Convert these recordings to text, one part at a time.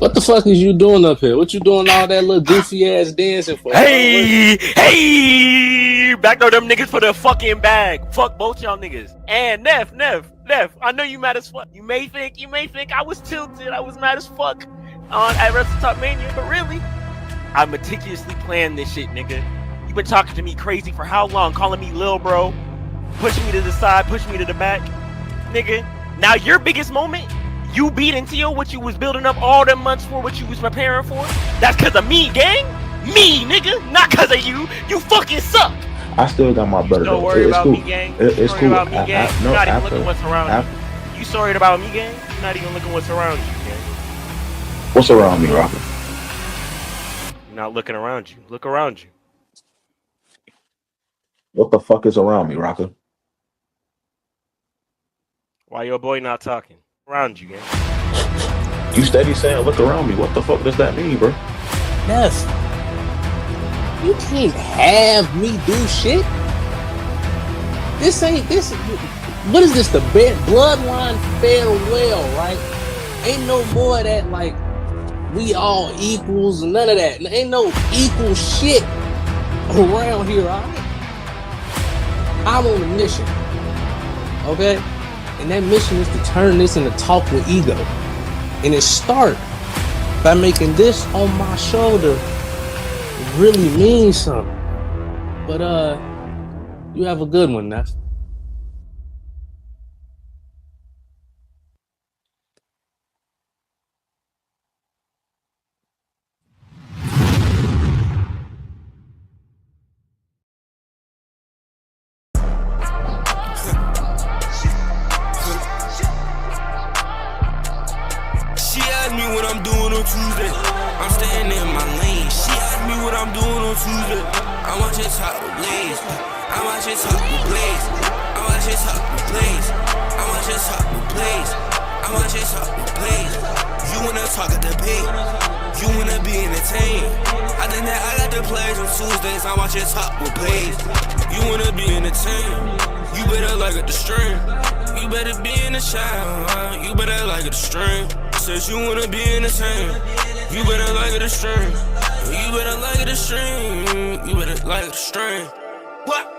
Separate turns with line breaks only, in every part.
What the fuck is you doing up here? What you doing all that little goofy ass dancing for?
Hey, backdoor them niggas for the fucking bag. Fuck both y'all niggas. And Neph, I know you mad as fuck. You may think I was tilted, I was mad as fuck at Wrestle Spot Mania, but really, I meticulously planned this shit, nigga. You been talking to me crazy for how long? Calling me lil bro, pushing me to the side, pushing me to the back, nigga. Now your biggest moment. You beat into what you was building up all them months for, what you was preparing for. That's because of me, gang. Me, nigga. Not because of you. You fucking suck.
I still got my brother.
Don't worry about me, gang.
It's cool.
About me, gang. You're not even looking what's around you. You sorry about me, gang? You're not even looking what's around you, gang.
What's around me, Rocka?
You're not looking around you. Look around you.
What the fuck is around me, Rocka?
Why your boy not talking? Around you, gang.
You steady saying look around me. What the fuck does that mean, bro?
Neph, you can't have me do shit. This. What is this? The bloodline farewell, right? Ain't no more of that like we all equals and none of that. Ain't no equal shit around here, alright? I'm on a mission, okay? And that mission is to turn this into Talk with Ego. And it starts by making this on my shoulder really mean something. But you have a good one, Neph.
Tuesday, I'm staying in my lane. She asked me what I'm doing on Tuesday. I want your top with Blaze. I want your top with Blaze. I want your top with Blaze. I want your top with Blaze. I want your top with Blaze. You wanna talk at the debate. You wanna be entertained. I think that I got the plays on Tuesdays. I want your top with Blaze. You wanna be entertained. You better like it the string. You better be in the shower. You better like it the string. Says you wanna be in the same. You better like it a string. You better like it a string. You better like it a string. What?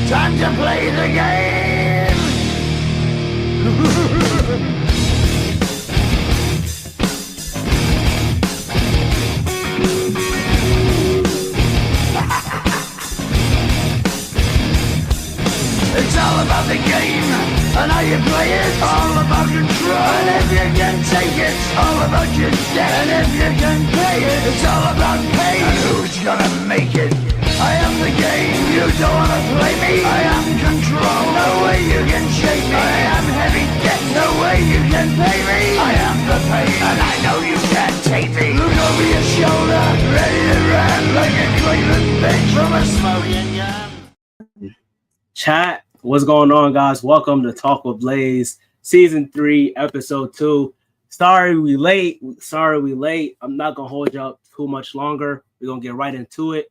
Time to play the game! It's all about the game and how you play it. All about control, and if you can take it, all about your debt. And if you can pay it, it's all about pain. And who's gonna make it? I am the game, you don't wanna play me. I am control, no way you can shake me. I am heavy debt, no way you can pay me. I am the pain, and I know you can't take me. Look over your shoulder, ready to run like a Cleveland bitch from a smoking gun.
Chat, what's going on, guys? Welcome to Talk with Blaze, Season 3, Episode 2. Sorry we late. I'm not gonna hold you up too much longer. We're gonna get right into it.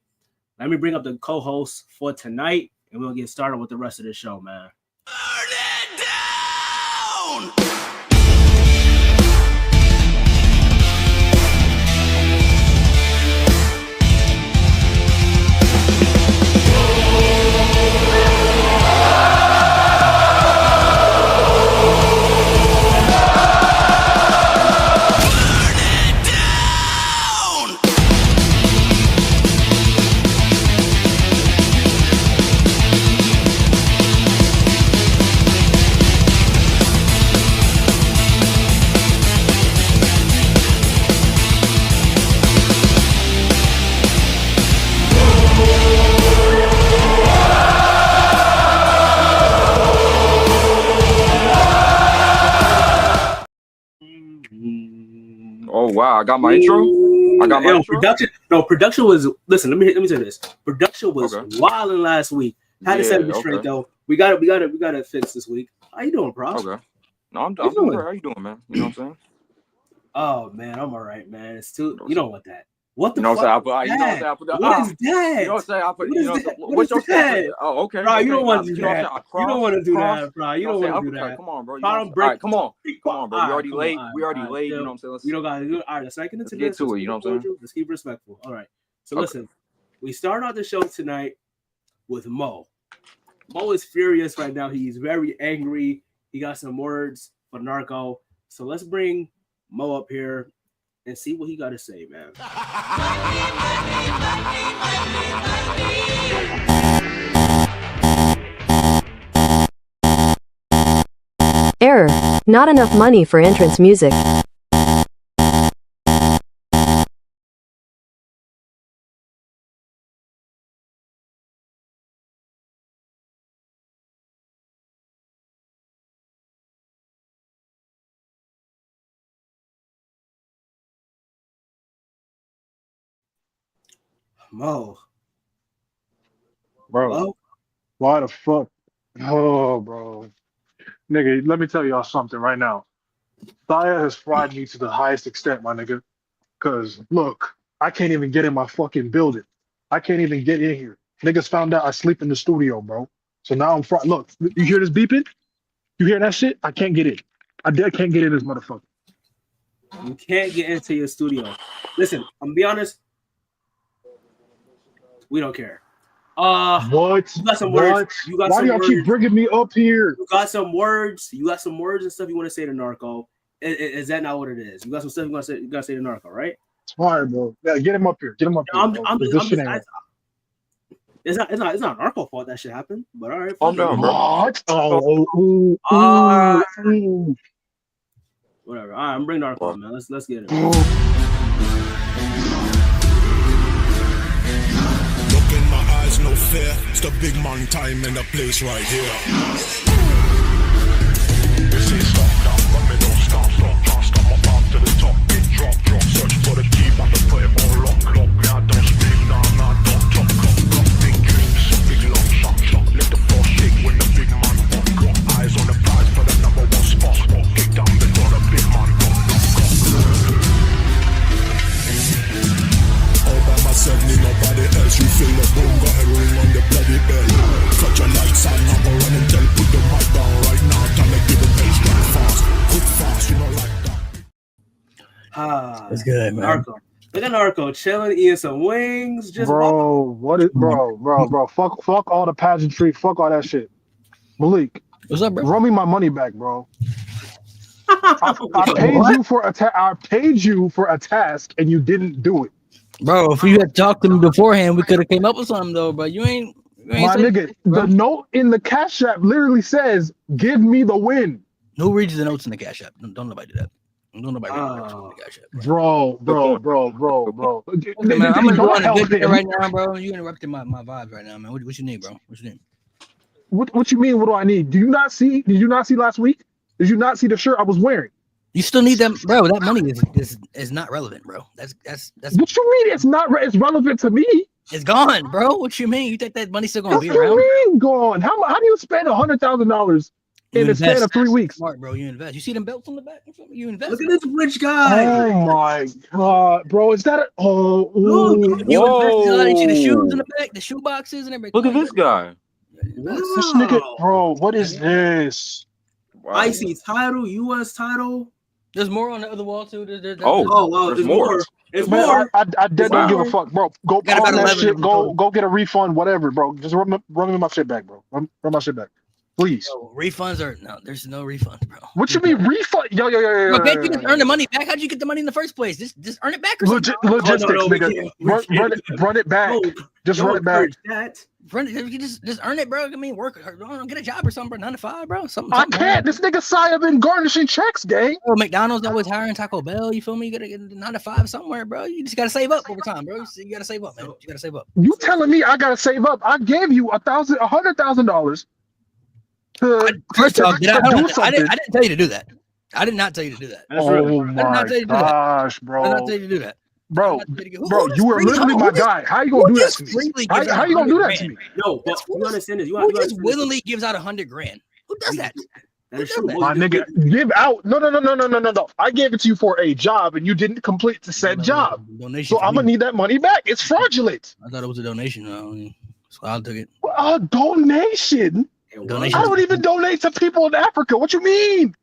Let me bring up the co-hosts for tonight, and we'll get started with the rest of the show, man.
Burn it down!
Oh wow, I got my intro. I got my intro.
Production was. Listen, let me say this. Production was wilding last week. Had to set it straight though. We got it fixed this week. How you doing, bro?
Okay. No, I'm doing great. How you doing, man? You know what I'm saying?
Oh man, I'm all right, man. It's too. You don't want that. What the
fuck?
What is that?
You know what I'm saying? I put. What's your that? Oh, okay.
Bro, you don't want to do that. You don't want to do that, bro. You don't want to do that.
Come on, bro. All right, come on, bro. We already late. You know what I'm saying?
We don't got to do it. All right, let's get
to it. You know what I'm saying?
Let's keep respectful. All right. So listen, we start out the show tonight with Mo. Mo is furious right now. He's very angry. He got some words for Narco. So let's bring Mo up here and see what he got to say, man.
Error. Not enough money for entrance music.
Mo.
Bro.
Hello?
Why the fuck? Oh, bro. Nigga, let me tell y'all something right now. Siah has fried me to the highest extent, my nigga. Because, look, I can't even get in my fucking building. I can't even get in here. Niggas found out I sleep in the studio, bro. So now I'm fried. Look, you hear this beeping? You hear that shit? I can't get in. I can't get in this motherfucker.
You can't get into your studio. Listen, I'm gonna be honest. We don't care.
What?
You got some words.
Why do y'all keep bringing me up here?
You got some words. You got some words and stuff you want to say to Narco. Is that not what it is? You got some stuff you gotta say to Narco, right?
It's fine, bro. Yeah, get him up here. Get him up here.
It's not Narco's fault that shit happened. But all right.
What?
Whatever. All right, I'm bringing Narco up, man. Let's get it.
No fear, it's the big man time in the place right here. This is stop, but me don't stop, can't stop my path to the top, big drop, search for the key, but to put it on lock, me I don't speak, nah, don't talk, big dreams, big long shot, let the floor shake when the big man walk, eyes on the prize for the number one spot, kick down the door, the big man all by myself, need nobody else. You feel the boom, got a ring on the bloody bell. Cut your lights on, I'm gonna run and tell. Put the mic down right now. Time to give them edge down fast. Quick fast, you know like that.
That's good, man.
Narco. Look at Narco chilling, eating some wings. Just
bro, bro. Fuck all the pageantry. Fuck all that shit. Malik,
what's up, bro?
Run me my money back, bro. I paid you for a task and you didn't do it.
Bro, if you had talked to me beforehand, we could have came up with something though. But you ain't
my nigga. The note in the Cash App literally says, "Give me the win."
Who reads the notes in the Cash App? Don't nobody do that. Don't nobody read the notes in the Cash App.
Bro.
Okay, man, I'm enjoying a good day right now, bro. You interrupting my vibes right now, man. What you need, bro? What you need?
What you mean? What do I need? Did you not see last week? Did you not see the shirt I was wearing?
You still need them, bro. That money is not relevant, bro. That's.
What you mean? It's not. It's relevant to me.
It's gone, bro. What you mean? You think that money's still gonna be around?
What you mean gone? How do you spend $100,000 in the span of 3 weeks?
Smart, bro. You invest. You see them belts on the back? You invest.
Look at this rich guy.
Oh my god, bro! Is that a?
You invest. You see the shoes in the back, the shoe boxes, and everything.
Look at this guy.
This nigga, bro. What is this?
Wow.
IC title, US title.
There's more on the other wall too. There's
more. It's more. I don't give a fuck, bro. Go on that shit. Go get a refund, whatever, bro. Just run me my shit back, bro. Run my shit back, please.
Refunds are no. There's no refunds, bro.
What you mean refund? Yo.
Bro, can't you just earn the money back? How'd you get the money in the first place? Just earn it back or something.
Logistics, nigga. Run it back. Just run it back.
You just earn it, bro. I mean, work. Get a job or something, bro. 9 to 5, bro. Something.
I can't. This nigga Siah been garnishing checks, gang.
Oh, McDonald's always hiring Taco Bell. You feel me? You gotta get 9 to 5 somewhere, bro. You just gotta save up over time, bro. You gotta save up, man. You gotta save up.
You telling me I gotta save up? I gave you $100,000.
First off, I didn't tell you to do that.
I did not tell you to do that.
That's
Oh
real.
my gosh,
I did
bro.
not tell you to do that.
Bro,
Who
bro,
just
you were
freely-
literally
who
my
just-
guy. How you gonna do that
just
to me?
freely gives
How
out
you gonna do that
100
to me?
No, but you understand this. You
Who just
understand this.
willingly gives out 100 grand? Who does that?
That is
Who
true.
does
My nigga, give out. No. I gave it to you for a job and you didn't complete the said job.
Donation.
So I'm gonna need that money back. It's fraudulent.
I thought it was a donation. So I took it.
A donation?
Donation.
I don't even donate to people in Africa. What you mean?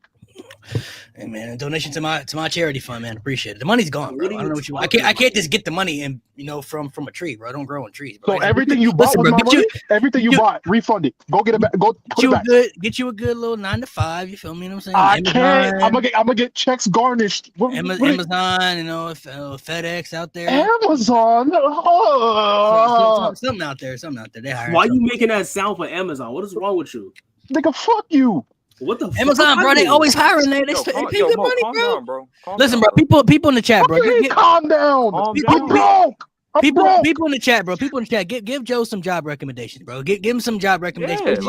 Hey man, donation to my charity fund, man. Appreciate it. The money's gone, bro.
What are
I don't know
you
what you. I can't just get the money and from a tree, bro. I don't grow on trees, bro.
So everything you bought with my money, everything you bought, refund it. Go get it back. Go put it back.
Get you a good little 9 to 5. You feel me? What I'm saying?
I can't. I'm gonna get checks garnished.
Amazon, FedEx out there.
Amazon. Oh.
Something out there. They hire.
Why you making that sound for Amazon? What is wrong with you?
Nigga, fuck you.
What the
Amazon, bro? They always hiring there. They pay good money, bro. Listen, bro. People in the chat, bro.
Calm down. I'm broke.
People in the chat, bro. People in the chat. Give Joe some job recommendations, bro. Give him some job recommendations.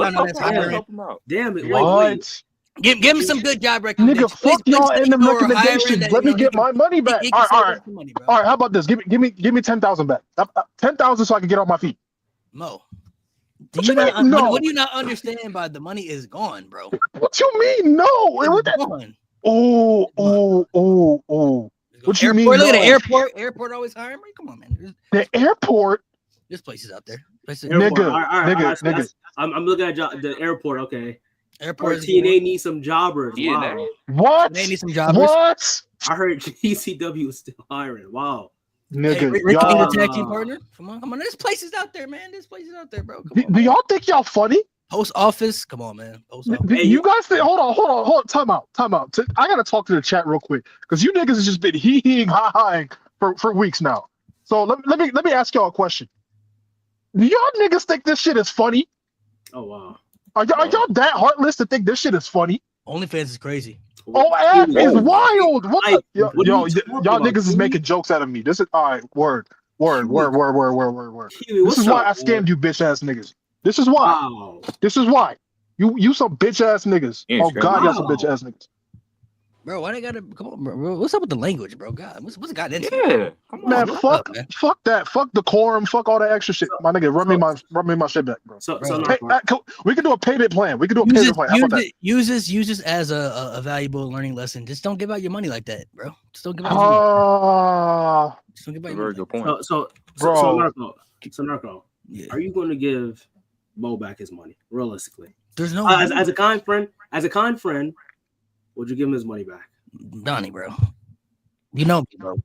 Damn it.
What?
Give him some good job recommendations.
Nigga, fuck y'all and them recommendations. Let me get my money back. All right. All right, how about this? Give me 10,000 back. 10,000 so I can get on my feet.
Mo.
What do
you not understand by the money is gone, bro?
What you mean? No.
Gone.
Oh. What you mean?
Look at the airport. Airport always hiring me. Come on, man.
The airport.
This place is out there.
Nigga.
I'm looking at the airport. Okay.
Airport.
TNA need some jobbers.
Yeah,
wow.
What?
They need some jobbers.
What?
I heard GCW is still hiring. Wow.
Nigga,
hey, Ricky need a tag team partner. Come on. There's places out there, man. Bro.
Do y'all think y'all funny?
Post office. Come on, man. Post office.
Hey, you guys think? Hold on. Time out. I gotta talk to the chat real quick because you niggas has just been hee-heeing, ha-haing for weeks now. So let me ask y'all a question. Do y'all niggas think this shit is funny?
Oh wow.
Are y'all that heartless to think this shit is funny?
OnlyFans is crazy.
Oh, is wild. What? Y'all niggas is making jokes out of me. This is all right. Word. This is why I scammed you, bitch ass niggas. This is why.
Wow.
This is why. You some bitch ass niggas. Oh God, y'all some bitch ass niggas.
Bro, why they gotta come on, bro? What's up with the language, bro? God, what's got into?
Yeah, come on,
man.
bro.
Fuck that. Fuck decorum. Fuck all that extra shit. My nigga, run me my shit back, bro. We can do a payment plan. How about that?
Use this as a valuable learning lesson. Just don't give out your money like that, bro. Just don't give out your money. Just don't give out your money.
Very good point.
So Narco, are you going to give Mo back his money realistically?
There's no
as a kind friend, would you give him his money back?
Donney, bro. You know me, bro.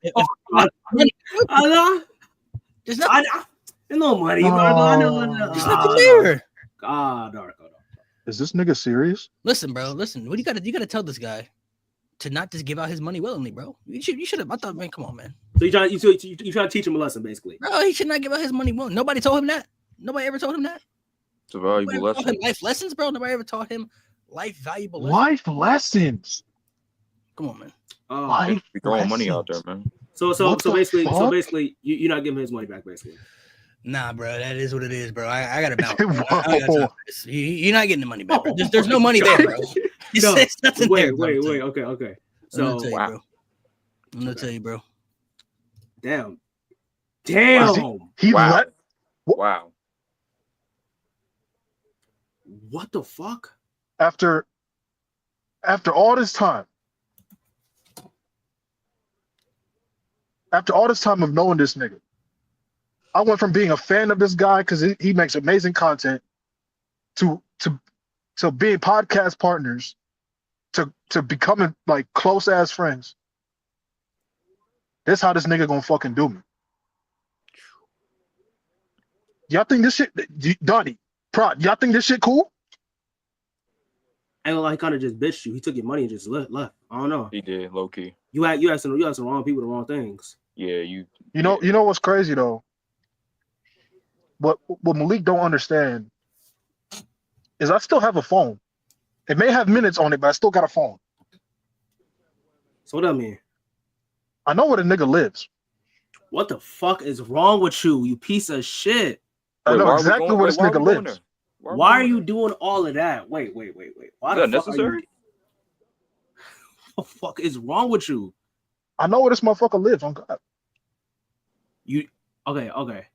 There's
no money.
There's nothing there.
God, Narco.
Is this nigga serious?
Listen, bro. Listen. What you gotta tell this guy to not just give out his money willingly, bro. You should have. I thought, man, come on, man.
So you trying to teach him a lesson, basically.
Bro, he should not give out his money willingly. Nobody told him that. Nobody ever told him that.
It's a valuable lesson.
Life lessons, bro. Nobody ever taught him valuable lessons.
Life lessons.
Come on, man.
Life
be throwing money out there, man.
So basically, you're not giving him his money back, basically.
Nah, bro, that is what it is, bro. I got to bounce. You're not getting the money back, bro. There's no money there, bro. It's nothing there.
Wait. Okay. So
I'm gonna tell you, bro.
Damn.
He let.
Wow.
What the fuck?
After all this time. After all this time of knowing this nigga, I went from being a fan of this guy because he makes amazing content to being podcast partners to becoming like close ass friends. That's how this nigga gonna fucking do me. Y'all think this shit, Donney, Prod, y'all think this shit cool?
I ain't like kind of just bitched you. He took your money and just left. I don't know.
He did, low key.
You had some wrong people, the wrong things.
Yeah,
you know what's crazy though? What Malik don't understand is I still have a phone. It may have minutes on it, but I still got a phone.
So what that mean?
I know where the nigga lives.
What the fuck is wrong with you, you piece of shit?
I know exactly where this nigga lives.
Why are you doing all of that? Wait. Why
is that necessary?
the fuck is wrong with you?
I know where this motherfucker lives. On God.
Okay.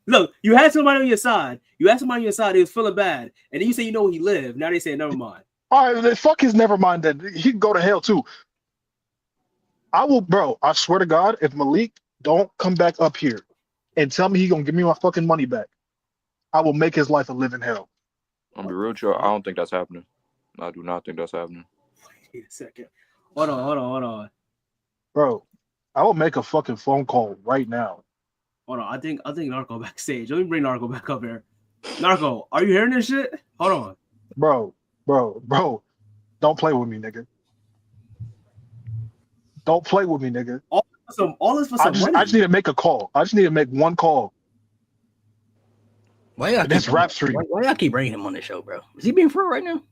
Look, you had somebody on your side. You had somebody on your side. He was feeling bad, and then you say you know where he lived. Now they say never mind.
All right, then fuck his never mind. Then he can go to hell too. I will, bro. I swear to God, if Malik don't come back up here and tell me he gonna give me my fucking money back, I will make his life a living hell.
I'm be real sure. I don't think that's happening. I do not think that's happening.
Wait a second. Hold on.
Bro, I will make a fucking phone call right now.
Hold on. I think Narco backstage. Let me bring Narco back up here. Narco, are you hearing this shit? Hold on.
Bro. Don't play with me, nigga. Don't play with me, nigga.
All this for some money.
I just need to make a call. I just need to make one call.
Why y'all
This rap street.
Why y'all keep bringing him on the show, bro? Is he being for real right now?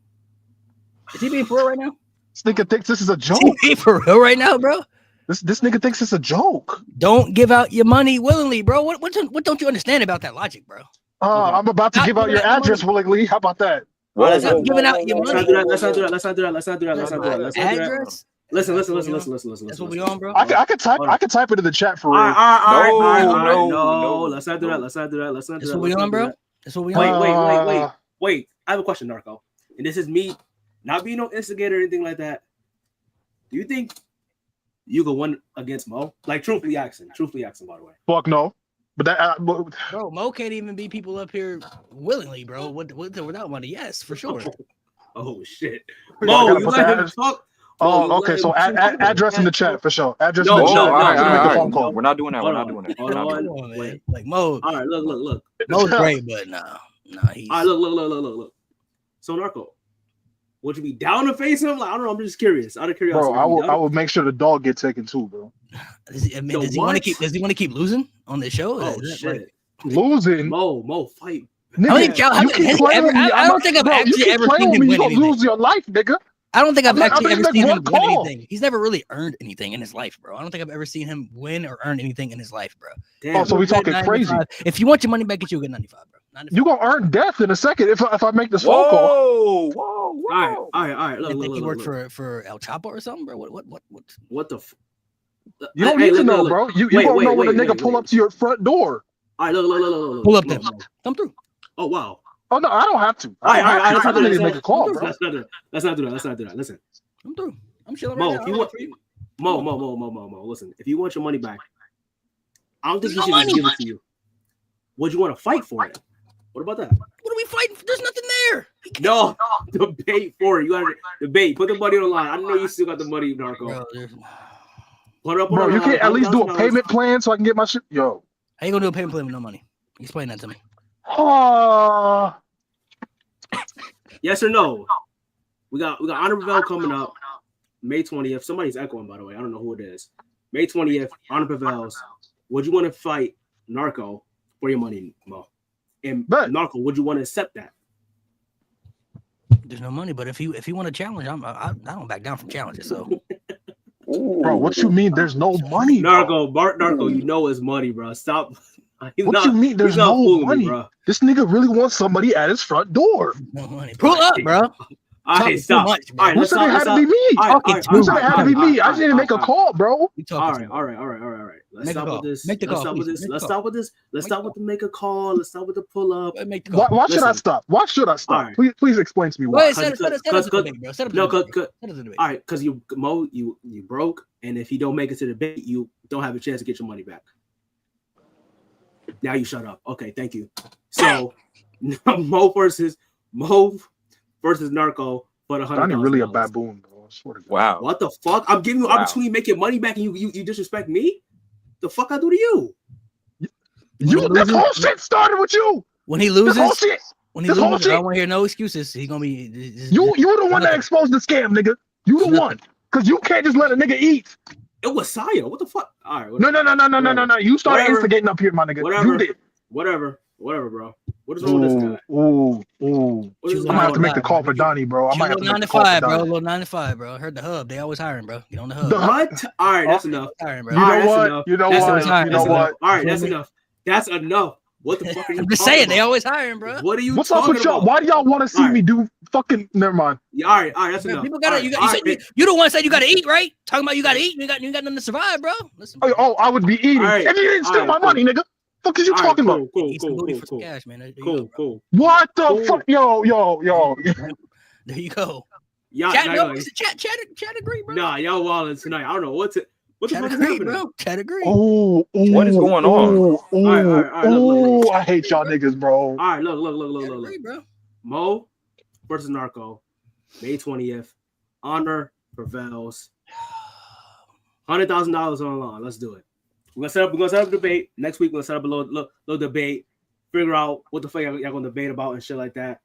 This nigga thinks this is a joke.
Is he being for real right now, bro?
This nigga thinks it's a joke.
Don't give out your money willingly, bro. What don't you understand about that logic, bro?
I'm about to give out your address willingly. How about that?
Stop giving out your money.
Let's not do that.
Address?
Listen.
That's what we on, bro.
I could type it in the chat for real.
No, let's not do that.
That's what we on, bro. That's what we on.
Wait. I have a question, Narco. And this is me not being no instigator or anything like that. Do you think you could win against Mo? Like, truthfully asking, by the way.
Fuck no. But that,
bro, Mo can't even beat people up here willingly, bro. Without money, yes, for sure.
Oh shit, Mo, you let him talk.
Oh, okay. So address in the chat for sure. Address in the chat.
No, we're not doing that.
Hold on, man. Like Mo.
All right, look.
Mo's great, but nah. He's...
All right, look. So Narco, would you be down to face him? Like, I don't know. I'm just curious. Out of curiosity,
bro, I will make sure the dog get taken too, bro.
Does he want to keep losing on this show?
Oh shit,
losing.
Mo, fight.
Nigga,
I don't think I've actually ever seen him win anything.
Lose your life, nigga.
I don't think I've actually ever seen him win anything. He's never really earned anything in his life, bro. I don't think I've ever seen him win or earn anything in his life, bro.
Damn, so we talking crazy.
If you want your money back, get you a good 95, bro. 95.
You gonna earn death in a second if I make this phone call.
Whoa.
All right.
Look, think you work for El Chapo or something, bro?
What the?
You don't need to know, bro. You won't know when a nigga pull up to your front door.
All right, look.
Pull up there. Come through.
Oh wow.
Oh no, I don't have to.
All right. Let's
not make a call, bro.
Let's not do that. Listen.
I'm through. I'm chilling
Mo,
right now.
Mo, listen. If you want your money back, I don't think you should just give it to you. Would you want to fight for it? What about that?
What are we fighting for? There's nothing there.
No, debate for it. You got to debate. Put the money on the line. I know you still got the money, Narco. Put it up on
bro, you can't at least do a payment plan so I can get my shit. Yo.
How you gonna do a payment plan with no money? Explain that to me.
Yes or no? We got Honor Pavel coming up May 20th. Somebody's echoing, by the way. I don't know who it is. May 20th, Honor Pavel's. Would you want to fight Narco for your money, Mo? And Narco, would you want to accept that?
There's no money, but if you want to challenge, I don't back down from challenges. So,
bro, what you mean? There's no money,
Narco, you know it's money, bro. Stop.
You mean there's no money, bro? This nigga really wants somebody at his front door.
No money. Pull up, bro.
All right, stop.
Who said it had to be me? Who said it had to be me? I just need to make a call, bro.
All right. Let's stop with this. Let's stop with this. Let's stop with the make a call. Let's stop with the pull up.
Why should I stop? Why should I stop? Please explain to me why.
All right, because you broke, and if you don't make it to the debate, you don't have a chance to get your money back. Now you shut up. Okay, thank you. So Mo versus Narco for the $100.
Donney really a baboon, bro. I swear to God.
Wow.
What the fuck? I'm giving you an opportunity to make your money back, and you disrespect me? The fuck I do to you?
This whole shit started with you.
When he loses, I don't
shit.
want to hear no excuses. He's gonna be.
You the one that exposed the scam, nigga. You the one, because you can't just let a nigga eat.
It was Siah. What the fuck? All right.
No. You started instigating up here, my nigga.
Whatever.
You did.
Whatever, bro. What is wrong with this guy?
I might have to make the call for Donney, bro. I might have to make the call for Donney.
Little 9 to 5, bro. I heard the hub. They always hiring, bro. Get on the hub.
The hut? All right, that's enough.
Hiring, bro.
You know what?
All right, that's enough. That's enough. What the fuck are you?
I'm just saying they always hiring, bro.
What are you?
What's up with y'all?
About?
Why do y'all want to see me do fucking? Never mind.
Yeah, all right, that's
Man,
enough.
people gotta.
Right,
You the one said you gotta eat, right? Talking about you gotta eat. You got nothing to survive, bro. Listen.
Oh, I would be eating
Right,
if you didn't steal my money, nigga. Fuck is you talking about?
Cool.
Cash, man.
Cool.
What the fuck, yo?
There you go.
Y'all,
Chat agree, bro.
Nah, y'all wilding tonight. I don't know what the fuck
Chat
is
agree,
happening,
bro. Chat agree.
What is going on?
All right, look.
I hate y'all niggas, bro.
All right, look.
Agree, bro.
Mo versus Narco, May 20th. Honor prevails. $100,000 on the line. Let's do it. We're gonna set up a debate. Next week, we're gonna set up a little debate, figure out what the fuck y'all gonna debate about and shit like that.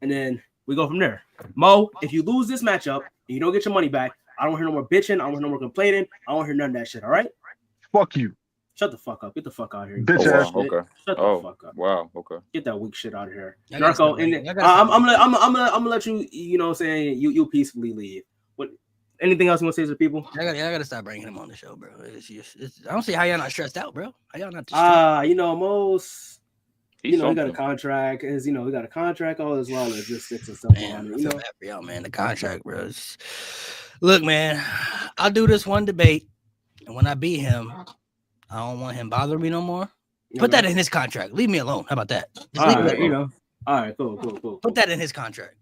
And then we go from there. Mo, if you lose this matchup and you don't get your money back, I don't hear no more bitching, I don't hear no more complaining, I don't hear none of that shit, all right?
Fuck you.
Shut the fuck up. Get the fuck out of here.
Bitch ass.
Wow, okay.
Shut the fuck up.
Wow, okay.
Get that weak shit out of here.
Narco,
and I'm gonna let you, you know what I'm saying, you peacefully leave. What anything else you want to say to the people?
I gotta stop bringing him on the show, bro. I don't see how y'all not stressed out, bro. How y'all not stressed?
You know, most
He's
he got a contract, we got a contract all as well as just and stuff.
Man, I feel bad for y'all, man. The contract, bro. Look, man, I'll do this one debate, and when I beat him, I don't want him bothering me no more. Put that in his contract. Leave me alone. How about that?
All right, cool.
Put that in his contract.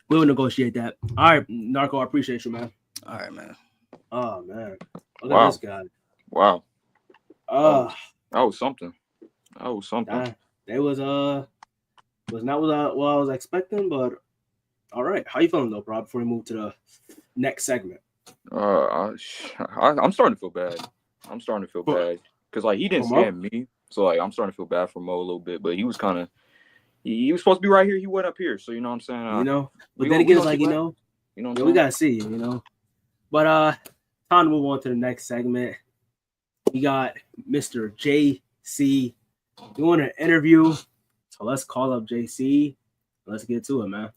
We'll negotiate that. All right, Narco, I appreciate you, man.
All right, man.
Oh man, look
Wow.
at this guy.
Wow.
That
was something.
They was not what I was expecting, but all right. How you feeling though, bro? Before we move to the next segment.
I'm starting to feel bad. Because like he didn't scam me, so like I'm starting to feel bad for Mo a little bit. But he was kind of he was supposed to be right here. He went up here, so you know what I'm saying.
But then again, it's like we gotta see, But time to move on to the next segment. We got Mr. JC doing an interview, so let's call up JC. Let's get to it, man.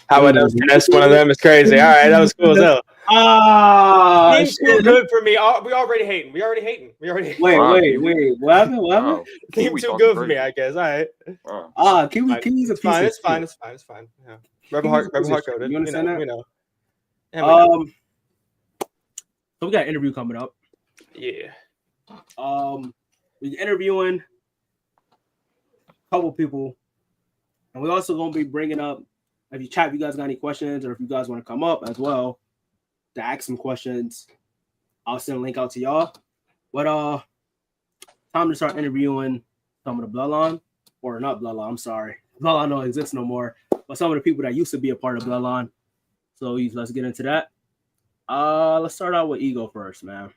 How about that? That's one of them. It's crazy. All right, that was cool as hell. Seems too good for me. We already hating. Wait. What happened?
Wow.
Seems too good for me, I guess. All right.
Kiwi's a piece
fine.
of
It's fine. Yeah. Rebel heart coded.
You understand that?
We know.
So we got an interview coming up.
Yeah.
We're interviewing a couple people, and we're also going to be bringing up, if you chat, if you guys got any questions, or if you guys want to come up as well to ask some questions, I'll send a link out to y'all. But time to start interviewing some of the Bloodline, or not Bloodline, I'm sorry. Bloodline don't exist no more, but some of the people that used to be a part of Bloodline. So let's get into that. Let's start out with Ego first, man.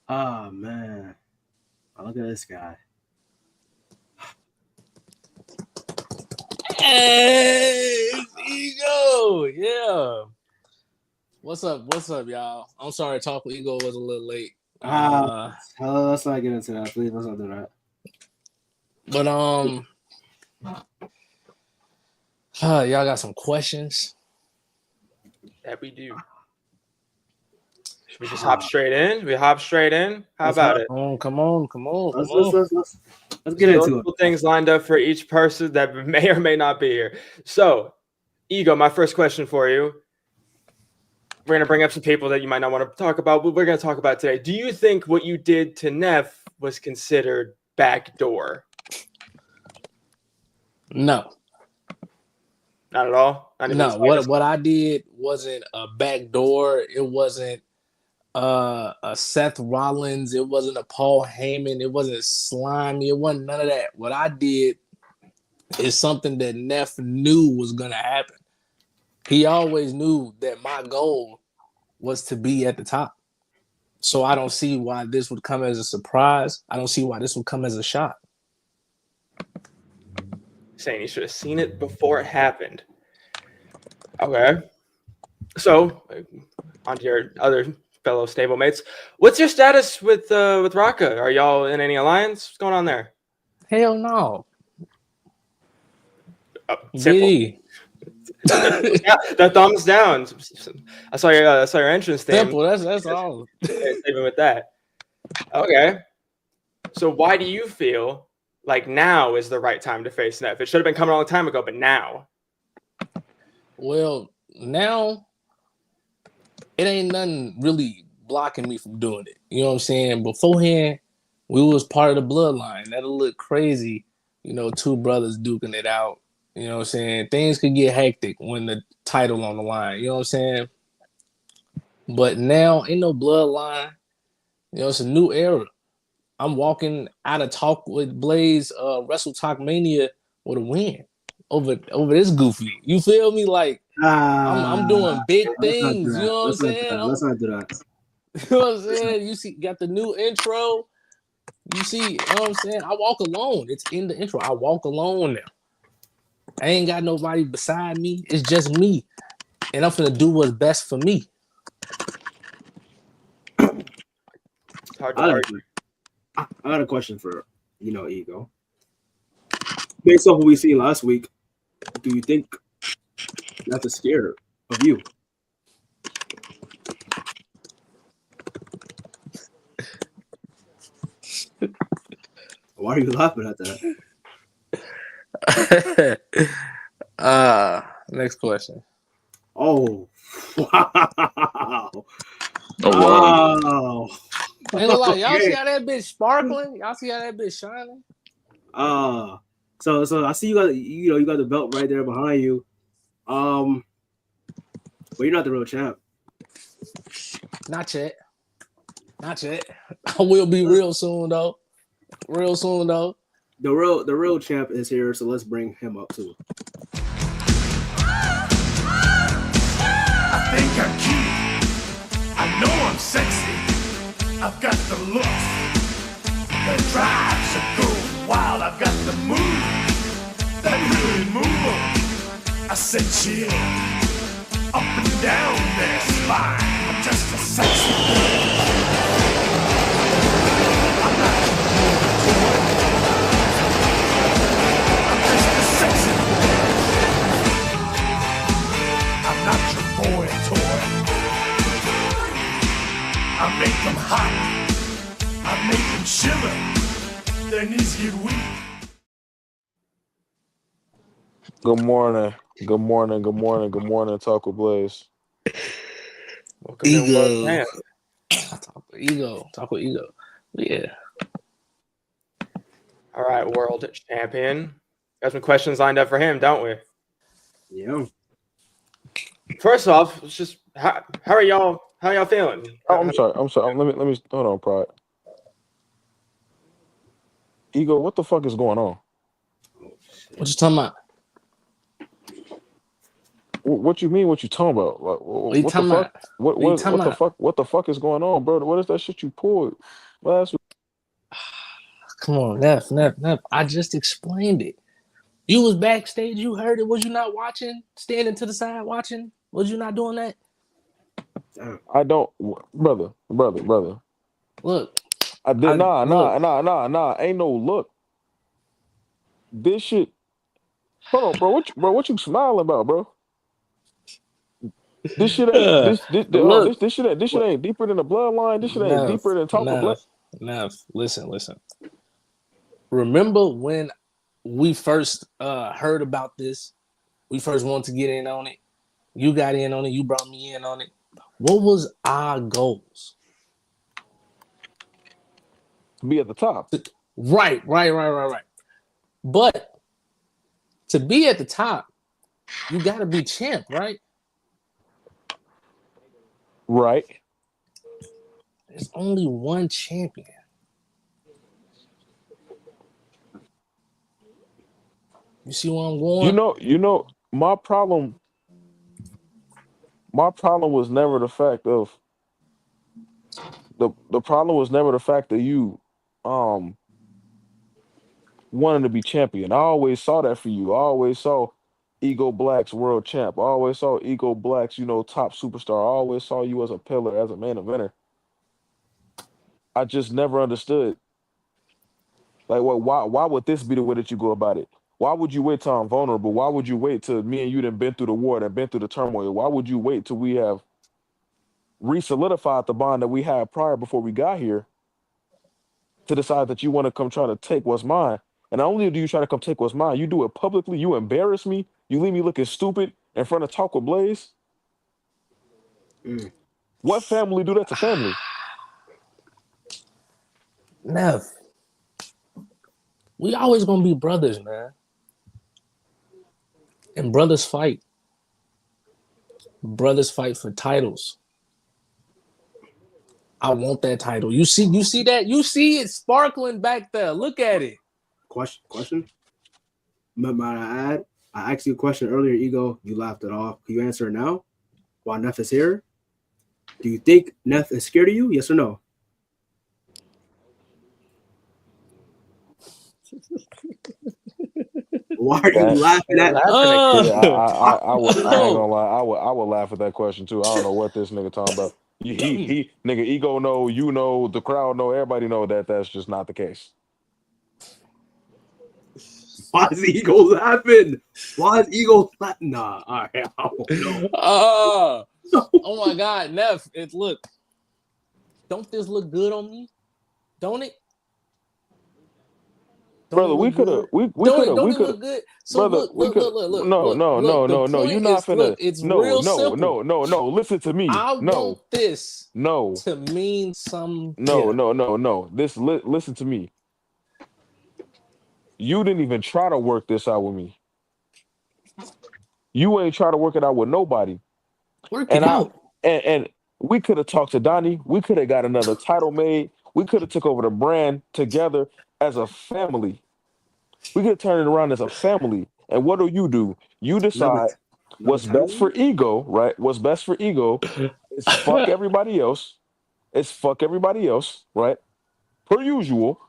Oh man, look at this guy.
Hey,
Ego. Yeah. What's up? What's up, y'all? I'm sorry, Talk with Ego was a little late.
Let's not get into that, please. Let's not do that.
But y'all got some questions?
That we do. Should we just hop straight in? We hop straight in. How about it?
Come on.
Let's get into it.
Things lined up for each person that may or may not be here. So, Ego, my first question for you. We're going to bring up some people that you might not want to talk about, but we're going to talk about today. Do you think what you did to Neph was considered backdoor?
No.
Not at all?
No, what I did wasn't a backdoor. It wasn't a Seth Rollins. It wasn't a Paul Heyman. It wasn't slimy. It wasn't none of that. What I did is something that Neph knew was going to happen. He always knew that my goal was to be at the top. So I don't see why this would come as a surprise. I don't see why this would come as a shock.
Saying you should have seen it before it happened. Okay. So, on to your other fellow stablemates. What's your status with Raka? Are y'all in any alliance? What's going on there?
Hell no.
Simple. Yeah, the thumbs down. I saw your entrance theme.
Simple. That's all.
Even with that. Okay. So why do you feel like now is the right time to face Neph? It should have been coming a long time ago, but now.
Well, now it ain't nothing really blocking me from doing it. You know what I'm saying? Beforehand, we was part of the bloodline. That'll look crazy, two brothers duking it out. You know what I'm saying? Things could get hectic when the title on the line. You know what I'm saying? But now ain't no bloodline. It's a new era. I'm walking out of Talk with Blaze, Wrestle Talk Mania with a win over this goofy. You feel me? Like I'm doing big things. You know what I'm saying?
Let's not do that.
You know what I'm saying? You see, got the new intro. You see, you know what I'm saying? I walk alone. It's in the intro. I walk alone now. I ain't got nobody beside me. It's just me. And I'm finna do what's best for me.
I got a question for, Ego. Based off what we seen last week, do you think that's scared of you? Why are you laughing at that?
Next question.
Oh, wow.
Oh, wow.
Ain't gonna lie, y'all see how that bitch sparkling? Y'all see how that bitch shining?
So I see you got the belt right there behind you. But you're not the real champ.
Not yet. I will be real soon though.
The real champ is here, so let's bring him up too.
I think I'm cute. I know I'm sexy. I've got the looks that drives a girl wild. I've got the moves that really move 'em. I said chill up and down their spine. I'm just a sexy girl. I'm not your boy. I'm just a sexy boy. I'm not your boy toy. I make them hot. I make them shiver. Their knees get weak.
Good morning. Talk with Blaze.
Welcome
Talk with Ego. Yeah.
All right, world champion. Got some questions lined up for him, don't we?
Yeah.
First off, it's just how are y'all? How y'all feeling?
Oh, I'm sorry. Let me hold on, Pride. Ego, what the fuck is going on?
What you talking about?
What you mean? What you talking about? Like,
what you talking about?
What the fuck is going on, bro? What is that shit you pulled last week?
Come on, Neph. I just explained it. You was backstage. You heard it. Was you not watching? Standing to the side watching? Was you not doing that?
I don't, brother.
Look,
I did nah. Ain't no look. This shit. Hold on, bro. What you smiling about, bro? This shit ain't
look.
this shit ain't deeper than the bloodline. This shit ain't deeper than talk of blood.
Neph, listen. Remember when we first heard about this? We first wanted to get in on it. You got in on it. You brought me in on it. What was our goals?
To be at the top.
Right. But to be at the top, you got to be champ, right?
Right.
There's only one champion. You see where I'm going?
You know, my problem was never the fact of the problem was never the fact that you wanting to be champion. I always saw that for you. I always saw Ego Black's world champ. I always saw Ego Black's, top superstar. I always saw you as a pillar, as a main eventer. I just never understood. Like, why would this be the way that you go about it? Why would you wait till I'm vulnerable? Why would you wait till me and you done been through the war, and been through the turmoil? Why would you wait till we have re-solidified the bond that we had prior before we got here to decide that you want to come try to take what's mine? And not only do you try to come take what's mine, you do it publicly. You embarrass me. You leave me looking stupid in front of Talk with Blaze. What family do that to family?
Neph, we always gonna be brothers, man. And brothers fight. Brothers fight for titles. I want that title. You see that? You see it sparkling back there. Look at it.
Question. Might I add? I asked you a question earlier, Ego. You laughed it off. Can you answer it now? While Neph is here, do you think Neph is scared of you? Yes or no? Why are you laughing at?
I ain't gonna lie. I would laugh at that question too. I don't know what this nigga talking about. He nigga, Ego know, you know, the crowd know, everybody know that that's just not the case.
Why is Ego laughing? Why is Ego laughing? Nah, all right, I don't know.
Oh my God, Neph, look. Don't this look good on me? Don't it?
Brother, we could have.
Look good. So
brother,
look.
No. You're not finna.
It's real simple.
No. Listen to me.
I want this
No.
to mean some.
No. Listen to me. You didn't even try to work this out with me. You ain't try to work it out with nobody.
Work it out.
And we could have talked to Donney. We could have got another title made. We could have took over the brand together as a family. We could turn it around as a family. And what do? You decide what's best for Ego, right? What's best for Ego is fuck everybody else. It's fuck everybody else, right? Per usual.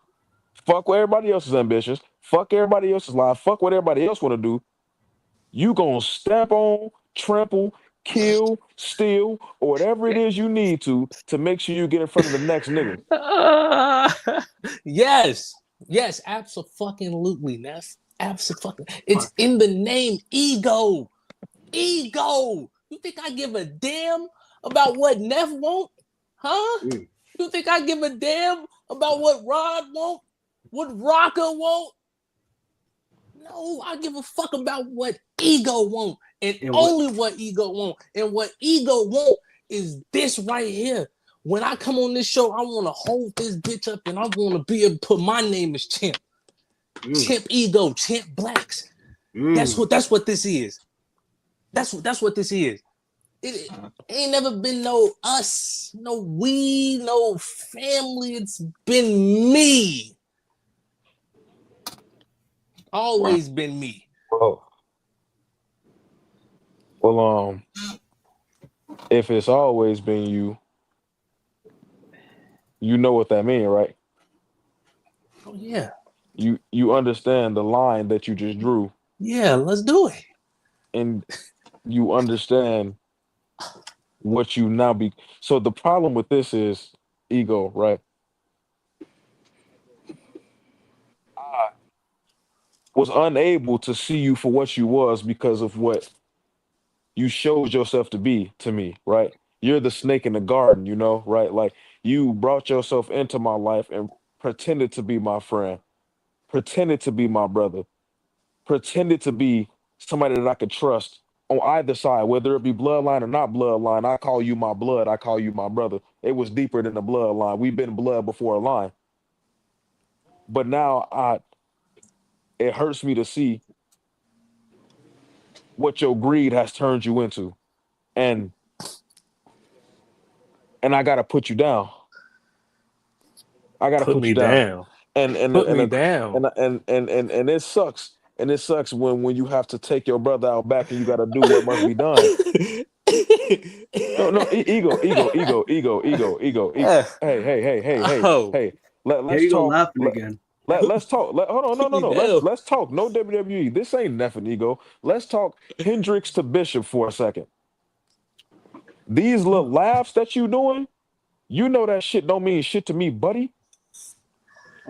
Fuck what everybody else's ambitions. Fuck everybody else's life. Fuck what everybody else want to do. You gonna stamp on, trample, kill, steal, or whatever it is you need to make sure you get in front of the next nigga.
Yes, absolutely, Neph. Absolutely. It's in the name, Ego. You think I give a damn about what Neph want? Huh? You think I give a damn about what Rod want? What Raka want? No, I give a fuck about what Ego want. And only what Ego want. And what Ego want is this right here. When I come on this show, I want to hold this bitch up and I want to be able to put my name as champ. Champ Ego, Champ Blacks. That's what this is. That's what this is. It ain't never been no us, no we, no family. It's been me. Always been me.
Well, if it's always been you, you know what that means, right?
Oh yeah.
You understand the line that you just drew
Yeah, let's do it.
And you understand what you now be. So the problem with this is ego, right? I was unable to see you for what you was because of what you showed yourself to be to me, right? You're the snake in the garden, you know, right? Like you brought yourself into my life and pretended to be my friend, pretended to be my brother, pretended to be somebody that I could trust on either side, whether it be bloodline or not bloodline. I call you my blood, I call you my brother. It was deeper than the bloodline. We've been blood before a line. But now it hurts me to see what your greed has turned you into. And I gotta put you down. I gotta
Put
put you
me
down.
down.
And
Put me down.
and it sucks. And it sucks when you have to take your brother out back and you gotta do what must be done. No, ego.
Oh,
Hey.
Here
Let's
you go
talk.
laughing again.
Let's talk. Hold on,
put me
no.
down.
Let's talk. No WWE. This ain't Neph and Ego. Let's talk Hendrix to Bishop for a second. These little laughs that you doing, you know that shit don't mean shit to me, buddy.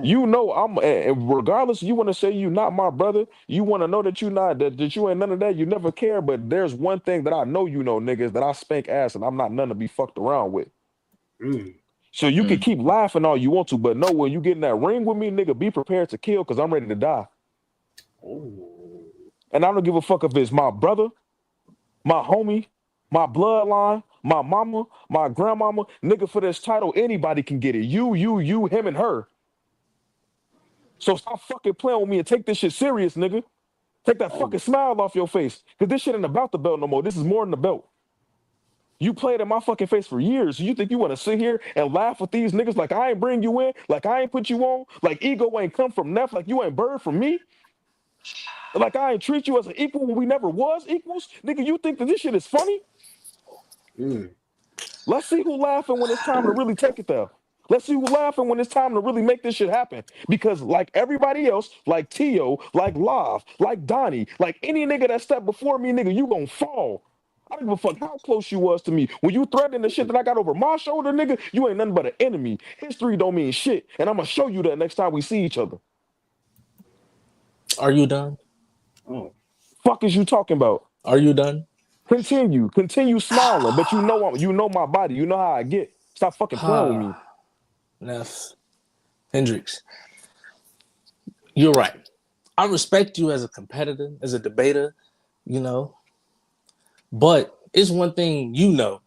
You know and regardless, you want to say you not my brother. You want to know that you not that you ain't none of that. You never care. But there's one thing that I know you know, niggas, that I spank ass and I'm not none to be fucked around with. So you can keep laughing all you want to, but no, when you get in that ring with me, nigga, be prepared to kill because I'm ready to die. And I don't give a fuck if it's my brother, my homie, my bloodline, my mama, my grandmama. Nigga, for this title, anybody can get it. You, him, and her. So stop fucking playing with me and take this shit serious, nigga. Take that fucking smile off your face. Because this shit ain't about the belt no more. This is more than the belt. You played in my fucking face for years. You think you want to sit here and laugh with these niggas like I ain't bring you in, like I ain't put you on, like Ego ain't come from Neph, like you ain't bird from me? Like I ain't treat you as an equal when we never was equals? Nigga, you think that this shit is funny? Let's see who laughing when it's time to really take it there. Let's see who laughing when it's time to really make this shit happen. Because like everybody else, like Tio, like Lav, like Donney, like any nigga that stepped before me, nigga, you gonna fall. I don't give a fuck how close you was to me. When you threatening the shit that I got over my shoulder, nigga, you ain't nothing but an enemy. History don't mean shit. And I'm gonna show you that next time we see each other.
Are you done?
Oh.
Fuck is you talking about?
Are you done?
Continue smiling, but you know my body. You know how I get. Stop fucking playing with me.
Neph, Hendrix, you're right. I respect you as a competitor, as a debater, you know. But it's one thing you know.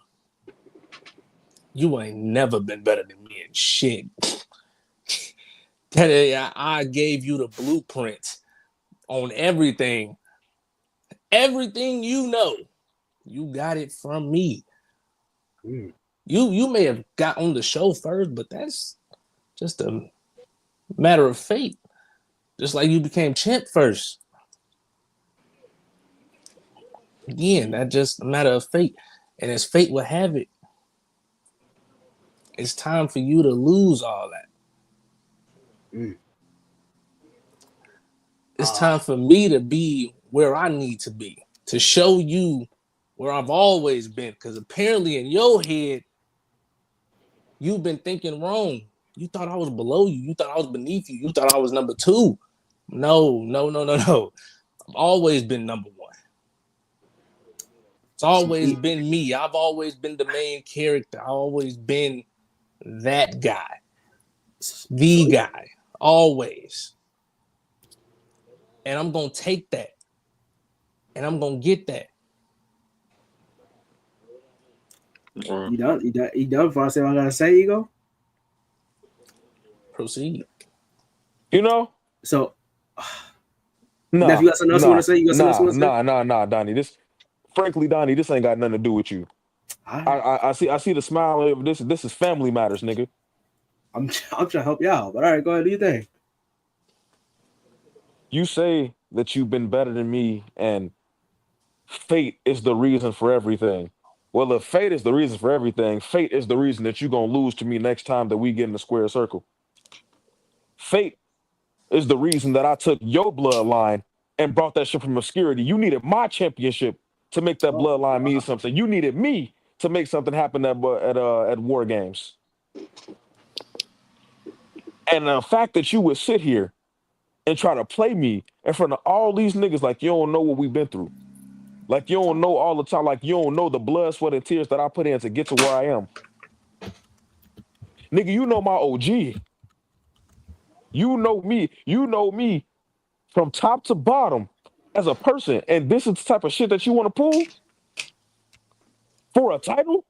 You ain't never been better than me in shit. I gave you the blueprint on everything. Everything you know, you got it from me. You may have got on the show first, but that's just a matter of fate. Just like you became champ first. Again, that's just a matter of fate. And as fate will have it, it's time for you to lose all that. It's time for me to be where I need to be, to show you where I've always been. Because apparently in your head, you've been thinking wrong. You thought I was below you. You thought I was beneath you. You thought I was number two. No. I've always been number one. It's always been me. I've always been the main character. I've always been that guy. The guy. Always. And I'm going to take that. And I'm going to get that.
You done before I say what I gotta say, Ego?
Proceed.
You know?
So,
Nah,
you got something else you want to say? You got something else you want to say?
Nah, Donney. Frankly, Donney, this ain't got nothing to do with you. I see the smile. This is family matters, nigga.
I'm trying to help you out, but all right, go ahead, do your thing.
You say that you've been better than me, and fate is the reason for everything. Well, if fate is the reason for everything, fate is the reason that you're gonna lose to me next time that we get in the square circle. Fate is the reason that I took your bloodline and brought that shit from obscurity. You needed my championship to make that bloodline mean something. You needed me to make something happen at War Games. And the fact that you would sit here and try to play me in front of all these niggas like you don't know what we've been through. Like you don't know all the time, like you don't know the blood, sweat, and tears that I put in to get to where I am. Nigga, you know my OG. You know me from top to bottom as a person. And this is the type of shit that you want to pull? For a title?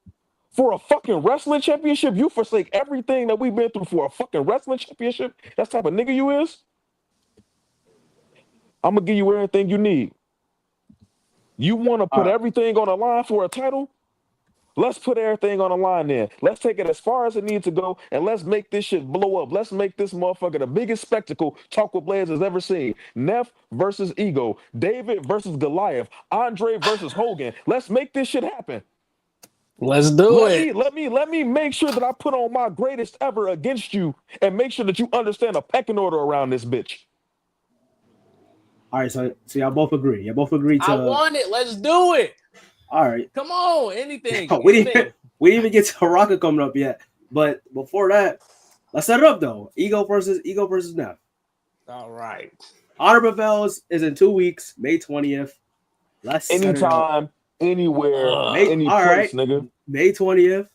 For a fucking wrestling championship? You forsake everything that we've been through for a fucking wrestling championship? That's the type of nigga you is? I'm going to give you everything you need. You want to put everything on the line for a title? Let's put everything on the line then. Let's take it as far as it needs to go, and let's make this shit blow up. Let's make this motherfucker the biggest spectacle Talk with Blaze has ever seen. Neph versus Ego. David versus Goliath. Andre versus Hogan. Let's make this shit happen.
Let's do it.
Let me make sure that I put on my greatest ever against you and make sure that you understand a pecking order around this bitch.
All right, so y'all both agree. Y'all both agree to.
I want it. Let's do it.
All right.
Come on. Anything.
we didn't even get to Raka coming up yet. But before that, let's set it up though. Ego versus Neph.
All right.
Honor Bells is in 2 weeks, May 20th.
Anytime, anywhere, any place, nigga.
May 20th.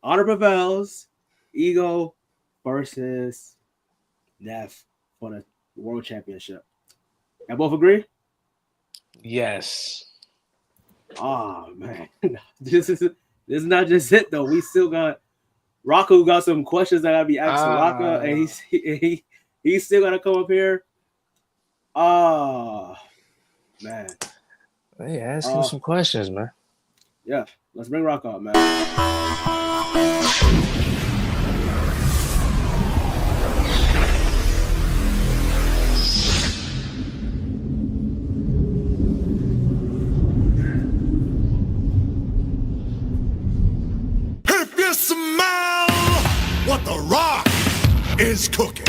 Honor Bells, Ego versus Neph for the World Championship. Y'all both agree?
Yes.
Oh man, this is not just it though. We still got Rocka who got some questions that gotta be asked to Rocka, and he's still gotta come up here. Oh man.
Hey, ask him some questions, man.
Yeah, let's bring Rocka up, man.
Smell what the Rock is cooking.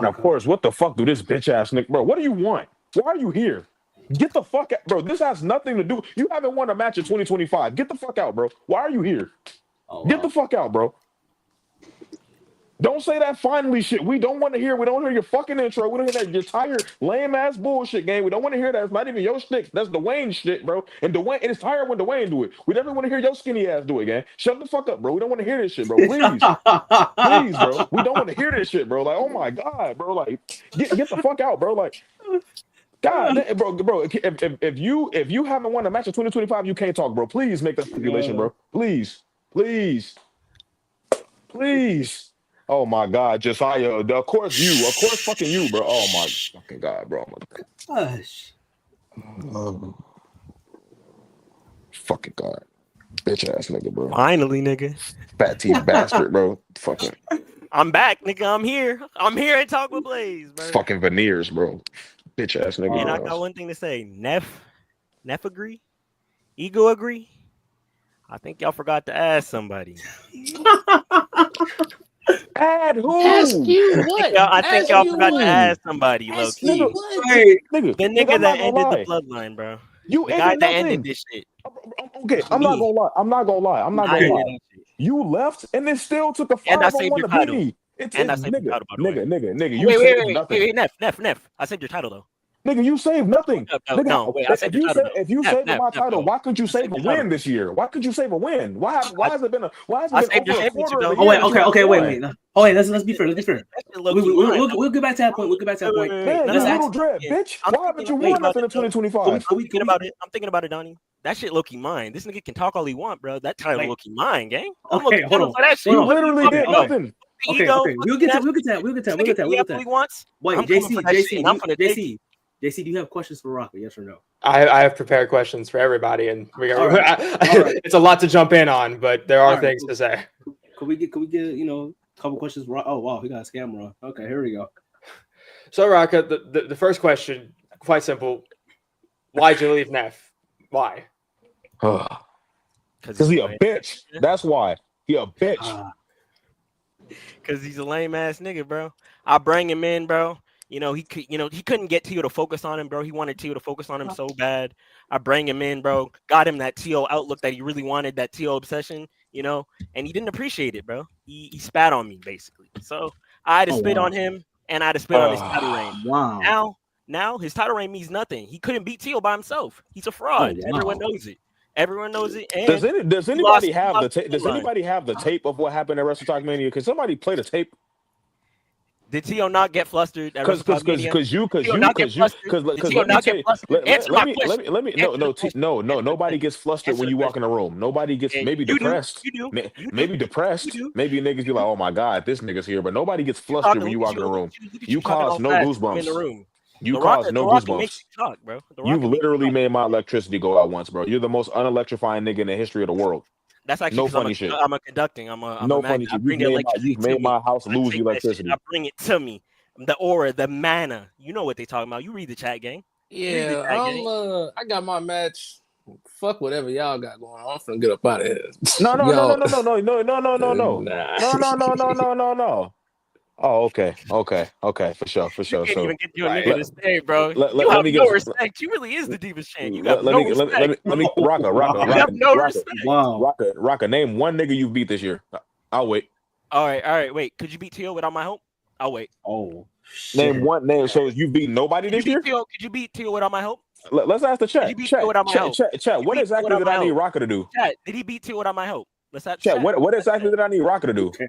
Now, of course, what the fuck do this bitch ass nigga, bro? What do you want? Why are you here? Get the fuck out, bro. This has nothing to do. You haven't won a match in 2025. Get the fuck out, bro. Why are you here? Get the fuck out, bro. Don't say that finally shit. We don't want to hear. We don't hear your fucking intro. We don't hear that your tired lame ass bullshit game. We don't want to hear that. It's not even your shtick. That's Dwayne shit, bro. And it's tired when Dwayne do it. We definitely want to hear your skinny ass do it, gang. Shut the fuck up, bro. We don't want to hear this shit, bro. Please, please, bro. We don't want to hear this shit, bro. Like, oh my god, bro. Like, get the fuck out, bro. Like, God, bro. If you haven't won a match in 2025, you can't talk, bro. Please make that stipulation, bro. Please. Oh my God, Josiah. Of course fucking you, bro. Oh my fucking God, bro.
Gosh.
Fucking God. Bitch ass nigga, bro.
Finally, nigga.
Fat teeth bastard, bro. Fucking.
I'm back, nigga. I'm here. I'm here at Talk with Blaze, bro.
Fucking veneers, bro. Bitch ass nigga.
And I got one thing to say. Neph agree? Ego agree? I think y'all forgot to ask somebody.
Add who?
Ask you what?
I think y'all forgot to ask somebody, low key.
Hey, nigga,
the nigga that ended the bloodline, bro.
You
the guy that ended this shit.
Okay, I'm not gonna lie. You left and then still took a 5-on-1 to beat me.
And I saved your title, by the way.
Nigga. You
Wait,
nothing.
Neff. I saved your title though.
Nigga, you saved nothing.
No, wait, I saved your title.
If you saved my title, why couldn't you save a win this year? Why couldn't you save a win? Why has it been over a quarter of a year?
Okay, wait. Oh wait, let's be fair. We'll get back to that point.
Man, you little dread, bitch. Why haven't you won nothing in 2025?
I'm thinking about it, Donney. That shit low-key mine. This nigga can talk all he want, bro. That title low-key mine, gang.
Okay, hold on.
You literally did nothing.
Okay. We'll get that.
He wants.
Wait, JC, do you have questions for Rocka? Yes or no?
I have prepared questions for everybody, and it's a lot to jump in on, but there are things to say.
Could we get a couple questions for Oh wow, we got a scammer on. Okay, here we go.
So Rocka, the first question, quite simple. Why'd you leave Neph? Why?
Because he a bitch. That's why. He a bitch.
Because he's a lame ass nigga, bro. I bring him in, bro. He couldn't get Tio to focus on him, bro. He wanted Tio to focus on him so bad. I bring him in, bro. Got him that Tio outlook that he really wanted, that Tio obsession, and he didn't appreciate it, bro. He spat on me, basically. So I had to spit on him, and I had to spit on his title reign.
Wow.
Now his title reign means nothing. He couldn't beat Tio by himself. He's a fraud. Everyone knows it. Everyone knows it. And
does anybody have the tape? Does anybody have the tape of what happened at Wrestle Talk Mania? Can somebody play the tape?
Did Tio not get flustered?
Because nobody gets flustered when you walk in a room. Nobody gets maybe depressed. Maybe depressed. Maybe niggas be like, oh my god, this nigga's here. But nobody gets flustered when you walk in a room. You cause no goosebumps. You cause no goosebumps. You've literally made my electricity go out once, bro. You're the most unelectrifying nigga in the history of the world.
That's actually
no funny shit.
I'm a conducting. I'm
no funny shit. You've made my house lose electricity.
I bring it to me. The aura, the mana. You know what they talking about. You read the chat, gang.
Yeah, I got my match. Fuck whatever y'all got going on. I'm finna get up out of here.
No. Oh, okay, for sure.
You can't even get your nigga to stay, bro. You have no respect. You really is the Divas champ. You got no respect.
Let me Rocka.
You have no respect.
Wow.
Rocka, name one nigga you beat this year. I'll wait.
All right. Wait, could you beat Tio without my help? I'll wait.
Oh, shit.
Name one name. So you beat nobody this year?
Could you beat Tio without my help?
Let's ask the chat. Chat. What exactly did I need Rocka to do?
Chat. Did he beat Tio without my help? Let's ask
chat. What exactly did I need Rocka to do?
Okay.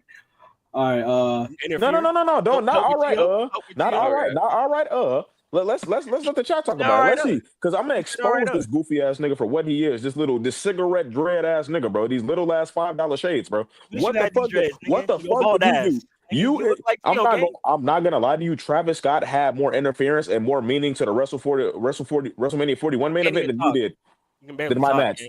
All right.
No. Don't. Not all right. Not all right. Let's let the chat talk about it. Let's see, because I'm gonna expose this goofy ass nigga for what he is. This cigarette dread ass nigga, bro. These little ass $5 shades, bro. What the fuck did you do? I'm not gonna lie to you. Travis Scott had more interference and more meaning to the WrestleMania 41 main event than you did. Than my match.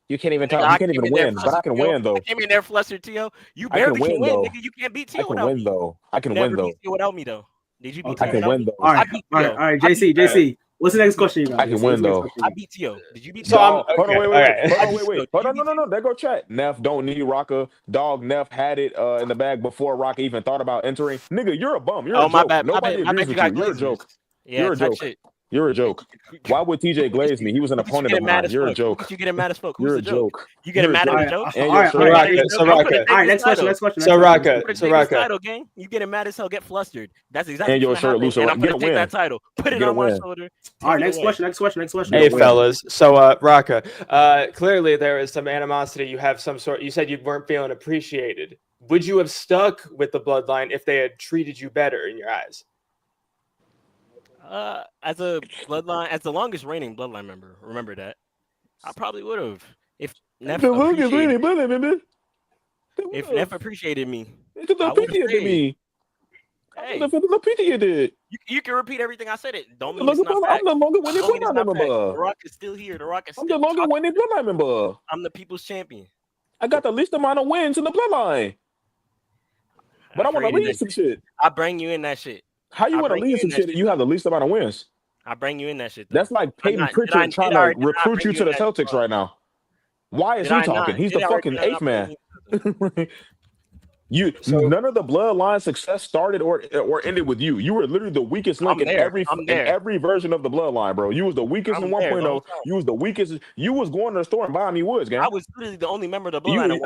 You can't even talk. You can't even win, but I can win though.
I came in there flustered, Tio. You barely can win, nigga. You can't beat Tio without me.
I can win though.
Without me though. Did you beat
Tio? I can win though.
All right. JC. What's the next question you got?
I can win though.
I beat Tio. Did you beat
Tio?
Tio?
Hold on, wait. Hold on, no. There go chat. Neph don't need Rocka. Dog Neph had it in the bag before Rocka even thought about entering. Nigga, you're a bum. You're a joke.
My bad.
Nobody agrees with you. You're a joke. You're a joke. You're a joke. Why would TJ glaze me? He was an opponent of mine. You're a joke.
You get mad as fuck.
You're a joke.
You get mad at the joke.
All right. Next question.
So Rocka.
You get mad as hell. Get flustered. That's exactly.
And your shirt loose.
I'm gonna take that title. Put it on my shoulder.
All right. Next question.
Hey fellas. So Rocka. Clearly there is some animosity. You have some sort. You said you weren't feeling appreciated. Would you have stuck with the bloodline if they had treated you better in your eyes?
As a bloodline, as the longest reigning bloodline member, remember that I probably would have if Neph appreciated me. Hey, you can repeat everything I said. It don't mean it's not fact.
I'm the longer winning bloodline member.
The Rock is still here. The Rock is still.
I'm the longer winning bloodline member.
I'm the people's champion.
I got the least amount of wins in the bloodline, but I want to lead some shit.
I bring you in that shit.
How you want to lead some shit and you have the least amount of wins?
I bring you in that shit.
That's like Peyton Pritchard trying to recruit you to the Celtics right now. Why is he talking? He's the fucking eighth man. None of the bloodline success started or ended with you. You were literally the weakest link in every version of the bloodline, bro. You was the weakest in 1.0. You was the weakest. You was going to the store and buying me woods, gang.
I was literally the only member of the bloodline.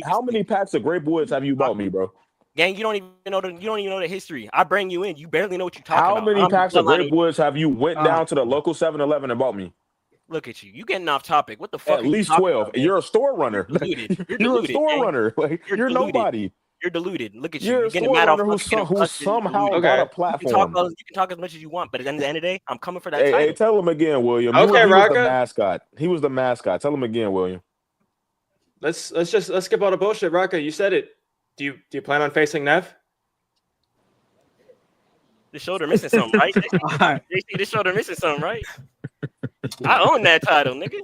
How many packs of grape woods have you bought me, bro?
Gang, you don't even know the history. I bring you in. You barely know what you're talking
How
about.
many
I'm
packs of
bloodline.
Grapewoods have you went down to the local 7-Eleven and bought me?
Look at you. You getting off topic. What the fuck?
At least 12.
About,
you're a store runner.
You're deluded.
You're a store runner. Like, you're
deluded.
nobody.
You're deluded. Look at you.
You're a
getting
store
mad
runner
off
who somehow
Okay.
got a platform.
You can talk as much as you want, but at the end of the day, I'm coming for that
Hey,
title.
hey, tell him again, William.
Okay,
he was
Raka.
the mascot. He was the mascot. Tell him again, William.
Let's skip all the bullshit, Raka. You said it. Do you plan on facing Neph?
The shoulder missing something, right? They see the shoulder missing something, right? I own that title, nigga.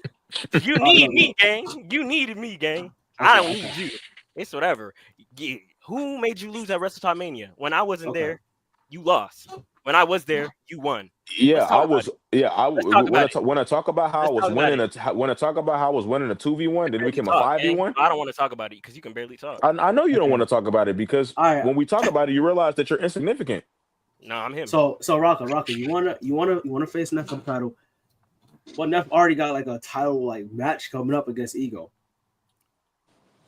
You need me, gang. You needed me, gang. I don't need you. It's whatever. Yeah. Who made you lose at Wrestle Mania? When I wasn't there, you lost. When I was there, you won.
Yeah, I was. Yeah, when I talk about how I was winning when I talk about how I was winning a 2v1, then it became a 5v1.
I don't want to talk about it because you can barely talk.
I know you don't want to talk about it because when we talk about it, you realize that you're insignificant.
No, I'm him.
So Raka, you wanna face Neph for the title? Well, Neph already got like a title like match coming up against Ego.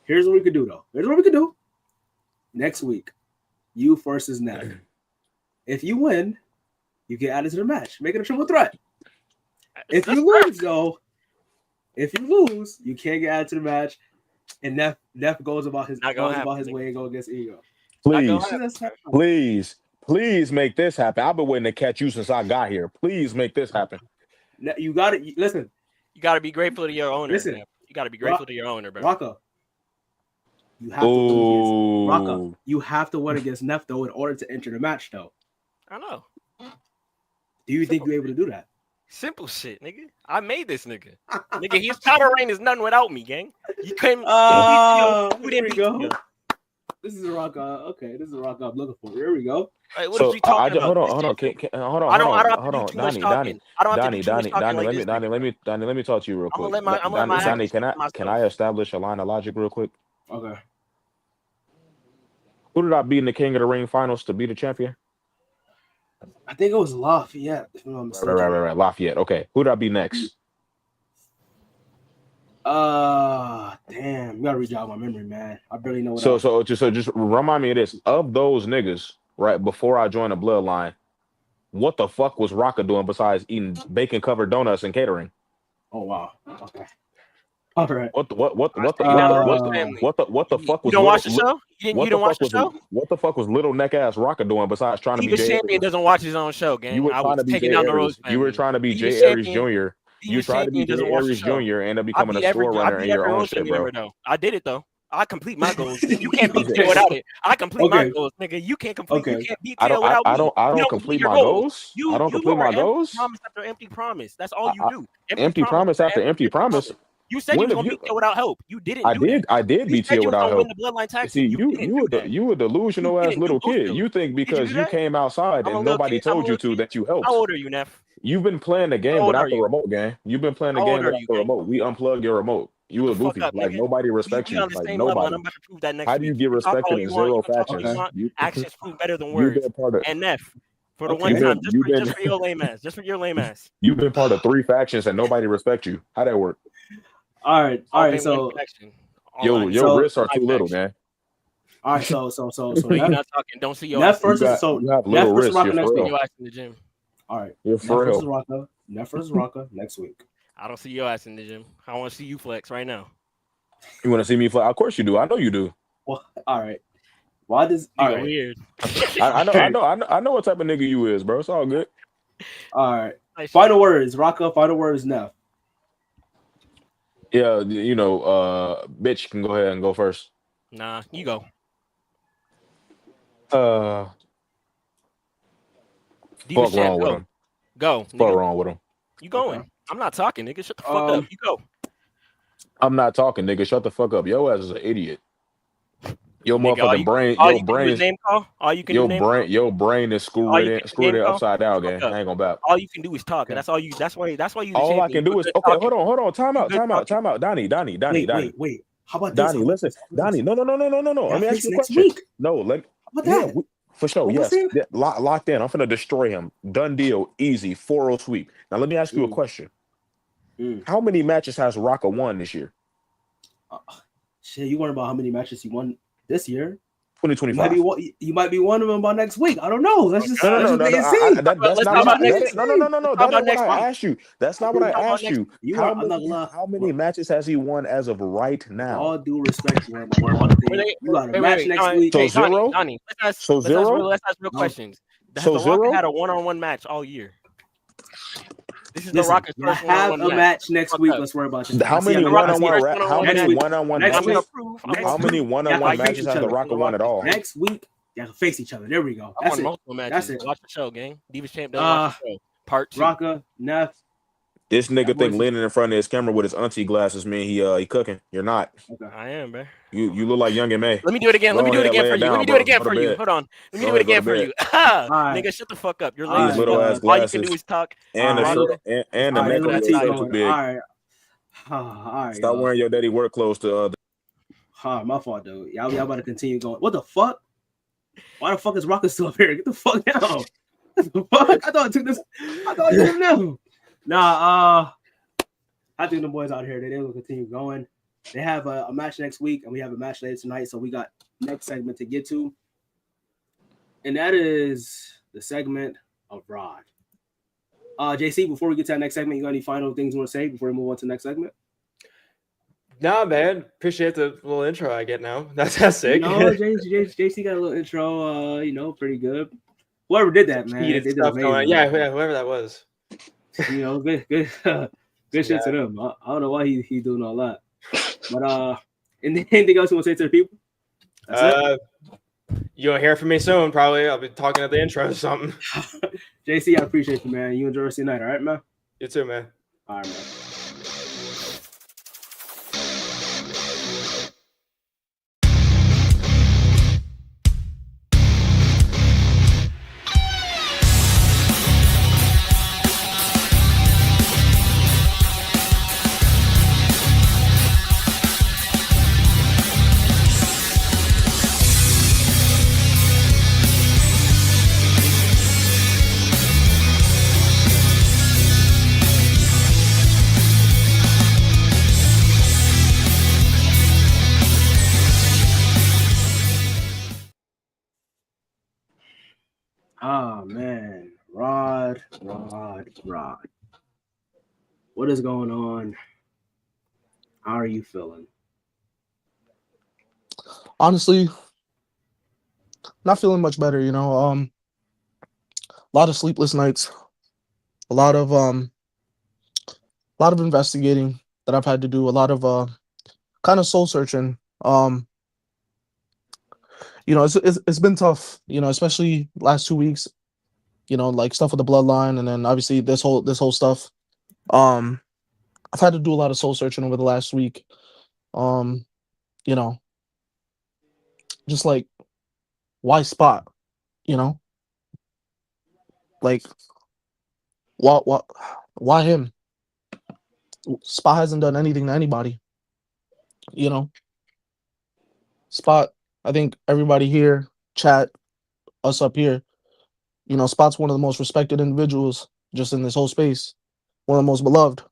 Here's what we could do though. Here's what we could do. Next week, you versus Neph. If you win, you get added to the match. Make it a triple threat. If you lose, though, you can't get added to the match, and Neph goes about his way and go against Ego.
Please make this happen. I've been waiting to catch you since I got here. Please make this happen.
You got it. Listen,
you got to be grateful to your owner.
Listen,
you got to be grateful to your owner, bro.
Rocka, you have to win against Rocka. You have to win against Neph though in order to enter the match, though.
I know.
Do you think you're able to do that?
Simple shit, nigga. I made this nigga. Nigga, his power reign is nothing without me, gang. You couldn't.
Here we go. This is a rock. Okay, this is a rock I'm looking for. Here we go.
Right, what are you talking about?
Hold on. Donnie, let me talk to you real quick. Donnie, can I establish a line of logic real quick?
Okay.
Who did I beat in the King of the Ring finals to be the champion?
I think it was Lafayette. If I'm not mistaken.
Right. Lafayette. Okay. Who did I beat next?
Damn. You gotta rejog my memory, man. I barely know what.
So just remind me of this. Of those niggas, right before I joined the Bloodline, what the fuck was Raka doing besides eating bacon covered donuts and catering?
Oh wow. Okay. All right.
What the fuck was?
You don't watch the show? You don't watch the show?
What the fuck was little neck ass Raka doing besides trying to be
Jay? Champion doesn't watch his own show, gang.
You were trying to be Jay Ariez. You were trying to be Jay Ariez Jr. You tried to be Jay Ariez Jr. and end up becoming a store runner in your own shit, bro.
I did it though. I complete my goals. You can't beat Jay without it. I complete my goals, nigga. You can't complete. You can't beat Jay without me.
I don't complete my goals. I don't complete my goals.
Promise after empty promise. That's all you do.
Empty promise after empty promise.
You said you were gonna beat Tjay without help. You didn't.
I did beat Tjay without help. See, you were delusional ass little kid. You think because you came outside and nobody told you to that you helped.
How old are you, Neph?
You've been playing the game without the remote, gang. You've been playing the game without the remote. We unplugged your remote. You were goofy. Like nobody respects you. Like nobody. How do you get respected in zero factions?
Actions prove better than words. And Neph. For the one time, just for your lame ass. Just for your lame ass.
You've been part of 3 factions and nobody respects you. How that work?
All right. So,
your wrists are too little, man.
All right. So
you're not talking. Don't see your
Neph versus
you have little wrists. You're
next week. You ass in the gym.
All right.
You're for real.
Neph versus Rocka next week.
I don't see your ass in the gym. I want to see you flex right now.
You want to see me flex? Of course you do. I know you do.
Well, all right. Why does
weird?
I know what type of nigga you is, bro. It's all good.
All right. Final words, Rocka. Final words, Neph.
Yeah, bitch can go ahead and go first.
Nah, you go.
Fuck wrong with him.
Go.
Fuck wrong with him.
You going? Okay. I'm not talking, nigga. Shut the fuck up. You go.
I'm not talking, nigga. Shut the fuck up. Your ass is an idiot. Your motherfucking brain. Your brain. Your brain is screwed in upside down, gang. I ain't gonna bap.
All you can do is talk, and that's why you.
All I can do is okay. Hold on. Time out. Donnie.
Wait. How about
Donnie? Listen, Donnie. No. Let me ask you a question. No, let. Yeah, for sure. Yes. Yeah, locked in. I'm finna destroy him. Done deal. Easy. 4-0 sweep. Now let me ask you a question. How many matches has Raka won this year?
Shit, you worry about how many matches he won this year?
2025.
You might be one of them by next week. I don't know. Let's just
No.
wait and see.
That's not what no. That ain't what I asked you. That's not what I asked you. How many matches has he won as of right now?
All due respect, man. You got a match next week.
So zero.
Donnie, let's ask real questions. Has
So
the
zero
Rocka had a one-on-one match all year? This is
Listen,
the Rocka's
I
first
have
one-on-one
a match next week. Let's worry about this.
How many one-on-one matches has the Rocka won at all?
Next week, you have to face each other. There we go.
I
That's
won
it.
multiple matches.
That's it.
Watch the show, gang. Divas Champ doesn't watch the show. Part 2.
Rocka, Neph.
This nigga think leaning in front of his camera with his auntie glasses mean he cooking. You're not.
Okay.
I am, bro.
You look like Young and May.
Let me do it again. Let me do it again for you. Let me do it again for you. Hold on. Let me do it again for you. Nigga, shut the fuck up. You're
these little ass glasses.
All you can do is talk.
And the necklace is too big.
All right.
Stop wearing your daddy work clothes to
my fault, dude. Y'all about to continue going. What the fuck? Why the fuck is Rocka still up here? Get the fuck down. What the fuck? I thought I took this. I thought I took him down. Nah, I think the boys out here, they will continue going. They have a match next week, and we have a match later tonight. So we got next segment to get to, and that is the segment of Rod. JC, before we get to that next segment, you got any final things you want to say before we move on to the next segment?
Nah, man. Appreciate the little intro I get now. That's sick.
JC got a little intro. Pretty good. Whoever did that, man, they did amazing.
Yeah, whoever that was.
Good shit to them. I don't know why he doing all that. But anything else you want to say to the people?
You'll hear from me soon, probably. I'll be talking at the intro or something.
JC, I appreciate you, man. You enjoy the rest of your night, all right, man?
You too, man.
All right, man. Oh man, Rod. What is going on? How are you feeling?
Honestly, not feeling much better, a lot of sleepless nights, a lot of investigating that I've had to do, a lot of kind of soul searching. It's been tough, especially last 2 weeks, like stuff with the bloodline, and then obviously this whole stuff. I've had to do a lot of soul searching over the last week. Just like, why Spot? Like, why him? Spot hasn't done anything to anybody. Spot, I think everybody here, chat, us up here, Spot's one of the most respected individuals just in this whole space, one of the most beloved.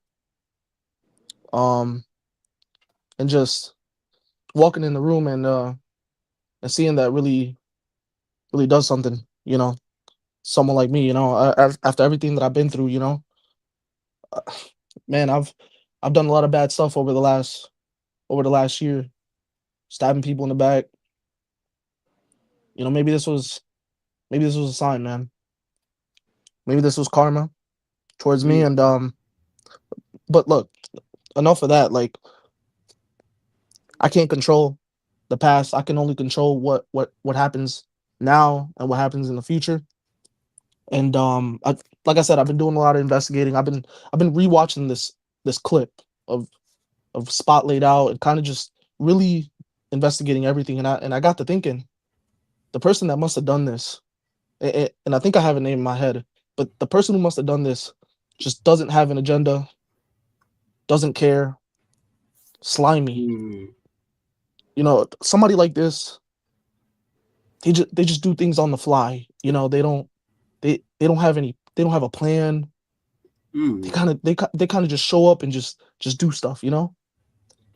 And just walking in the room and seeing that really does something, someone like me, after everything that I've been through, man, I've done a lot of bad stuff over the last year, stabbing people in the back. Maybe this was a sign, man. Maybe this was karma towards me. And but look, enough of that. Like, I can't control the past. I can only control what happens now and what happens in the future. And like I said, I've been doing a lot of investigating. I've been rewatching this clip of Spot laid out and kind of just really investigating everything. And I got to thinking, the person that must have done this, and I think I have a name in my head, but the person who must have done this just doesn't have an agenda, doesn't care, slimy. Somebody like this, they just do things on the fly. They don't have a plan. They kind of just show up and just do stuff. And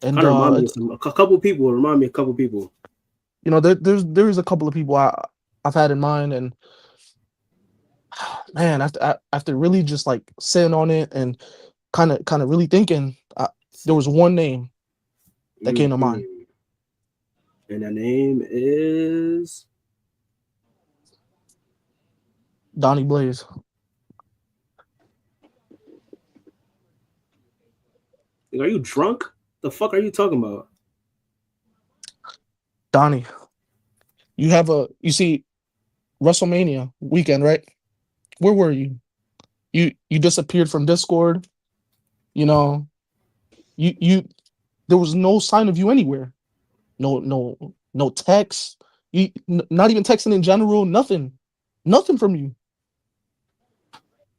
remind me of a couple people.
you know, there's a couple of people I've had in mind, and man, after really just like sitting on it and kind of really thinking, there was one name that came to mind.
And that name is
Donney Blaze.
Are you drunk? The fuck are you talking about?
Donney, you see WrestleMania weekend, right? Where were you? You disappeared from Discord. You know, you there was no sign of you anywhere. No text. Not even texting in general. Nothing from you.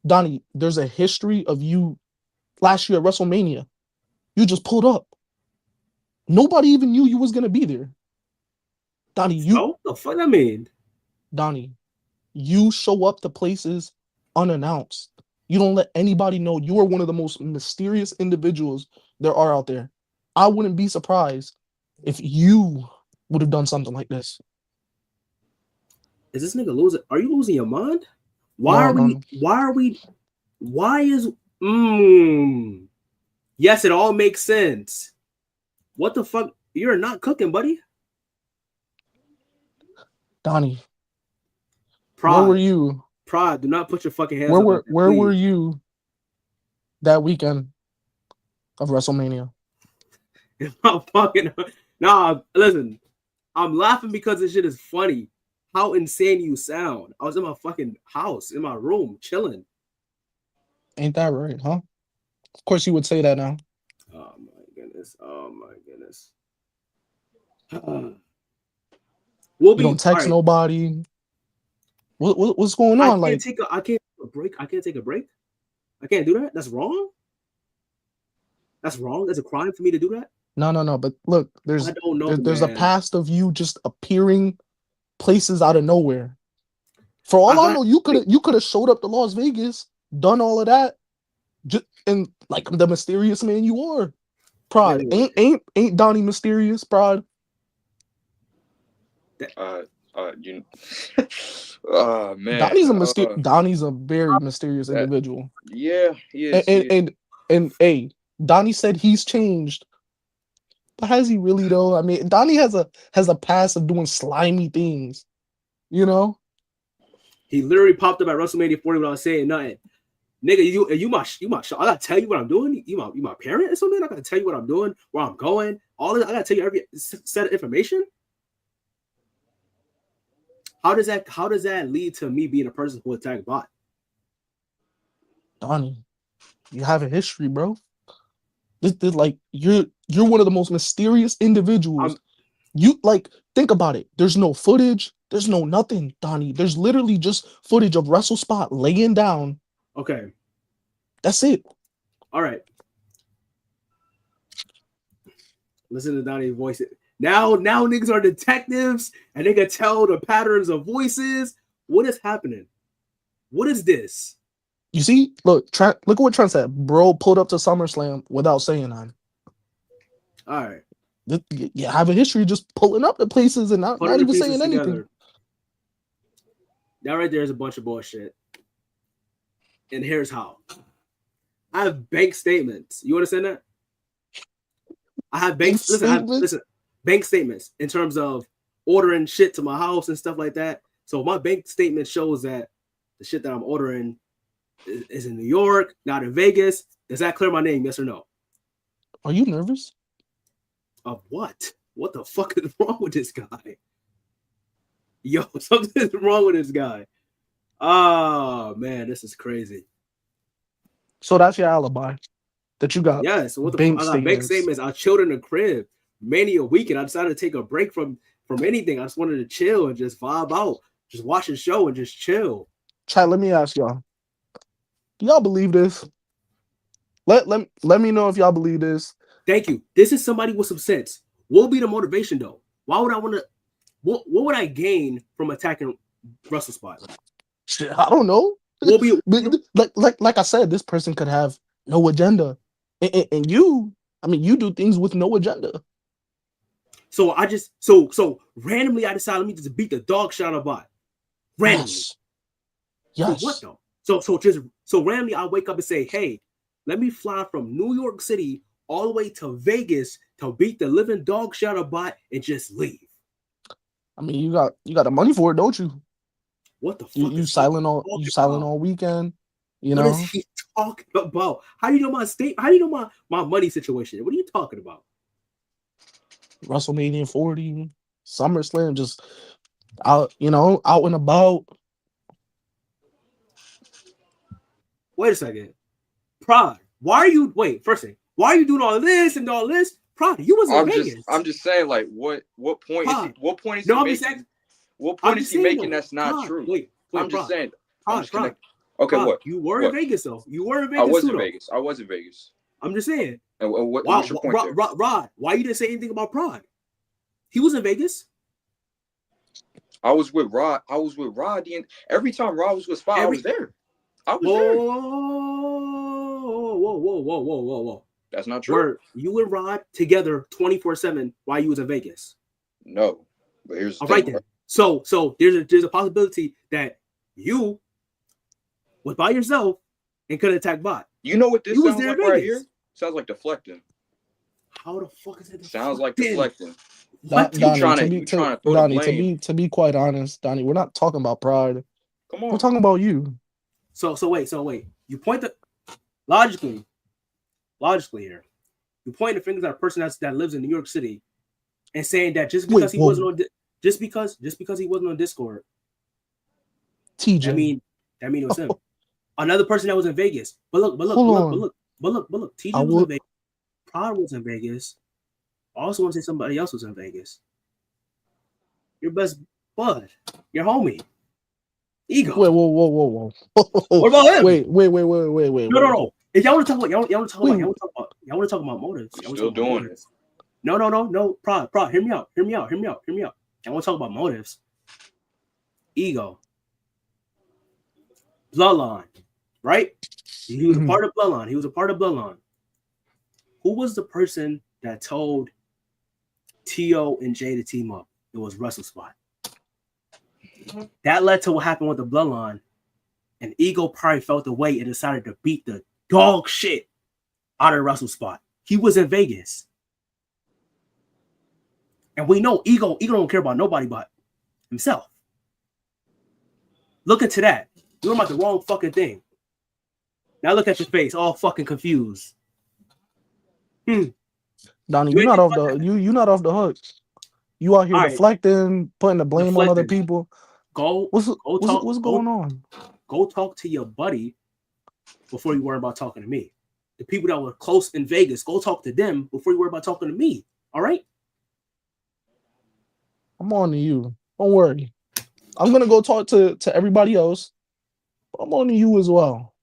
Donney, there's a history of you last year at WrestleMania. You just pulled up. Nobody even knew you was gonna be there. Donney,
what the fuck that mean?
Donney, you show up to places unannounced. You don't let anybody know. You are one of the most mysterious individuals there are out there. I wouldn't be surprised if you would have done something like this.
Is this nigga losing? Are you losing your mind? Why is yes, it all makes sense. What the fuck? You're not cooking, buddy.
Donney,
Pride.
where were you?
Pride, do not put your fucking hands up.
Where were you that weekend of WrestleMania?
Nah, listen. I'm laughing because this shit is funny. How insane you sound. I was in my fucking house, in my room, chilling.
Ain't that right, huh? Of course you would say that now.
Oh my goodness.
You don't text nobody. What's going on?
I can't take a break. I can't take a break. I can't do that. That's wrong. That's wrong. That's a crime for me to do that.
No. But look, there's a
man.
past of you just appearing places out of nowhere. For all I know, you could have showed up to Las Vegas, done all of that, and like the mysterious man you are. Pride ain't Donney mysterious? Pride.
Man,
Donnie's a very mysterious individual.
Yeah, he is.
And hey, Donney said he's changed. But has he really though? I mean, Donney has a past of doing slimy things, you know.
He literally popped up at WrestleMania 40 without saying nothing. Nigga, you my I gotta tell you what I'm doing. You my parent or something? I gotta tell you what I'm doing, where I'm going, all this. I gotta tell you every set of information. How does that lead to me being a person who attacked bot?
Donney, you have a history, bro. This like you're one of the most mysterious individuals. You like think about it. There's no footage. There's no nothing, Donney. There's literally just footage of Wrestle Spot laying down.
Okay,
that's it.
All right. Listen to Donnie's voice. Now niggas are detectives and they can tell the patterns of voices. What is happening? What is this?
You see, look at what Trent said. Bro pulled up to SummerSlam without saying that.
All right.
You have a history just pulling up the places and not even saying anything. Together.
That right there is a bunch of bullshit. And here's how. I have bank statements. You understand that? I have bank statements. Bank statements in terms of ordering shit to my house and stuff like that. So my bank statement shows that the shit that I'm ordering is in New York, not in Vegas. Does that clear my name? Yes or no?
Are you nervous?
Of what? What the fuck is wrong with this guy? Yo, something's wrong with this guy. Oh man, this is crazy.
So that's your alibi that you got.
Yeah, so what the fuck? I got bank statements. I chilled in the crib. Many a weekend. I decided to take a break from anything. I just wanted to chill and just vibe out, just watch a show and just chill.
Chat, let me ask y'all. Do y'all believe this? Let me know if y'all believe this.
Thank you. This is somebody with some sense. What would be the motivation though? Why would I want to? What would I gain from attacking Wrestle Spot?
Shit, I don't know. Like I said, this person could have no agenda, and you do things with no agenda.
So randomly I decided let me just beat the dog shit out of bot. Randomly.
Yes.
For what though? So randomly I wake up and say, hey, let me fly from New York City all the way to Vegas to beat the living dog shit out of bot and just leave.
I mean, you got the money for it, don't you?
What the fuck?
You silent all weekend. You
what
know?
What is he talking about? How do you know my state? How do you know my money situation? What are you talking about?
WrestleMania 40, SummerSlam, just out and about.
Wait a second. Prod, why are you first thing, why are you doing all this and all this? Prod, you was in Vegas.
I'm just saying, like, what point
Prod.
is he making that's not
Prod,
true?
Wait,
I'm just
Prod.
saying.
Prod.
Okay,
Prod,
what?
You were
what?
in Vegas though. You were in Vegas.
I was
too,
in
though.
Vegas. I was in Vegas.
I'm just saying.
And what's your point there?
Rod, why you didn't say anything about Prod? He was in Vegas.
I was with Rod. Every time Rod was with Spot, I was there.
Whoa.
That's not true.
Were you and Rod together 24/7 while you was in Vegas?
No. But here's the
all
thing.
Right then. So there's a possibility that you was by yourself and could attack bot.
You know what this sounds like right here? Sounds like deflecting.
How the fuck is it deflecting?
Sounds like deflecting.
Donnie, to be quite honest, Donnie, we're not talking about Pride.
Come on.
We're talking about you.
So wait. You point the logically here. You point the fingers at a person that lives in New York City and saying that just because he wasn't on Discord.
TJ.
I mean it was him. Another person that was in Vegas. But look. TJ was in Vegas. Prod was in Vegas. I also want to say somebody else was in Vegas. Your best bud. Your homie. Ego.
Wait, whoa.
What about him?
Wait.
No. If y'all want to talk about motives.
Still doing it.
No. Prod. Hear me out. I want to talk about motives. Ego. Bloodline. Right? He was a part of Bloodline. Who was the person that told T.O. and Tjay to team up? It was Wrestle Spot. That led to what happened with the Bloodline. And Ego probably felt the way and decided to beat the dog shit out of Wrestle Spot. He was in Vegas. And we know Ego don't care about nobody but himself. Look into that. You're about the wrong fucking thing. Now look at your face, all fucking confused.
Donnie, you're not off the hook. You out here deflecting, putting the blame on other people. What's going on?
Go talk to your buddy before you worry about talking to me. The people that were close in Vegas, go talk to them before you worry about talking to me. All right?
I'm on to you. Don't worry. I'm gonna go talk to everybody else. I'm on to you as well.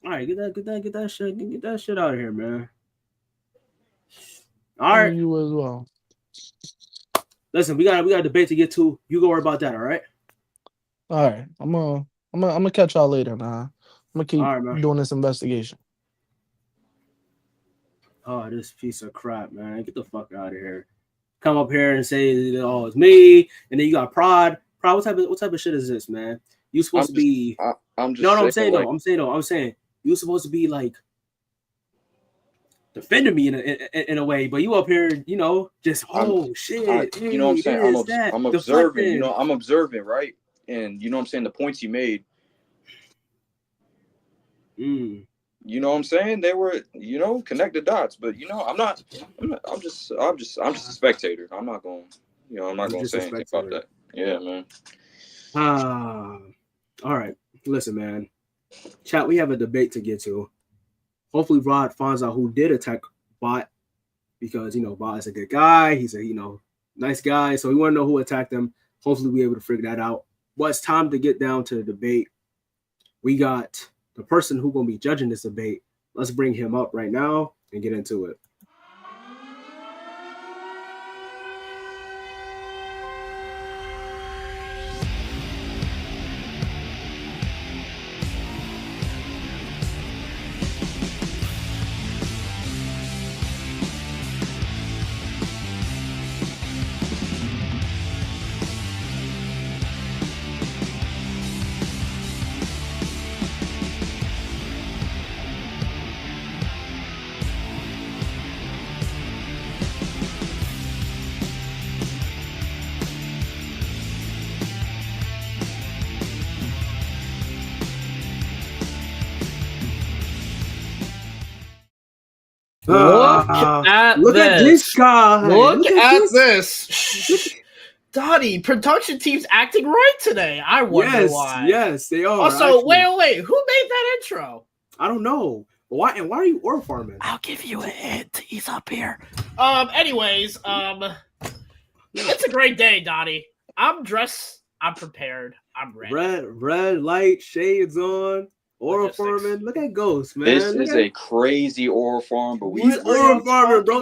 All right, get that shit out of here, man. All right,
you as well.
Listen, we got a debate to get to. You go worry about that, all right?
All right, I'm gonna catch y'all later, man. I'm gonna keep doing this investigation.
Oh, this piece of crap, man! Get the fuck out of here. Come up here and say, "Oh, it's me," and then you got Prod. Prod, what type of shit is this, man? You supposed to be? I'm saying you supposed to be like defending me in a way, but you up here, just shit.
You know what I'm saying? I'm observing. I'm observing, right? And you know what I'm saying? The points he made. You know what I'm saying? They were, connect the dots, but I'm just a spectator. I'm not going to say anything about that. Yeah, man.
All right. Listen, man. Chat, we have a debate to get to. Hopefully Rod finds out who did attack Bot, because Bot is a good guy. He's a nice guy. So we want to know who attacked him. Hopefully we're able to figure that out. But it's time to get down to the debate. We got the person who's going to be judging this debate. Let's bring him up right now and get into it.
Look at
Look at this guy.
Look at this. Donney, production team's acting right today. I wonder why.
Yes, they are.
Also,
actually.
wait. Who made that intro?
I don't know. Why are you ore farming?
I'll give you a hint. He's up here.
Anyways, it's a great day, Donney. I'm dressed. I'm prepared. I'm ready.
Red light, shades on. Aura farming. Look at Ghost, man.
This is a crazy aura farm, but
He's aura farming, bro.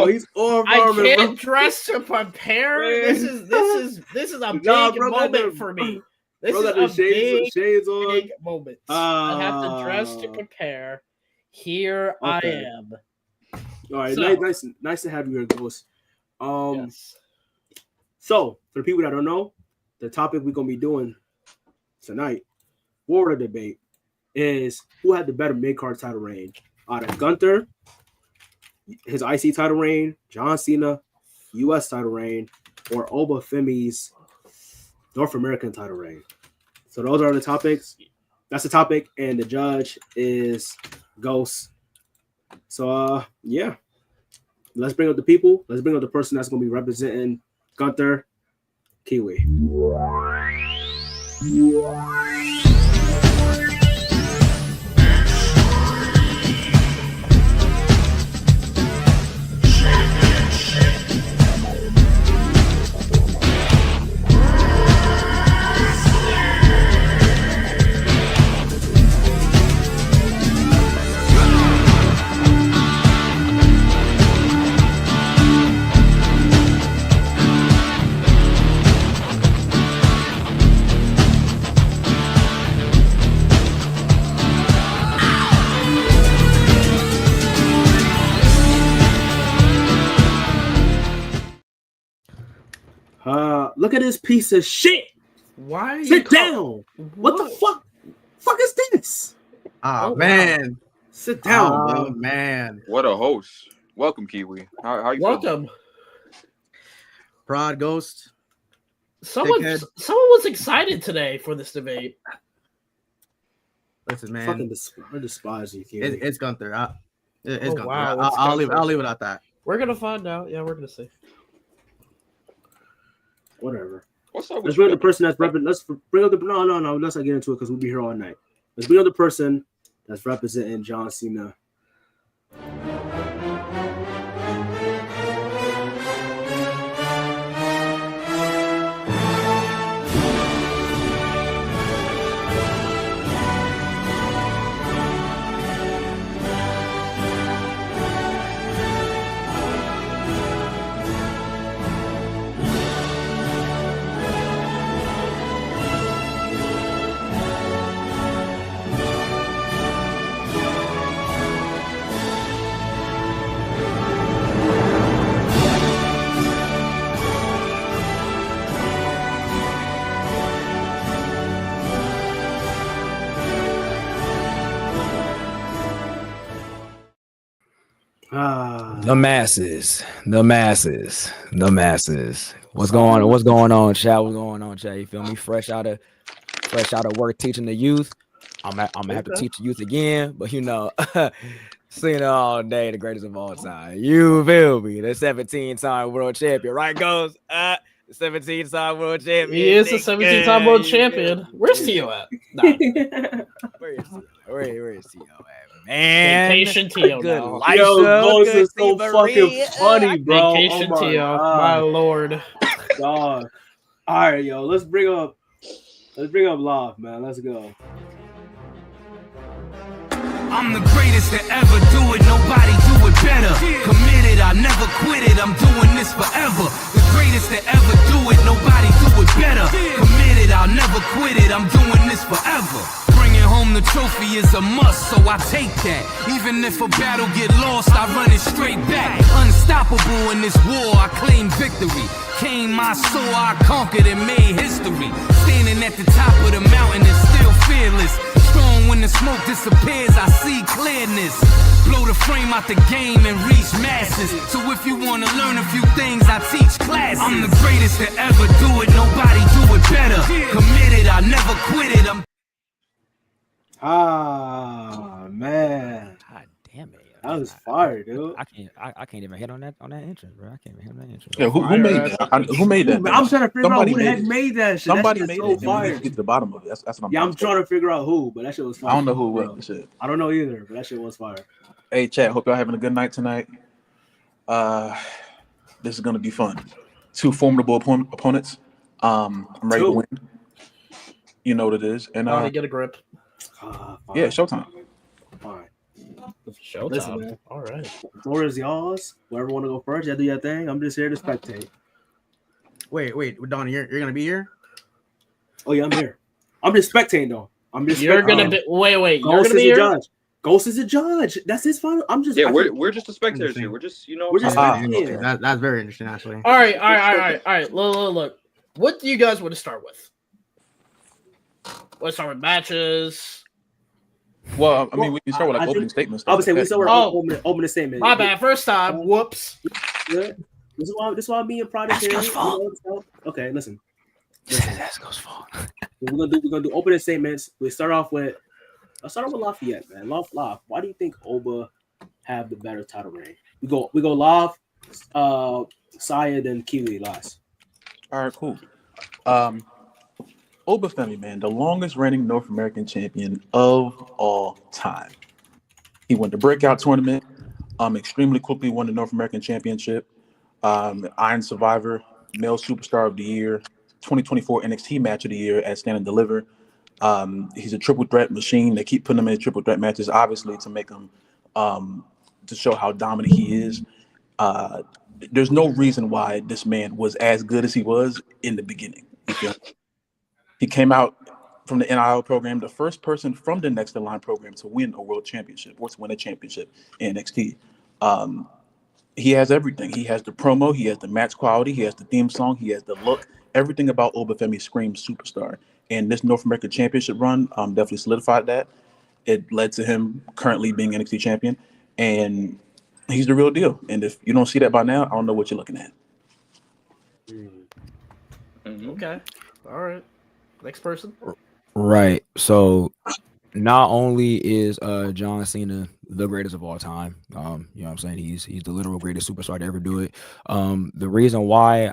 He's aura farming.
I can't dress to prepare. This is a big moment for me. This is a big moment. I have to dress to prepare. Here I am.
All right, nice to have you here, Ghost.
Yes.
So for the people that don't know, the topic we're gonna be doing tonight, War debate, is who had the better mid-card title reign out of Gunther, his IC title reign, John Cena, US title reign, or Oba Femi's North American title reign. So those are the topics. That's the topic, and the judge is Ghost. So yeah, let's bring up the people. Let's bring up the person that's going to be representing Gunther, Kiwi. Look at this piece of shit.
Why? Are
Sit down. What the fuck? Fuck is this?
Oh man.
Wow. Sit down,
bro.
bro.
Man.
What a host. Welcome, Kiwi. How you
Welcome.
Prod Ghost.
Someone was excited today for this debate.
Listen, man.
I despise you, Kiwi.
It's Gunther. It's Gunther.
Wow,
I'll leave it at that.
We're gonna find out. Yeah, we're gonna see.
Whatever.
What's up?
Let's bring up the person that's representing. Let's bring up the no. Let's not get into it because we'll be here all night. Let's bring up the person that's representing John Cena.
The masses. What's going on, chat? What's going on, chat? You feel me? Fresh out of work teaching the youth. I'm gonna have to teach the youth again, but you know, Cena all day, the greatest of all time. You feel me? The 17-time world champion, right? Goes the 17-time world champion.
He is the 17-time world champion. Where's Tio at? Nah.
Where is Tio at? Man,
Vacation Tio.
Good
Lysha,
Yo, this is so fucking funny, bro.
Vacation
Oh my
Tio.
God.
My lord.
God. All right, yo. Let's bring up Love, man. Let's go.
I'm the greatest to ever do it, nobody do it better. Committed, I never quit it, I'm doing this forever. The greatest to ever do it, nobody do it better. Committed, I'll never quit it, I'm doing this forever. Bringing home the trophy is a must, so I take that. Even if a battle get lost, I run it straight back. Unstoppable in this war, I claim victory. Came my soul, I conquered and made history. Standing at the top of the mountain and still fearless. Strong when the smoke disappears, I see clearness. Blow the frame out the game and reach masses. So if you wanna learn a few things, I teach classes. I'm the greatest to ever do it, nobody do it better. Committed, I never quit it.
Ah, man.
God damn it, yo.
That was fire, dude.
I can't even hit on that entrance, bro. I can't even hit on that entrance.
Yeah, who made that? Who made that?
I'm trying to figure out who the heck
it.
made that shit.
Somebody
that
made
so
it. And we
fire.
need to get to the bottom of it. That's what I'm.
Yeah, I'm trying to figure out who, but that shit was fire.
I don't know who it was. Shit.
I don't know either, but that shit was fire.
Hey, chat. Hope y'all having a good night tonight. This is gonna be fun. Two formidable opponents. I'm ready to win. You know what it is, and
get a grip.
Yeah, showtime.
Fine.
Showtime.
Listen, man.
All right.
The floor is yours. Whoever want to go first, y'all do your thing. I'm just here to spectate.
Wait, Donney, you're gonna be here?
Oh yeah, I'm here. I'm just spectating though. I'm just.
You're gonna be. Wait. You're
Ghost
gonna be
is a
here.
judge. Ghost is a judge. That's his final. I'm just.
We're just the spectators here. We're just
That's very interesting, actually.
All right. Look. What do you guys want to start with? Let's start with matches.
Well, I mean, we can start with like opening statements.
I would say we start with opening statement.
My bad. First time. Whoops.
This is why me and Prodigy. Okay, listen.
Esco's fault.
We're gonna do opening statements. Let's start off with Lafayette, man. Laf. Why do you think Oba have the better title reign? We go Laf, Siah, then Kiwi last.
All right, cool. Oba family, man, the longest reigning North American champion of all time. He won the breakout tournament. Extremely quickly won the North American Championship. Iron Survivor, Male Superstar of the Year, 2024 NXT Match of the Year at Stand and Deliver. He's a triple threat machine. They keep putting him in triple threat matches, obviously, to make him to show how dominant he is. There's no reason why this man was as good as he was in the beginning. He came out from the NIL program, the first person from the Next in Line program to win a world championship or to win a championship in NXT. He has everything. He has the promo, he has the match quality, he has the theme song, he has the look. Everything about Obafemi screams superstar. And this North American Championship run definitely solidified that. It led to him currently being NXT champion. And he's the real deal. And if you don't see that by now, I don't know what you're looking at.
Okay. All right. Next person.
Right. So not only is John Cena the greatest of all time, you know what I'm saying? He's the literal greatest superstar to ever do it. The reason why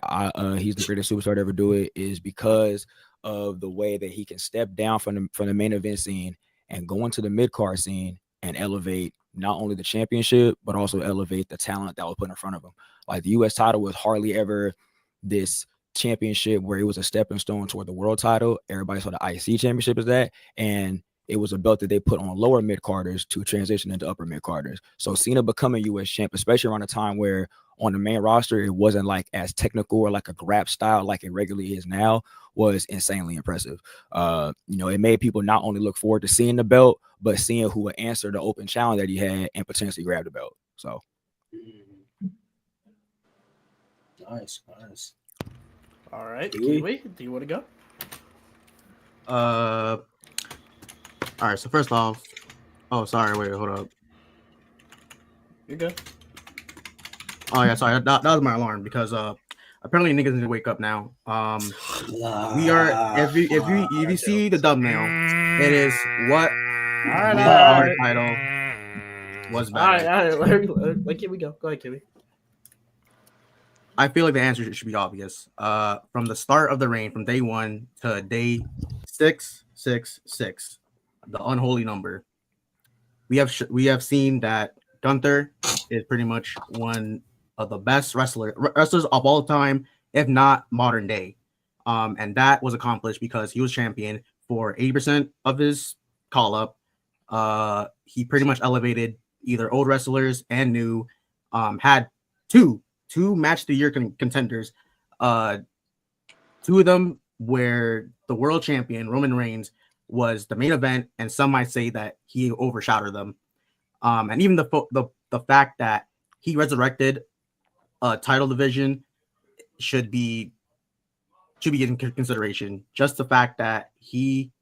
he's the greatest superstar to ever do it is because of the way that he can step down from the main event scene and go into the mid-card scene and elevate not only the championship, but also elevate the talent that was put in front of him. Like the U.S. title was hardly ever this championship where it was a stepping stone toward the world title. Everybody saw the IC championship as that, and it was a belt that they put on lower mid-carders to transition into upper mid-carders. So Cena becoming U.S. champ, especially around a time where on the main roster it wasn't like as technical or like a grab style like it regularly is now, was insanely impressive. It made people not only look forward to seeing the belt, but seeing who would answer the open challenge that he had and potentially grab the belt. So
Nice.
All right, Kiwi, do you want to go?
All right. So first off, wait, hold up.
You're good.
Oh yeah, sorry. That was my alarm because apparently niggas need to wake up now. We are if you see the thumbnail, it is what our title was better.
All right. Let Kiwi go. Go ahead, Kiwi.
I feel like the answer should be obvious. From the start of the reign, from day 1 to day 666, the unholy number, we have seen that Gunther is pretty much one of the best wrestlers of all time, if not modern day. And that was accomplished because he was champion for 80% of his call up. He pretty much elevated either old wrestlers and new. Had two match of the year contenders, 2 of them where the world champion Roman Reigns was the main event, and some might say that he overshadowed them. And even the fact that he resurrected a title division should be in consideration. Just the fact that he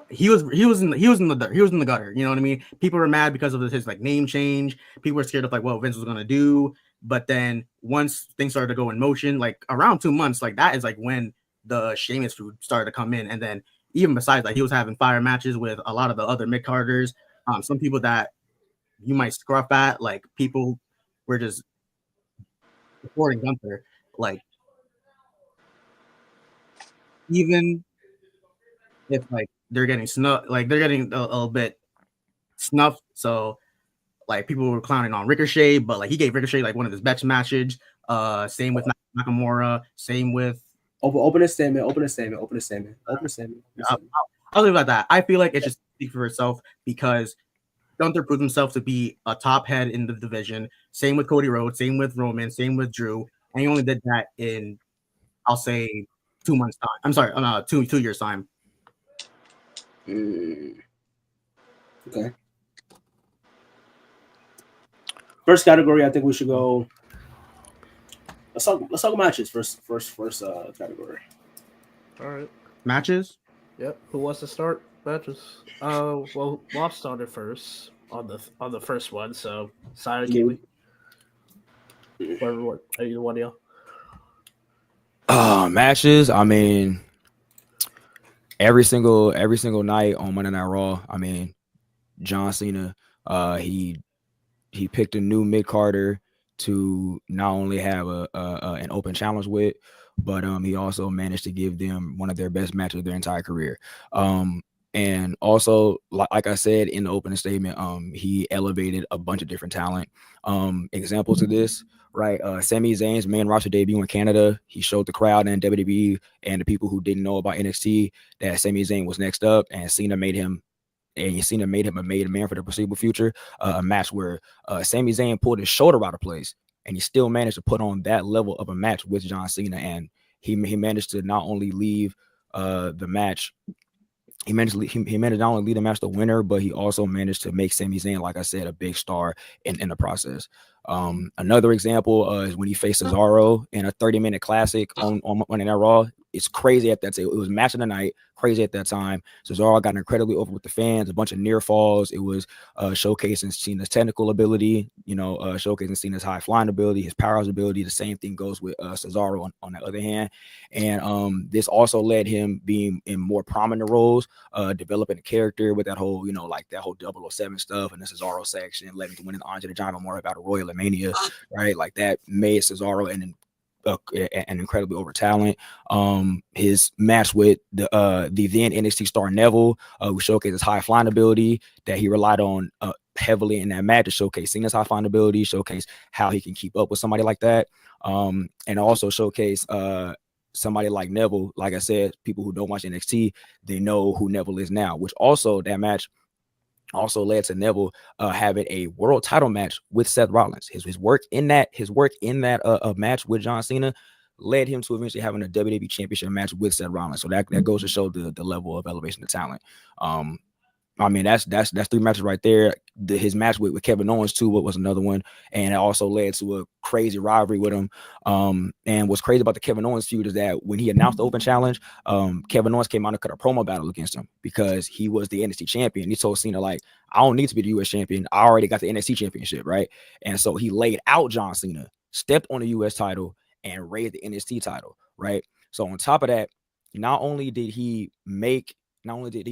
was in the gutter. You know what I mean? People were mad because of his like name change. People were scared of like what Vince was gonna do. But then once things started to go in motion, like around 2 months, like that is like when the Sheamus food started to come in. And then even besides that, he was having fire matches with a lot of the other mid-carders. Some people that you might scruff at, like people were just supporting Gunther, like even if like they're getting snuffed, like they're getting a little bit snuffed. So like people were clowning on Ricochet, but like he gave Ricochet like one of his best matches. Same with Nakamura. Same with
open a statement.
I'll leave it at that. I feel like it just speaks for itself because Gunther proved himself to be a top head in the division. Same with Cody Rhodes. Same with Roman. Same with Drew. And he only did that in, I'll say, 2 months time. I'm sorry, 2 years time.
Okay. First category, I think we should go. Let's talk matches first category.
All right.
Matches.
Yep. Who wants to start matches? Well, Bob started first on the first one. So Siah, Kiwi. Either one of y'all.
Matches. I mean, every single night on Monday Night Raw. I mean, John Cena. He picked a new Midcarder to not only have an open challenge with, but he also managed to give them one of their best matches of their entire career. And also, like I said in the opening statement, he elevated a bunch of different talent. Examples of this, right? Sami Zayn's main roster debut in Canada, he showed the crowd and WWE and the people who didn't know about NXT that Sami Zayn was next up, and Cena made him a made man for the foreseeable future. A match where Sami Zayn pulled his shoulder out of place, and he still managed to put on that level of a match with John Cena, and he managed to not only leave the match. He managed to not only lead the match the winner, but he also managed to make Sami Zayn, like I said, a big star in the process. Another example is when he faced Cesaro in a 30-minute classic on Monday Night Raw. It's crazy at that time. It was match of the night, crazy at that time. Cesaro got incredibly over with the fans, a bunch of near falls. It was showcasing Cena's technical ability, showcasing Cena's high flying ability, his powerhouse ability. The same thing goes with Cesaro on the other hand. And this also led him being in more prominent roles, developing a character with that whole, like that whole 007 stuff and the Cesaro section, led him to winning the Andre the Giant Memorial Battle Royal at Mania, right? Like that made Cesaro an incredibly over talent. His match with the then NXT star Neville, who showcased his high flying ability that he relied on heavily in that match to showcase Cena's high flying ability, showcase how he can keep up with somebody like that, and also showcase somebody like Neville. Like I said, people who don't watch NXT, they know who Neville is now, which also that match also led to Neville having a world title match with Seth Rollins. His work in that match with John Cena led him to eventually having a WWE Championship match with Seth Rollins. So that goes to show the level of elevation of talent. I mean, that's 3 matches right there. His match with Kevin Owens too was another one, and it also led to a crazy rivalry with him. And what's crazy about the Kevin Owens feud is that when he announced the open challenge, Kevin Owens came out and cut a promo battle against him because he was the NXT champion. He told Cena, like, I don't need to be the US champion. I already got the NXT championship, right? And so he laid out John Cena, stepped on the US title, and raised the NXT title, right? So on top of that, not only did he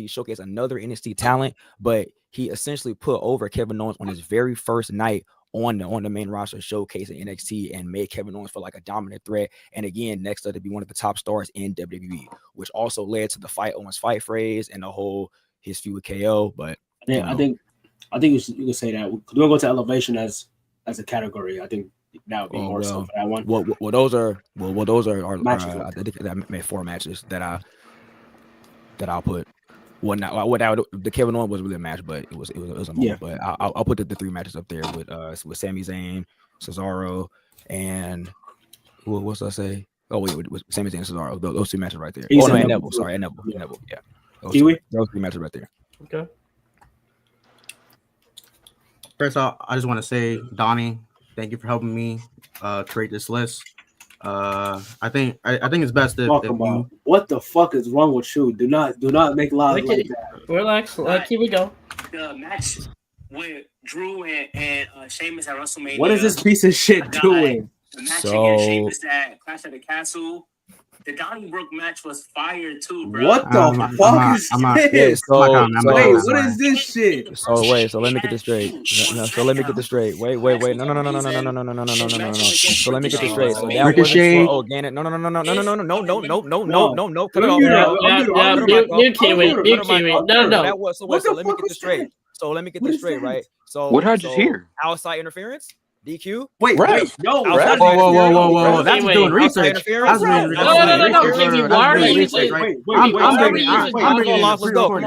showcase another NXT talent, but he essentially put over Kevin Owens on his very first night on the main roster, showcasing NXT, and made Kevin Owens feel like a dominant threat. And again, next up to be one of the top stars in WWE, which also led to the fight Owens fight phrase and the whole his feud with KO. But
I think you can say that we're gonna go to elevation as a category. I think that would be more so for that one.
Well, those are
matches.
I think that made 4 matches that I'll put. Well, the Kevin Owens was really a match, but it was a moment. Yeah. But I'll put the 3 matches up there with Sami Zayn, Cesaro, and what's I say? Oh wait, with Sami Zayn and Cesaro. Those 2 matches right there. And Neville. Sorry, and Neville. Yeah. Neville. Yeah.
Kiwi.
Those 3 matches right there.
Okay.
First off, I just want to say, Donney, thank you for helping me create this list. I think it's best if you...
What the fuck is wrong with you? Do not make loud like that.
Relax. Here we go.
The match with Drew and Sheamus at WrestleMania.
What is this piece of shit doing?
The match against Sheamus at Clash at the Castle. The Donnybrook match was fire too, bro.
What the fuck is this? Wait, what is this shit?
So wait, so let me get this straight. No, so let me get this straight. Wait. No. So let me get this straight. So that wasn't for organic. No. Cut it off.
New Kiwi. No.
So wait, so let me get this straight. So let me get this straight, right? So
what did I just hear?
Outside interference. DQ.
Wait,
Whoa.
That's doing research.
No. Why are you using?
I'm bringing
Let's go.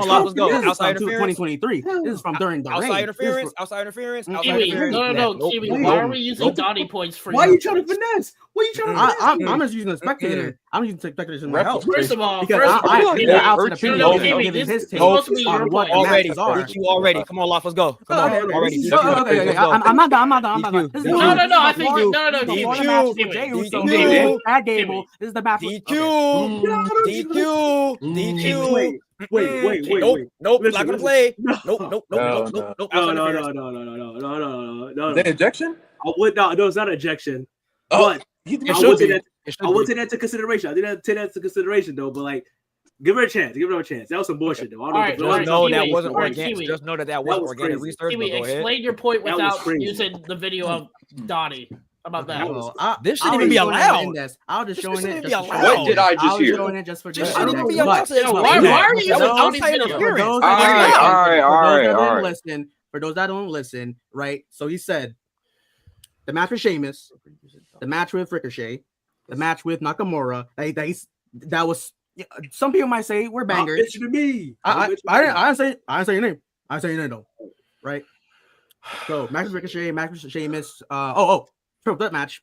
Outside 2023. This is from during the
outside interference.
No. Kiwi, why are we using Donney points for?
Why are you trying to finesse? What are you trying to finesse?
I'm just using a spectator. I'm using spectators in my help.
First of all,
because his take on what matches are.
DQ already. Come on, Loft. Let's go. Come on, already.
I'm not done.
No. I think no.
DQ. At Gable. This is the match.
DQ. Wait. Nope. Not gonna play. Nope.
No.
The ejection?
No, it's not an ejection. But I would take that to consideration. I did not take that to consideration though. But like, give her a chance. That was some bullshit though.
That wasn't organic. Just know that wasn't organic research.
Kiwi, explain your point without using the video of Donney. How about that?
This shouldn't even be allowed.
I was just showing it.
What did I just hear?
Showing it just for
this shouldn't even be allowed.
Why are you using outside interference?
All right.
For those that don't listen, right? So he said the match with Sheamus, the match with Ricochet, the match with Nakamura. That was. Some people might say we're bangers.
To me.
I didn't say your name. I say your name though, right? So match with Ricochet, match with Sheamus. Triple threat match.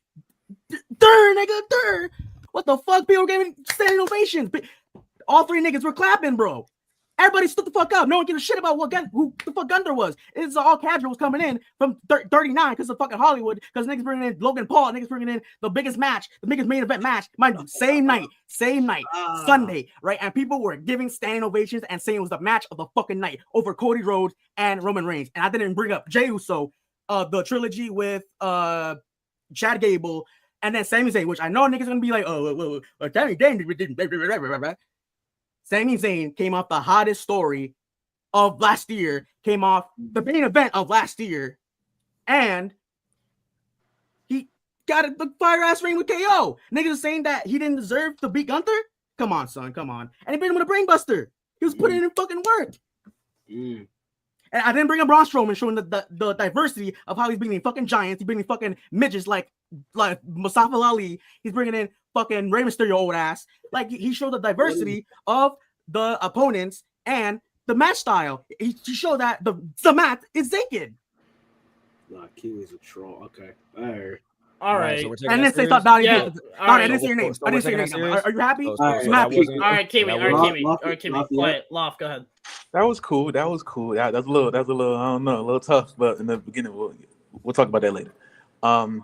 Nigga. What the fuck? People giving standing ovations. All three niggas were clapping, bro. Everybody stood the fuck up. No one gives a shit about who the fuck Gunther was. It's all casuals coming in from 39 because of fucking Hollywood. Because niggas bringing in Logan Paul. Niggas bringing in the biggest match, the biggest main event match. Same night, Sunday, right? And people were giving standing ovations and saying it was the match of the fucking night over Cody Rhodes and Roman Reigns. And I didn't bring up Jey Uso, the trilogy with Chad Gable, and then Sami Zayn, which I know niggas gonna be like, Sami Zayn. Sami Zayn came off the hottest story of last year, came off the main event of last year, and he got a fire ass ring with KO. Niggas are saying that he didn't deserve to beat Gunther. Come on, son, come on. And he beat him with a brainbuster. He was putting in fucking work. And I didn't bring up Braun Strowman, showing the diversity of how he's bringing fucking giants. He's bringing fucking midgets like Mustafa Ali. He's bringing in fucking Rey Mysterio old ass. Like he showed the diversity of the opponents and the match style. He showed that the match is naked.
Nah, Kiwi's a troll. Okay,
all right.
So
and then they thought Donney.
Yeah.
I didn't say your name. I didn't say your name. Are you happy?
All right, Kiwi. Quiet. Loft, go ahead.
That was cool. That was a little. I don't know, a little tough. But in the beginning, we'll talk about that later.
I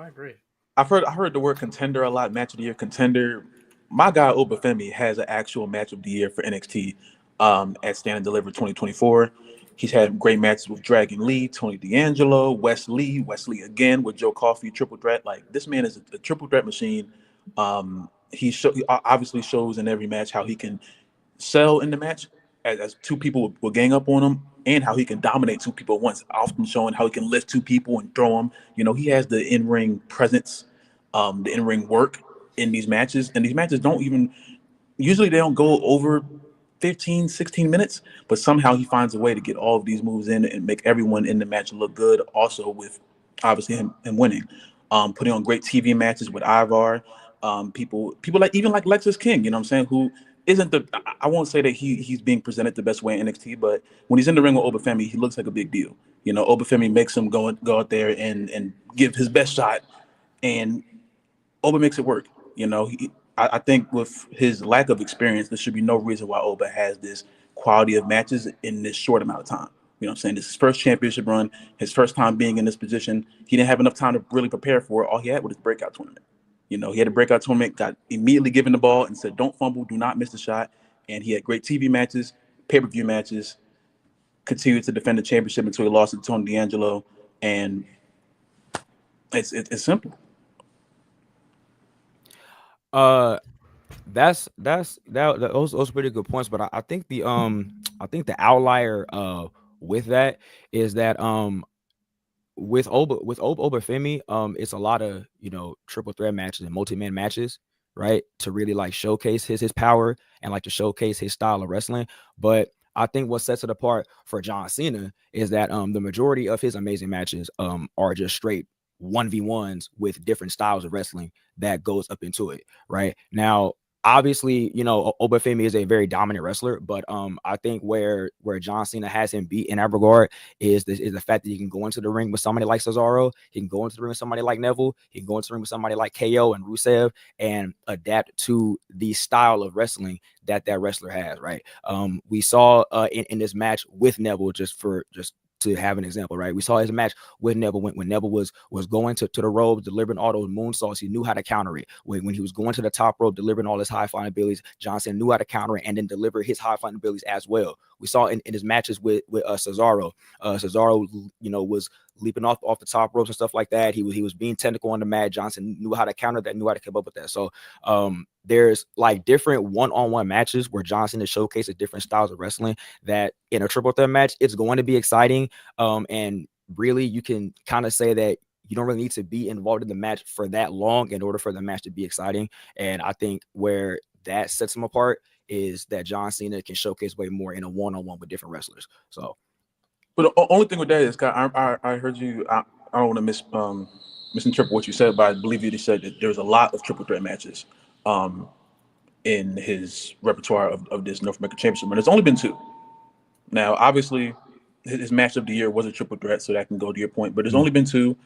agree.
I heard the word contender a lot. Match of the year contender. My guy Obafemi has an actual match of the year for NXT at Stand and Deliver 2024. He's had great matches with Dragon Lee, Tony D'Angelo, Wesley again with Joe Coffey, triple threat. Like this man is a triple threat machine. He obviously shows in every match how he can sell in the match as two people will gang up on him, and how he can dominate two people at once. Often showing how he can lift two people and throw them. You know, he has the in-ring presence, the in-ring work in these matches, and these matches usually they don't go over 15, 16 minutes, but somehow he finds a way to get all of these moves in and make everyone in the match look good. Also with obviously him winning, putting on great TV matches with Ivar, people like Lexus King, you know what I'm saying, who isn't I won't say that he's being presented the best way in NXT, but when he's in the ring with Obafemi, he looks like a big deal. You know, Obafemi makes him go out there and give his best shot, and Oba makes it work. You know, I think with his lack of experience, there should be no reason why Oba has this quality of matches in this short amount of time. You know what I'm saying? This is his first championship run, his first time being in this position. He didn't have enough time to really prepare for it. All he had was his breakout tournament. You know, he had a breakout tournament, got immediately given the ball and said, don't fumble, do not miss the shot. And he had great TV matches, pay-per-view matches, continued to defend the championship until he lost to Tony D'Angelo. And it's simple.
those are pretty good points. But I think the outlier with that is that with Obafemi, it's a lot of triple threat matches and multi-man matches, right? To really like showcase his power and like to showcase his style of wrestling. But I think what sets it apart for John Cena is that the majority of his amazing matches are just straight 1v1s with different styles of wrestling that goes up into it, right? Now, obviously, Obafemi is a very dominant wrestler, but I think where John Cena has him beat in that regard is the fact that he can go into the ring with somebody like Cesaro, he can go into the ring with somebody like Neville, he can go into the ring with somebody like KO and Rusev and adapt to the style of wrestling that wrestler has, right? We saw in this match with Neville, just to have an example, right? We saw his match with Neville when Neville was going to the ropes, delivering all those moonsaults. He knew how to counter it. When he was going to the top rope, delivering all his high flying abilities, Johnson knew how to counter it and then deliver his high flying abilities as well. We saw in his matches with Cesaro. Cesaro, was leaping off the top ropes and stuff like that. He was being technical on the mat. Johnson knew how to counter that, knew how to keep up with that. So there's like different one-on-one matches where Johnson is showcasing different styles of wrestling that in a triple threat match, it's going to be exciting. And really you can kind of say that you don't really need to be involved in the match for that long in order for the match to be exciting. And I think where that sets him apart is that John Cena can showcase way more in a one-on-one with different wrestlers. So,
but the only thing with that is, I heard you. I don't want to misinterpret what you said, but I believe you said that there's a lot of triple threat matches in his repertoire of this North American Championship, and there's only been 2. Now, obviously, his match of the year was a triple threat, so that can go to your point. But there's only been 2.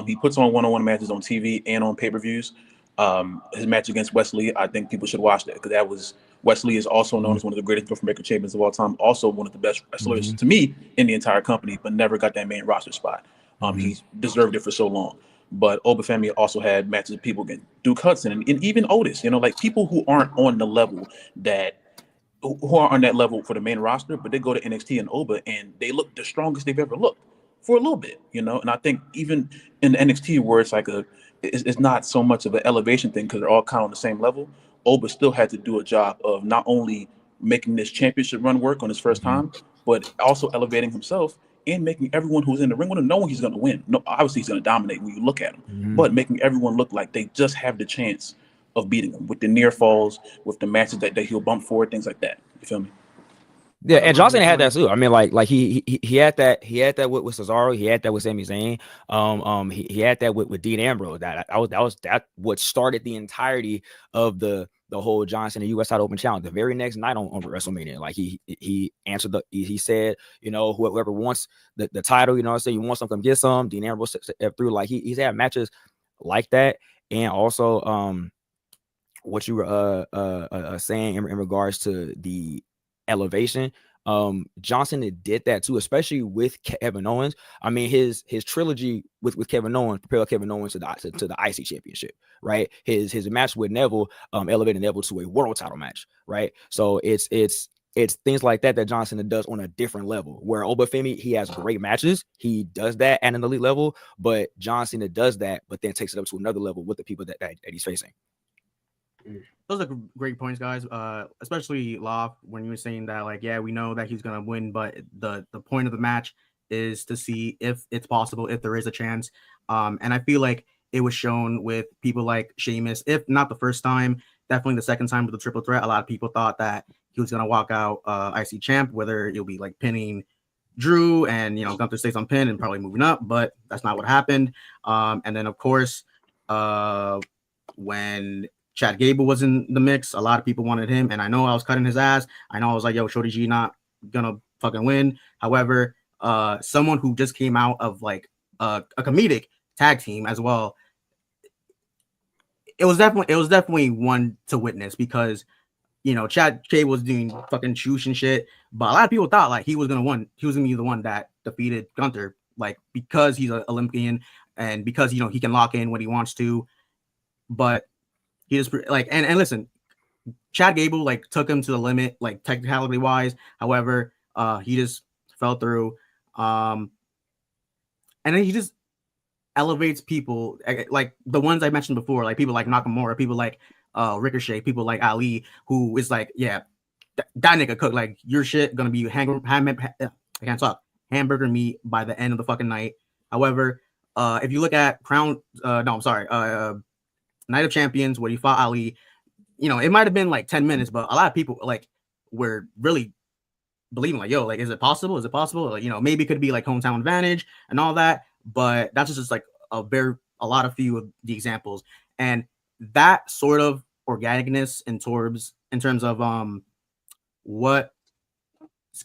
He puts on one-on-one matches on TV and on pay-per-views. His match against Wesley, I think people should watch that because Wesley is also known as one of the greatest North American champions of all time, also one of the best wrestlers to me in the entire company, but never got that main roster spot. He deserved it for so long. But Obafemi also had matches with people against Duke Hudson and even Otis, like people who aren't on the level who are on that level for the main roster, but they go to NXT and Oba and they look the strongest they've ever looked for a little bit, And I think even in the NXT where it's like it's not so much of an elevation thing because they're all kind of on the same level. Oba still had to do a job of not only making this championship run work on his first time, but also elevating himself and making everyone who's in the ring want to know he's going to win. No, obviously he's going to dominate when you look at him, but making everyone look like they just have the chance of beating him with the near falls, with the matches that he'll bump forward, things like that. You feel me?
Yeah, and Johnson had that too. I mean, like he had that with Cesaro. He had that with Sami Zayn. He had that with Dean Ambrose. That was what started the entirety of the whole Johnson and US title open challenge. The very next night on WrestleMania, like he answered he said, whoever wants the title, you want some, come get some. Dean Ambrose stepped through. Like he's had matches like that, and also what you were saying in regards to the elevation. Johnson did that too, especially with Kevin Owens. I mean, his trilogy with Kevin Owens propelled Kevin Owens to the IC championship, right? His match with Neville elevated Neville to a world title match, right? So it's things like that Johnson does on a different level. Where Obafemi, he has great matches, he does that at an elite level, but Johnson does that, but then takes it up to another level with the people that he's facing.
Those are great points, guys. Especially Love, when you were saying that, like, yeah, we know that he's gonna win, but the point of the match is to see if it's possible, if there is a chance. And I feel like it was shown with people like Sheamus, if not the first time, definitely the second time with the triple threat. A lot of people thought that he was gonna walk out IC champ, whether it'll be like pinning Drew and Gunther stays on pin and probably moving up, but that's not what happened. And then of course, when Chad Gable was in the mix, a lot of people wanted him, and I know I was cutting his ass. I know I was like, yo, Shorty G not gonna fucking win. However, someone who just came out of like a comedic tag team as well, it was definitely one to witness, because Chad Gable was doing fucking shoosh and shit, but a lot of people thought like he was gonna be the one that defeated Gunther, like because he's an Olympian and because he can lock in when he wants to, but he just like and listen, Chad Gable like took him to the limit, like technicality wise. However, he just fell through. And then he just elevates people like the ones I mentioned before, like people like Nakamura, people like Ricochet, people like Ali, who is like, yeah, that nigga cook, like your shit gonna be I can't talk, hamburger meat by the end of the fucking night. However, if you look at Night of Champions, where he fought Ali, you know, it might have been like 10 minutes, but a lot of people like were really believing like, yo, like, is it possible? Is it possible? Like, you know, maybe it could be like hometown advantage and all that, but that's just like a lot of few of the examples. And that sort of organicness in terms of what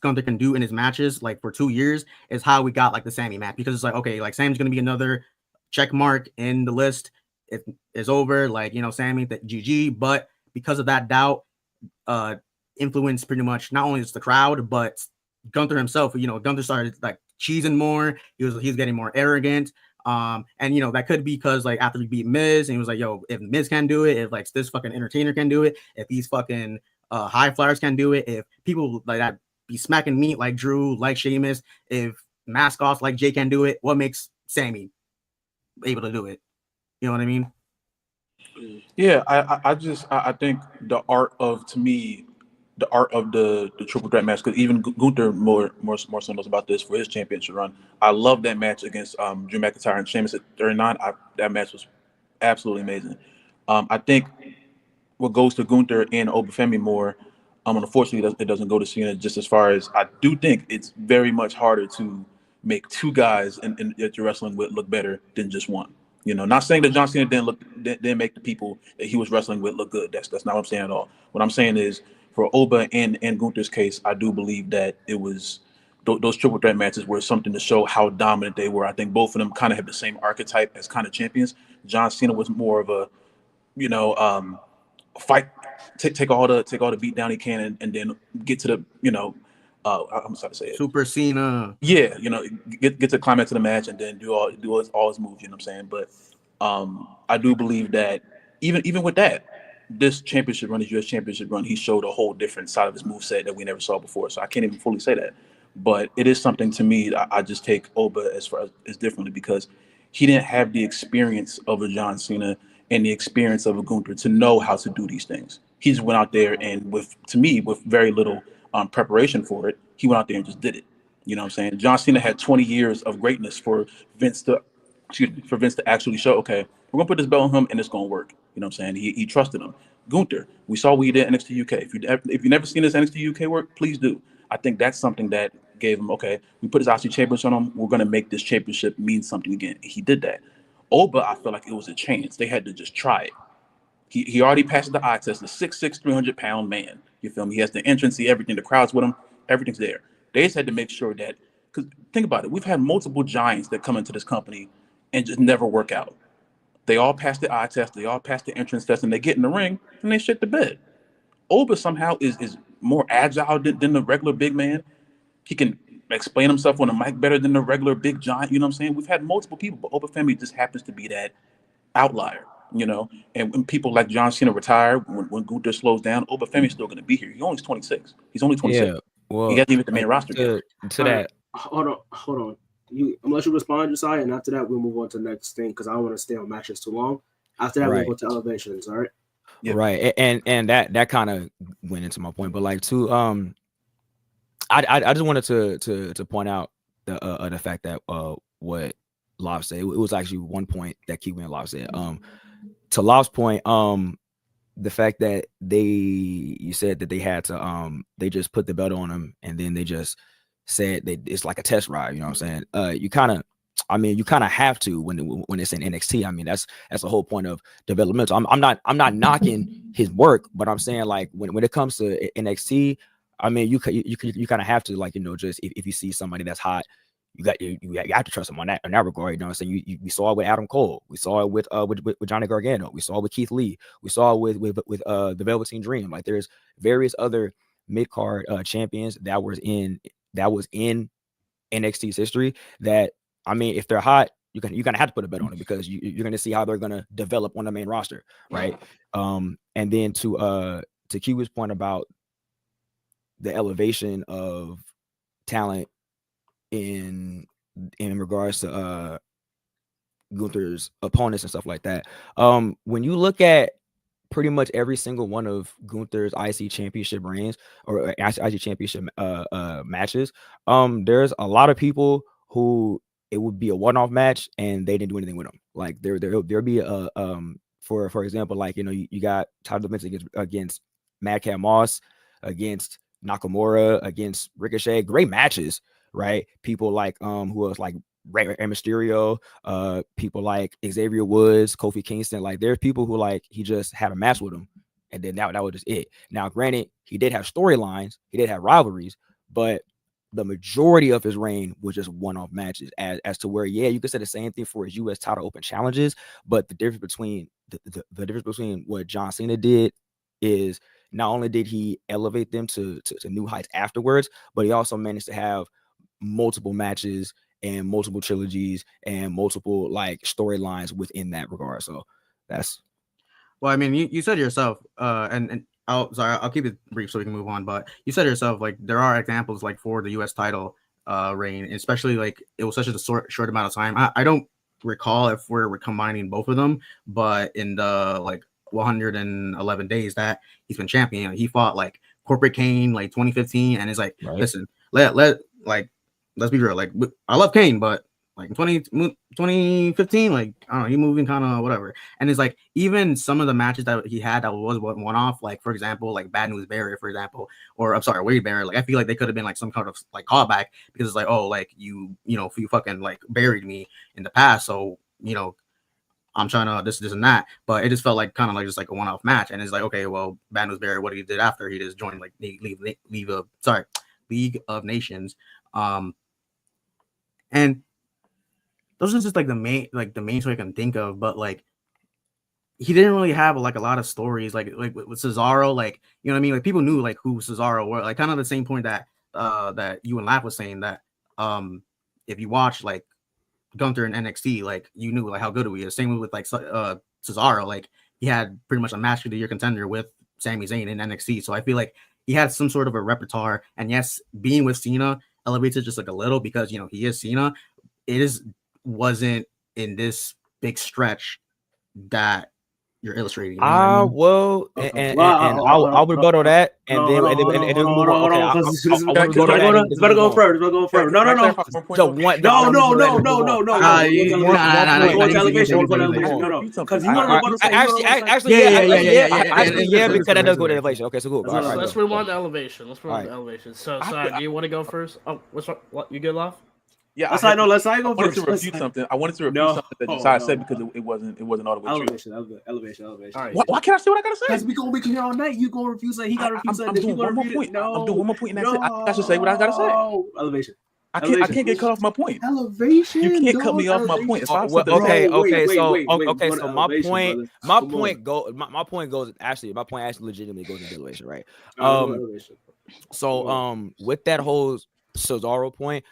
Gunther can do in his matches, like for 2 years, is how we got like the Sammy match, because it's like, okay, like Sammy's gonna be another check mark in the list. It is over, like, you know, Sammy, that GG. But because of that doubt, influenced pretty much not only just the crowd, but Gunther himself. You know, Gunther started like cheesing more. He was getting more arrogant. And you know, that could be because like after he beat Miz, and he was like, yo, if Miz can do it, if like this fucking entertainer can do it, if these fucking high flyers can do it, if people like that be smacking meat like Drew, like Sheamus, if mascots like Jay can do it, what makes Sammy able to do it? You know what I mean?
Yeah, I think the art of the triple threat match, because even Gunther more so knows about this for his championship run. I love that match against Drew McIntyre and Sheamus at 39. That match was absolutely amazing. I think what goes to Gunther and Obafemi more, unfortunately, it doesn't go to Cena, just as far as I do think it's very much harder to make two guys that you're wrestling with look better than just one. You know, not saying that John Cena didn't make the people that he was wrestling with look good. That's not what I'm saying at all. What I'm saying is, for Oba and Gunther's case, I do believe that it was those triple threat matches were something to show how dominant they were. I think both of them kind of have the same archetype as kind of champions. John Cena was more of a, you know, fight, take all the beat down he can, and then get to the, you know, I'm sorry to say it,
Super Cena.
Yeah, you know, get to the climax of the match and then do all his moves. You know what I'm saying? But I do believe that even with that, this championship run, his U.S. championship run, he showed a whole different side of his moveset that we never saw before. So I can't even fully say that. But it is something to me that I just take Oba as far as differently, because he didn't have the experience of a John Cena and the experience of a Gunther to know how to do these things. He just went out there and with very little preparation for it, he went out there and just did it. You know what I'm saying? John Cena had 20 years of greatness for Vince to actually show, okay, we're gonna put this belt on him and it's gonna work. You know what I'm saying? He trusted him. Gunther, we saw what he did in NXT UK. If you never seen this NXT UK work, please do. I think that's something that gave him, okay, we put his IC championship on him, we're gonna make this championship mean something again. He did that. Oba, I feel like it was a chance. They had to just try it. He already passed the eye test, the 6'6", 300-pound man. You feel me? He has the entrance, everything, the crowd's with him, everything's there. They just had to make sure that, because think about it, we've had multiple giants that come into this company and just never work out. They all pass the eye test, they all pass the entrance test, and they get in the ring and they shit the bed. Oba somehow is more agile than the regular big man. He can explain himself on the mic better than the regular big giant. You know what I'm saying? We've had multiple people, but Obafemi just happens to be that outlier, you know. And when people like John Cena retire, when Gunther slows down, Obafemi's still going to be here. He's only 26. He's only 26.
Yeah, well,
he hasn't even hit the main roster yet.
To that,
hold on. I'm gonna let you respond, Josiah, and after that we'll move on to the next thing, because I don't want to stay on matches too long. After that,
Right.
we'll go to elevations. All right.
Yeah.
Right, and that kind of went into my point, but like I just wanted to point out the fact that what Love said, it was actually one point that Kiwi and Love said. To Love's point, the fact that you said that they had to they just put the belt on him and then they just said that it's like a test ride. You know what I'm saying? You kind of have to when it's in NXT. I mean, that's the whole point of developmental. I'm not knocking his work, but I'm saying like when it comes to NXT, I mean, you kind of have to, like, you know, just if you see somebody that's hot, you have to trust him in that regard. You know what I'm saying? We saw it with Adam Cole. We saw it with Johnny Gargano. We saw it with Keith Lee. We saw it with the Velveteen Dream. Like, there's various other mid-card champions that was in NXT's history that, I mean, if they're hot, you're gonna have to put a bet on it, because you're gonna see how they're gonna develop on the main roster, right? And then to Kiwi's point about the elevation of talent in regards to Gunther's opponents and stuff like that. When you look at pretty much every single one of Gunther's IC championship reigns or IC championship matches, there's a lot of people who it would be a one-off match and they didn't do anything with them. Like there'll be a for example, like you got title defense against Madcap Moss, against Nakamura, against Ricochet, great matches, right? People like who else, like Rey Mysterio, people like Xavier Woods, Kofi Kingston. Like there's people who like he just had a match with him, and then that was just it. Now, granted, he did have storylines, he did have rivalries, but the majority of his reign was just one-off matches. As to where, yeah, you could say the same thing for his U.S. title open challenges, but the difference between the difference between what John Cena did is not only did he elevate them to new heights afterwards, but he also managed to have multiple matches and multiple trilogies and multiple like storylines within that regard. So that's
well, I mean, you said yourself, and I'll keep it brief so we can move on. But you said yourself, like there are examples like for the U.S. title reign, especially like it was such a short amount of time. I don't recall if we're combining both of them, but in the like 111 days that he's been champion, he fought like Corporate Kane like 2015, and it's like, right. Listen, let's be real. Like, I love Kane, but like 2015, like, I don't know, he moving kind of whatever. And it's like, even some of the matches that he had that was one-off, like, for example, like Bad News Barrier, for example, or I'm sorry, Wade Barrier. Like, I feel like they could have been like some kind of like callback because it's like, oh, like you fucking like buried me in the past. So, I'm trying to this and that. But it just felt like kind of like just like a one-off match. And it's like, okay, well, Bad News Barrier, what he did after, he just joined like League of Nations. And those are just like the main story I can think of, but like he didn't really have like a lot of stories like with Cesaro, like, you know what I mean? Like people knew like who Cesaro were, like kind of the same point that that you and Laugh was saying that if you watch like Gunther in NXT, like you knew like how good he is. Same with like Cesaro, like he had pretty much a match of the year contender with Sami Zayn in NXT. So I feel like he had some sort of a repertoire, and yes, being with Cena elevates it just like a little because he is Cena. Wasn't in this big stretch that you're illustrating.
Well, and I'll rebuttal that, and then move on.
It's better go first. No. Because
because that does go to elevation. Okay, so cool.
Let's move on to elevation. So, do you want to go first? Oh, what you good, Love?
Yeah,
let's not go first.
I wanted to refute something that Josiah said because it wasn't all the way true.
Elevation. All right.
Why can't I say what I gotta say?
Because we gonna be here all night. You gonna refuse it. He gotta refuse it.
I'm doing one more point. I'm doing one more point, and that's it. I should say what I gotta say.
Elevation.
I can't get cut off my point.
Elevation.
You can't cut me off my point.
So my point actually legitimately goes into elevation, right? So with that whole Cesaro point,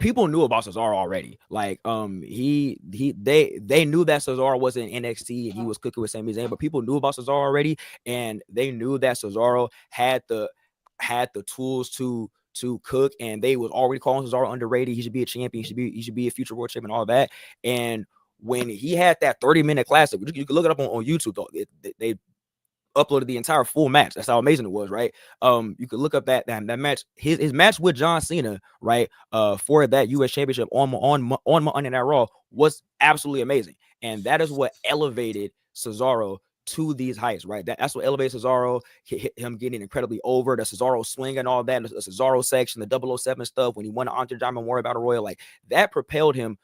people knew about Cesaro already. Like they knew that Cesaro was in NXT and he was cooking with Sami Zayn, but people knew about Cesaro already, and they knew that Cesaro had the tools to cook, and they was already calling Cesaro underrated. He should be a champion. He should be a future world champion, all that. And when he had that 30-minute classic, you can look it up on YouTube though. They uploaded the entire full match. That's how amazing it was, right? You could look up that match, his match with John Cena, right? For that U.S. Championship on Monday Night Raw was absolutely amazing, and that is what elevated Cesaro to these heights, right? That's what elevated Cesaro, him getting incredibly over, the Cesaro swing and all that, the Cesaro section, the 007 stuff when he won the Andre Diamond Warrior Battle Royal, like that propelled him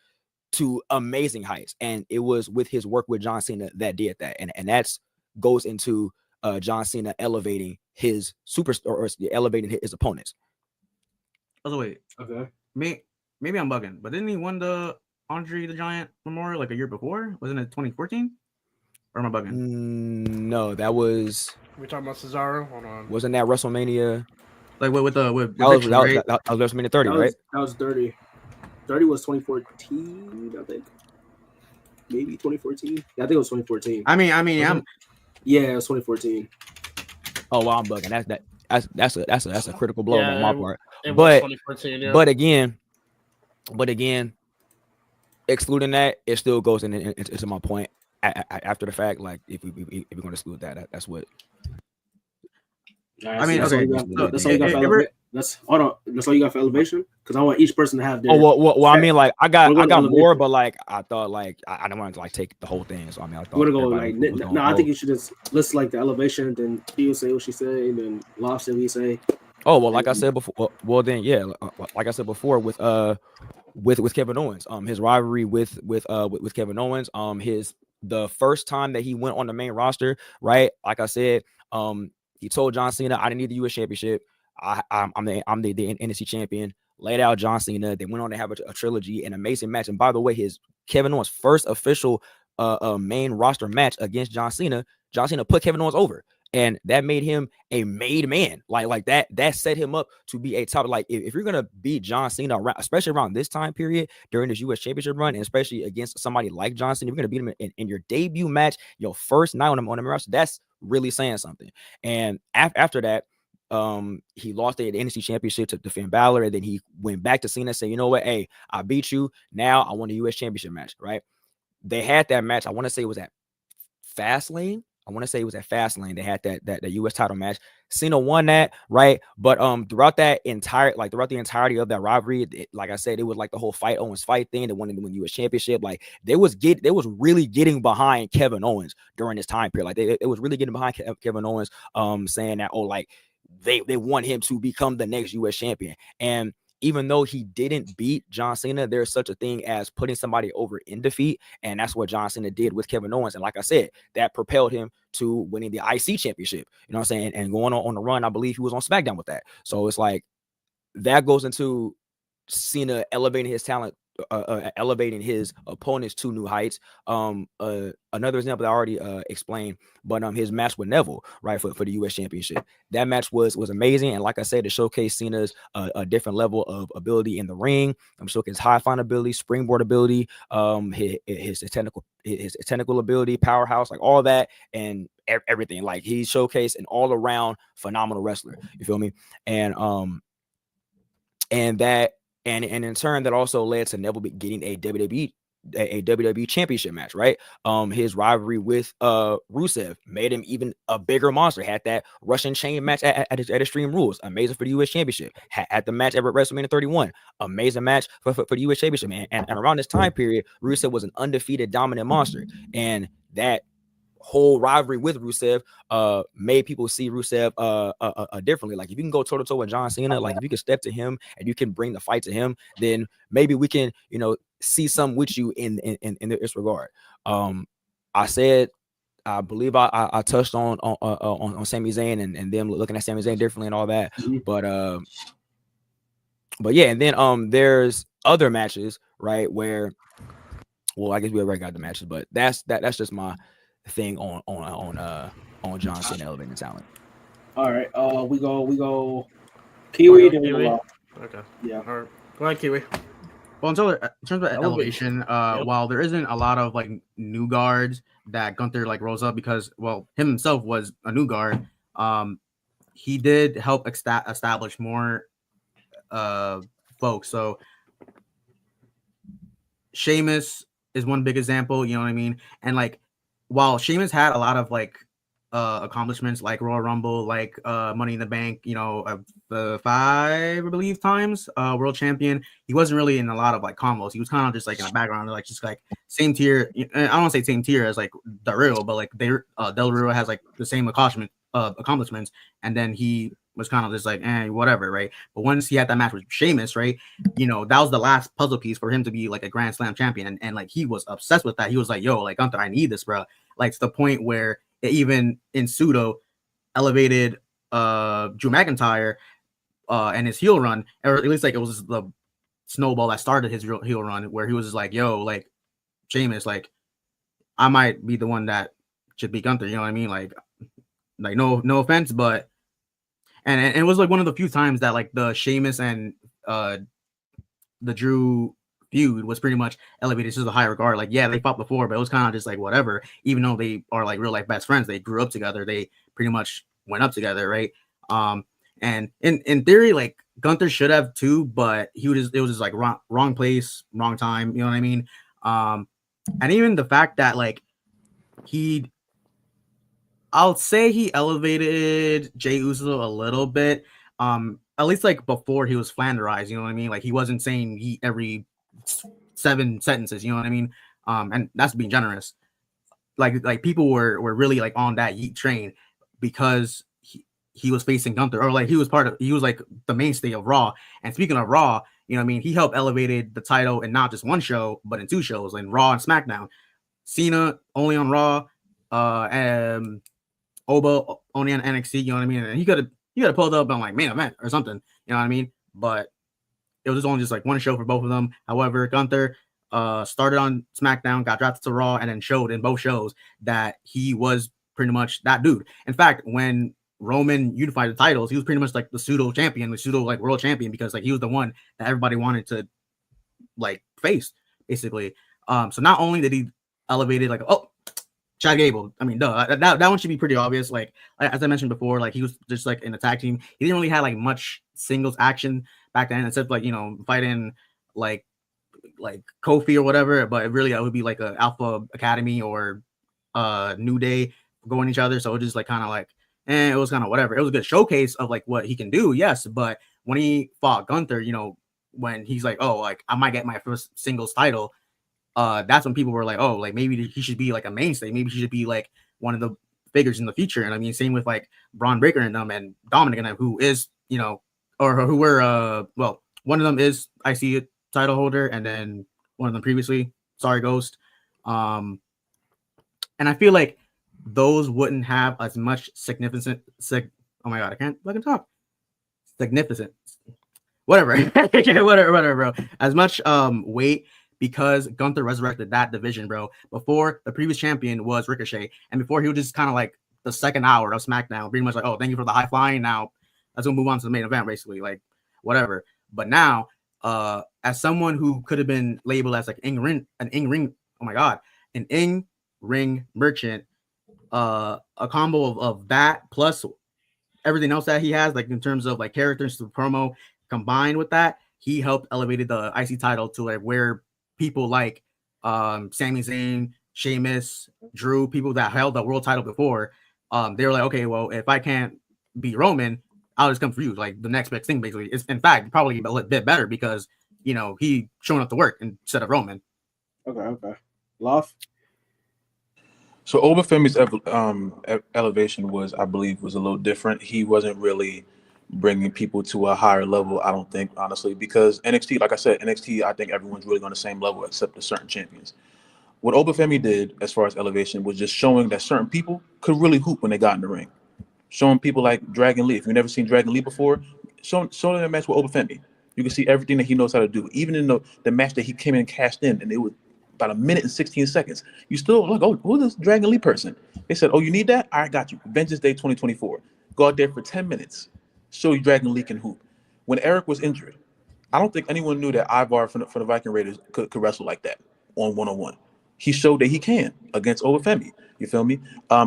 to amazing heights, and it was with his work with John Cena that did that, and that's goes into John Cena elevating his superstar or elevating his opponents.
Oh wait, okay. Maybe I'm bugging, but didn't he win the Andre the Giant Memorial like a year before? Wasn't it 2014? Or am I bugging?
No, that was.
We're talking about Cesaro. Hold on.
Wasn't that WrestleMania?
Like with
that was WrestleMania 30, right?
That was 30. 30 was 2014, I think. Maybe 2014. Yeah, I think it was 2014.
I mean,
yeah, it was 2014.
Oh, well, I'm bugging. That's a critical blow on my part.
But
again, excluding that, it still goes into my point. after the fact, like if we're going to exclude that, that's what.
I mean, that's all you got. That's all you got for That's hold on. That's all you got for elevation. Because I want each person to have their.
Oh well. I mean, like I got
elevation.
more, but like I thought, like I don't want to like take the whole thing. So I mean, I thought.
You want to go like no? I think you should just list like the elevation. Then she'll say what she say. Then Lobster we say.
Oh well, like I said before. Well then, yeah. Like I said before, with Kevin Owens, his rivalry with Kevin Owens, the first time that he went on the main roster, right? Like I said, he told John Cena, "I didn't need the U.S. Championship. I'm the NXT champion." Laid out John Cena. They went on to have a trilogy, an amazing match. And by the way, his Kevin Owens' first official main roster match against John Cena put Kevin Owens over. And that made him a made man. Like that set him up to be a top. Like if you're gonna beat John Cena, especially around this time period during this U.S. Championship run, and especially against somebody like John Cena, you're gonna beat him in your debut match, your first night on the roster. That's really saying something. And after that, he lost the NXT Championship to Finn Balor, and then he went back to Cena, saying, "You know what? Hey, I beat you. Now I want a U.S. Championship match." Right? They had that match. I want to say it was at Fastlane. They had that U.S. title match. Cena won that, right? But throughout the entirety of that rivalry, like I said, it was like the whole Owens fight thing. They wanted to win U.S. Championship. Like they was really getting behind Kevin Owens during this time period. Like they was really getting behind Kevin Owens, saying that they want him to become the next U.S. champion. And even though he didn't beat John Cena, there's such a thing as putting somebody over in defeat. And that's what John Cena did with Kevin Owens. And like I said, that propelled him to winning the IC championship. You know what I'm saying? And going on the run, I believe he was on SmackDown with that. So it's like that goes into Cena elevating his talent, elevating his opponents to new heights. Another example I already explained, but his match with Neville, right, for the U.S. Championship. That match was amazing, and like I said, to showcase Cena's a different level of ability in the ring. Showcase high flying ability, springboard ability, his technical ability, powerhouse, like all that, and everything. Like he showcased an all around phenomenal wrestler. You feel me? And in turn, that also led to Neville getting a WWE championship match, right? His rivalry with Rusev made him even a bigger monster. Had that Russian chain match at Extreme Rules, amazing for the U.S. Championship. Had the match ever at WrestleMania 31, amazing match for the U.S. Championship, man. And around this time period, Rusev was an undefeated dominant monster, and that whole rivalry with Rusev made people see Rusev differently. Like if you can go toe to toe with John Cena, like if you can step to him and you can bring the fight to him, then maybe we can, see something with you in this regard. I believe I touched on Sami Zayn and them looking at Sami Zayn differently and all that. But yeah, and then there's other matches, right, where, well, I guess we already got the matches, but that's just my thing on John Cena elevating talent.
All right, we go Kiwi.
Kiwi. Okay.
Yeah.
All right. Go ahead, Kiwi.
Well, in terms of elevation, while there isn't a lot of like new guards that Gunther like rose up because, well, him himself was a new guard. He did help establish more folks. So Sheamus is one big example. You know what I mean? And like, while Sheamus had a lot of like accomplishments like Royal Rumble, like Money in the Bank, the 5, I believe, times world champion, he wasn't really in a lot of like combos. He was kind of just like in the background, like just like same tier. I don't want to say same tier as like Del Rio, but like Del Rio has like the same accomplishments, and then he was kind of just like whatever, right? But once he had that match with Sheamus, right, that was the last puzzle piece for him to be like a Grand Slam champion, and like he was obsessed with that. He was like, yo, like Gunther, I need this, bro. Like to the point where it even in pseudo elevated Drew McIntyre and his heel run, or at least like it was the snowball that started his real heel run, where he was just like, yo, like Sheamus, like I might be the one that should be Gunther, you know what I mean? Like no offense, but and it was like one of the few times that like the Sheamus and the Drew feud was pretty much elevated to the higher regard. Like, yeah, they fought before, but it was kind of just like whatever. Even though they are like real life best friends, they grew up together. They pretty much went up together, right? And in theory, like Gunther should have too, but it was just like wrong place, wrong time. You know what I mean? And even the fact that like I'll say he elevated Jey Uso a little bit. At least like before he was Flanderized, you know what I mean? Like he wasn't saying yeet every 7 sentences, you know what I mean? And that's being generous. Like people were really like on that yeet train because he was facing Gunther, or like he was like the mainstay of Raw. And speaking of Raw, you know what I mean? He helped elevated the title in not just one show, but in 2 shows, like Raw and SmackDown. Cena only on Raw, and Oba only on NXT, you know what I mean? And he could have pulled up on like main event or something, you know what I mean? But it was only just like one show for both of them. However, Gunther started on SmackDown, got drafted to Raw, and then showed in both shows that he was pretty much that dude. In fact, when Roman unified the titles, he was pretty much like the pseudo champion, the pseudo like world champion, because like he was the one that everybody wanted to like face, basically. So not only did he elevate it, like, oh, Chad Gable. I mean, duh, that one should be pretty obvious. Like as I mentioned before, like he was just like in the tag team. He didn't really have like much singles action back then, except like, you know, fighting like Kofi or whatever. But really, it would be like a Alpha Academy or New Day going each other. So it was just like kind of like, it was kind of whatever. It was a good showcase of like what he can do, yes. But when he fought Gunther, you know, when he's like, oh, like I might get my first singles title. That's when people were like, oh, like maybe he should be like a mainstay. Maybe he should be like one of the figures in the future. And I mean, same with like Braun Breaker and them and Dominic and them, who is, you know, or who were, well, one of them is IC title holder, and then one of them previously, sorry, Ghost. And I feel like those wouldn't have as much significant. Oh my God, I can't fucking talk. Significant, whatever, whatever, bro. As much weight. Because Gunther resurrected that division, bro. Before, the previous champion was Ricochet. And before, he was just kind of like the second hour of SmackDown. Pretty much like, oh, thank you for the high flying. Now, let's go move on to the main event, basically. Like, whatever. But now, as someone who could have been labeled as like an in-ring merchant, a combo of that plus everything else that he has, like in terms of like characters to promo, combined with that, he helped elevated the IC title to like where people like Sami Zayn, Sheamus, Drew, people that held the world title before, they were like, okay, well, if I can't beat Roman, I'll just come for you. Like the next best thing, basically. It's in fact probably a little bit better because, you know, he showing up to work instead of Roman.
Okay. Love.
So Obafemi's elevation was, I believe, was a little different. He wasn't really bringing people to a higher level, I don't think, honestly, because NXT, like I said, NXT, I think everyone's really on the same level except the certain champions. What Obafemi did as far as elevation was just showing that certain people could really hoop when they got in the ring. Showing people like Dragon Lee. If you've never seen Dragon Lee before, showing them a match with Obafemi. You can see everything that he knows how to do. Even in the match that he came in and cashed in, and it was about 1 minute and 16 seconds. You still like, oh, who's this Dragon Lee person? They said, oh, you need that? I got you. Vengeance Day 2024. Go out there for 10 minutes. Show you Dragon Lee can hoop. When Eric was injured, I don't think anyone knew that Ivar for the Viking Raiders could wrestle like that on one-on-one. He showed that he can against Obafemi. You feel me?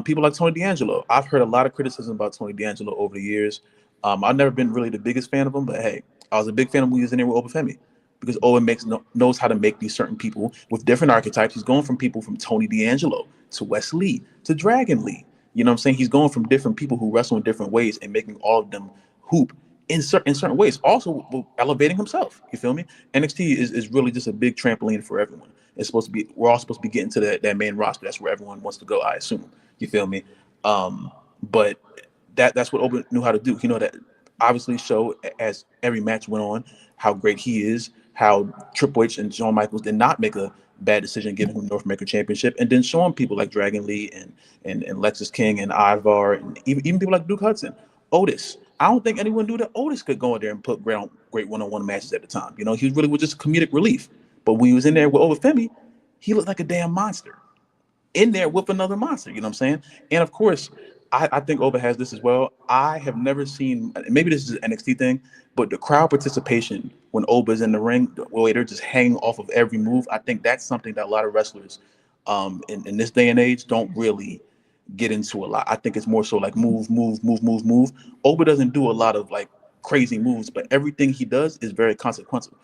People like Tony D'Angelo. I've heard a lot of criticism about Tony D'Angelo over the years. I've never been really the biggest fan of him, but hey, I was a big fan of when he was in there with Obafemi because Owen knows how to make these certain people with different archetypes. He's going from people from Tony D'Angelo to Wes Lee to Dragon Lee. You know what I'm saying? He's going from different people who wrestle in different ways and making all of them hoop in certain ways. Also elevating himself. You feel me? NXT is really just a big trampoline for everyone. It's supposed to be. We're all supposed to be getting to that main roster. That's where everyone wants to go, I assume. You feel me? But that's what Oba knew how to do. You know, that obviously show as every match went on how great he is. How Triple H and Shawn Michaels did not make a bad decision giving him the North American Championship, and then showing people like Dragon Lee and Lexus King and Ivar and even people like Duke Hudson, Otis. I don't think anyone knew that Otis could go in there and put great one-on-one matches at the time. You know, he really was just comedic relief. But when he was in there with Obafemi, he looked like a damn monster. In there with another monster, you know what I'm saying? And of course, I think Oba has this as well. I have never seen, maybe this is an NXT thing, but the crowd participation when Oba's in the ring, the way they're just hanging off of every move, I think that's something that a lot of wrestlers in this day and age don't really get into a lot. I think it's more so like move. Oba doesn't do a lot of like crazy moves, but everything he does is very consequential,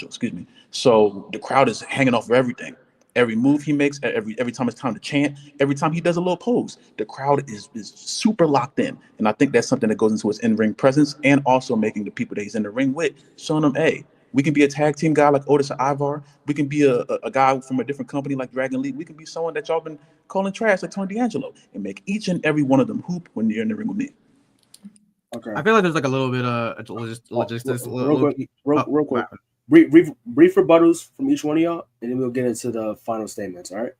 excuse me. So the crowd is hanging off of everything. Every move he makes, every time it's time to chant, every time he does a little pose, the crowd is super locked in. And I think that's something that goes into his in-ring presence and also making the people that he's in the ring with, showing them, hey, we can be a tag team guy like Otis and Ivar. We can be a guy from a different company like Dragon Lee. We can be someone that y'all been calling trash like Tony D'Angelo and make each and every one of them hoop when you're in the ring with me.
Okay. I feel like there's like a little bit of logistics.
Real quick. Brief rebuttals from each one of y'all, and then we'll get into the final statements. All right.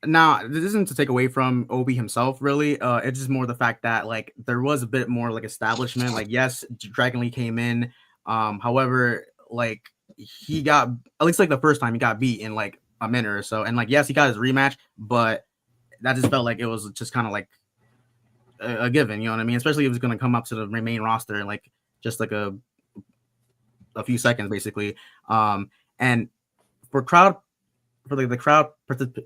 Now this isn't to take away from Obi himself, really. It's just more the fact that like there was a bit more like establishment. Like, yes, Dragon Lee came in. However, like he got, at least like the first time, he got beat in like a minute or so, and like yes, he got his rematch, but that just felt like it was just kind of like a given, you know what I mean? Especially if it's going to come up to the main roster in like just like a few seconds, basically. And for the crowd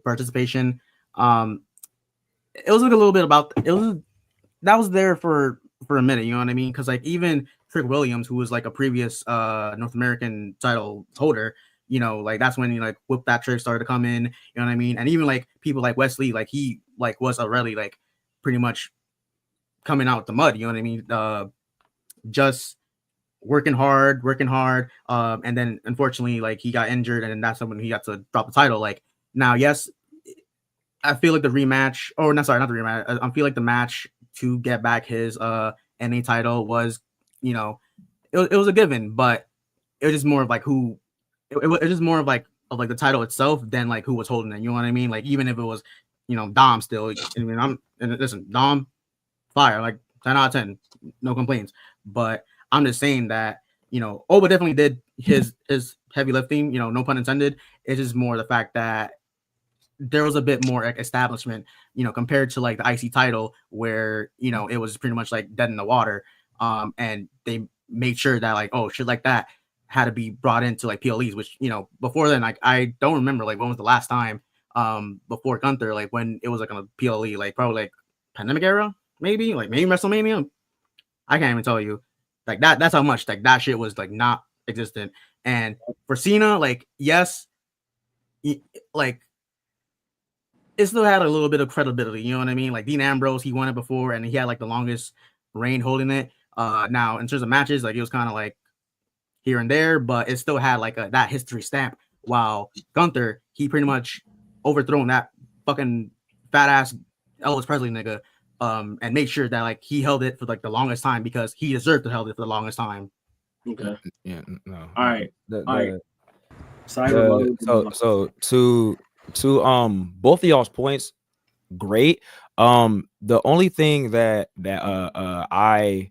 participation, it was like a little bit about that was there for a minute, you know what I mean? Because like even Trick Williams, who was like a previous North American title holder, you know, like that's when he like Whip That Trick started to come in, you know what I mean? And even like people like Wesley, like he like was already like pretty much coming out the mud, you know what I mean? Just working hard, and then unfortunately like he got injured, and then that's when he got to drop the title. Like now, yes, I feel like the rematch, or not the rematch, I feel like the match to get back his NA title was, you know, it was a given, but it was just more of like who it was just more of like the title itself than like who was holding it, you know what I mean? Like even if it was, you know, Dom still, I mean, listen, Dom fire, like 10 out of 10, no complaints. But I'm just saying that, you know, Oba definitely did his heavy lifting, you know, no pun intended. It's just more the fact that there was a bit more establishment, you know, compared to like the IC title where, you know, it was pretty much like dead in the water. And they made sure that like, oh, shit like that had to be brought into like PLEs, which, you know, before then, like I don't remember like when was the last time before Gunther, like when it was like on a PLE, like probably like pandemic era, maybe WrestleMania. I can't even tell you. Like that's how much like that shit was like not existent. And for Cena, like yes, like it still had a little bit of credibility, you know what I mean? Like Dean Ambrose, he won it before, and he had like the longest reign holding it. Now in terms of matches, like it was kind of like here and there, but it still had like that history stamp. While Gunther, he pretty much overthrown that fucking fat ass Elvis Presley nigga, and made sure that like he held it for like the longest time because he deserved to hold it for the longest time.
Okay.
Yeah. No.
All right.
So to both of y'all's points, great. The only thing that I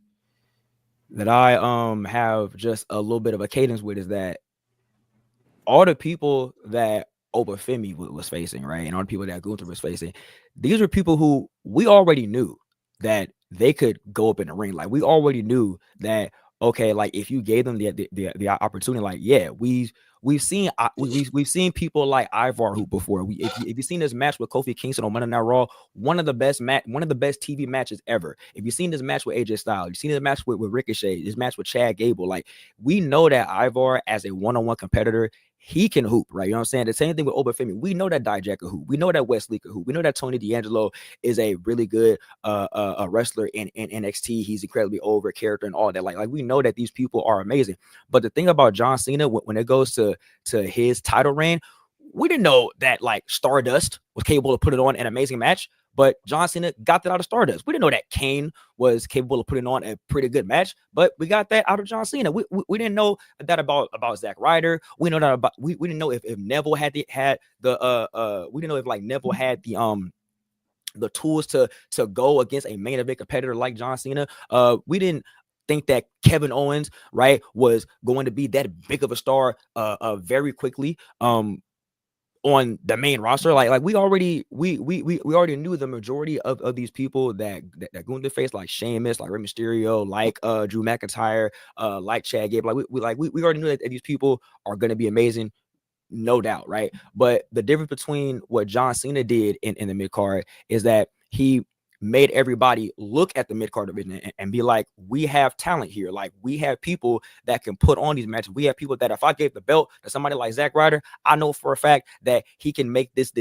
have just a little bit of a cadence with is that all the people that Obafemi was facing, right, and all the people that Gunther was facing, these were people who we already knew that they could go up in the ring. Like we already knew that, okay, like if you gave them the opportunity, like yeah, we've seen people like Ivar hoop before. If you've seen this match with Kofi Kingston on Monday Night Raw, one of the best TV matches ever. If you've seen this match with AJ Styles, you've seen this match with Ricochet, this match with Chad Gable, like we know that Ivar as a one-on-one competitor, he can hoop, right? You know what I'm saying? The same thing with Obafemi. We know that Dijak can hoop. We know that Wesley can hoop. We know that Tony D'Angelo is a really good a wrestler in NXT. He's incredibly over character and all that. Like we know that these people are amazing. But the thing about John Cena, when it goes to his title reign, we didn't know that like Stardust was capable of putting on an amazing match. But John Cena got that out of Stardust. We didn't know that Kane was capable of putting on a pretty good match, but we got that out of John Cena. We didn't know that about Zack Ryder. We know that about we didn't know if Neville we didn't know if like Neville had the tools to go against a main event competitor like John Cena. We didn't think that Kevin Owens, right, was going to be that big of a star very quickly. On the main roster, like we already knew the majority of these people that Gunther faced, like Sheamus, like Rey Mysterio, like Drew McIntyre, like Chad Gable. Like we already knew that these people are going to be amazing, no doubt, right? But the difference between what John Cena did in the mid card is that he made everybody look at the mid-card division and be like, we have talent here. Like, we have people that can put on these matches. We have people that if I gave the belt to somebody like Zack Ryder, I know for a fact that he can make this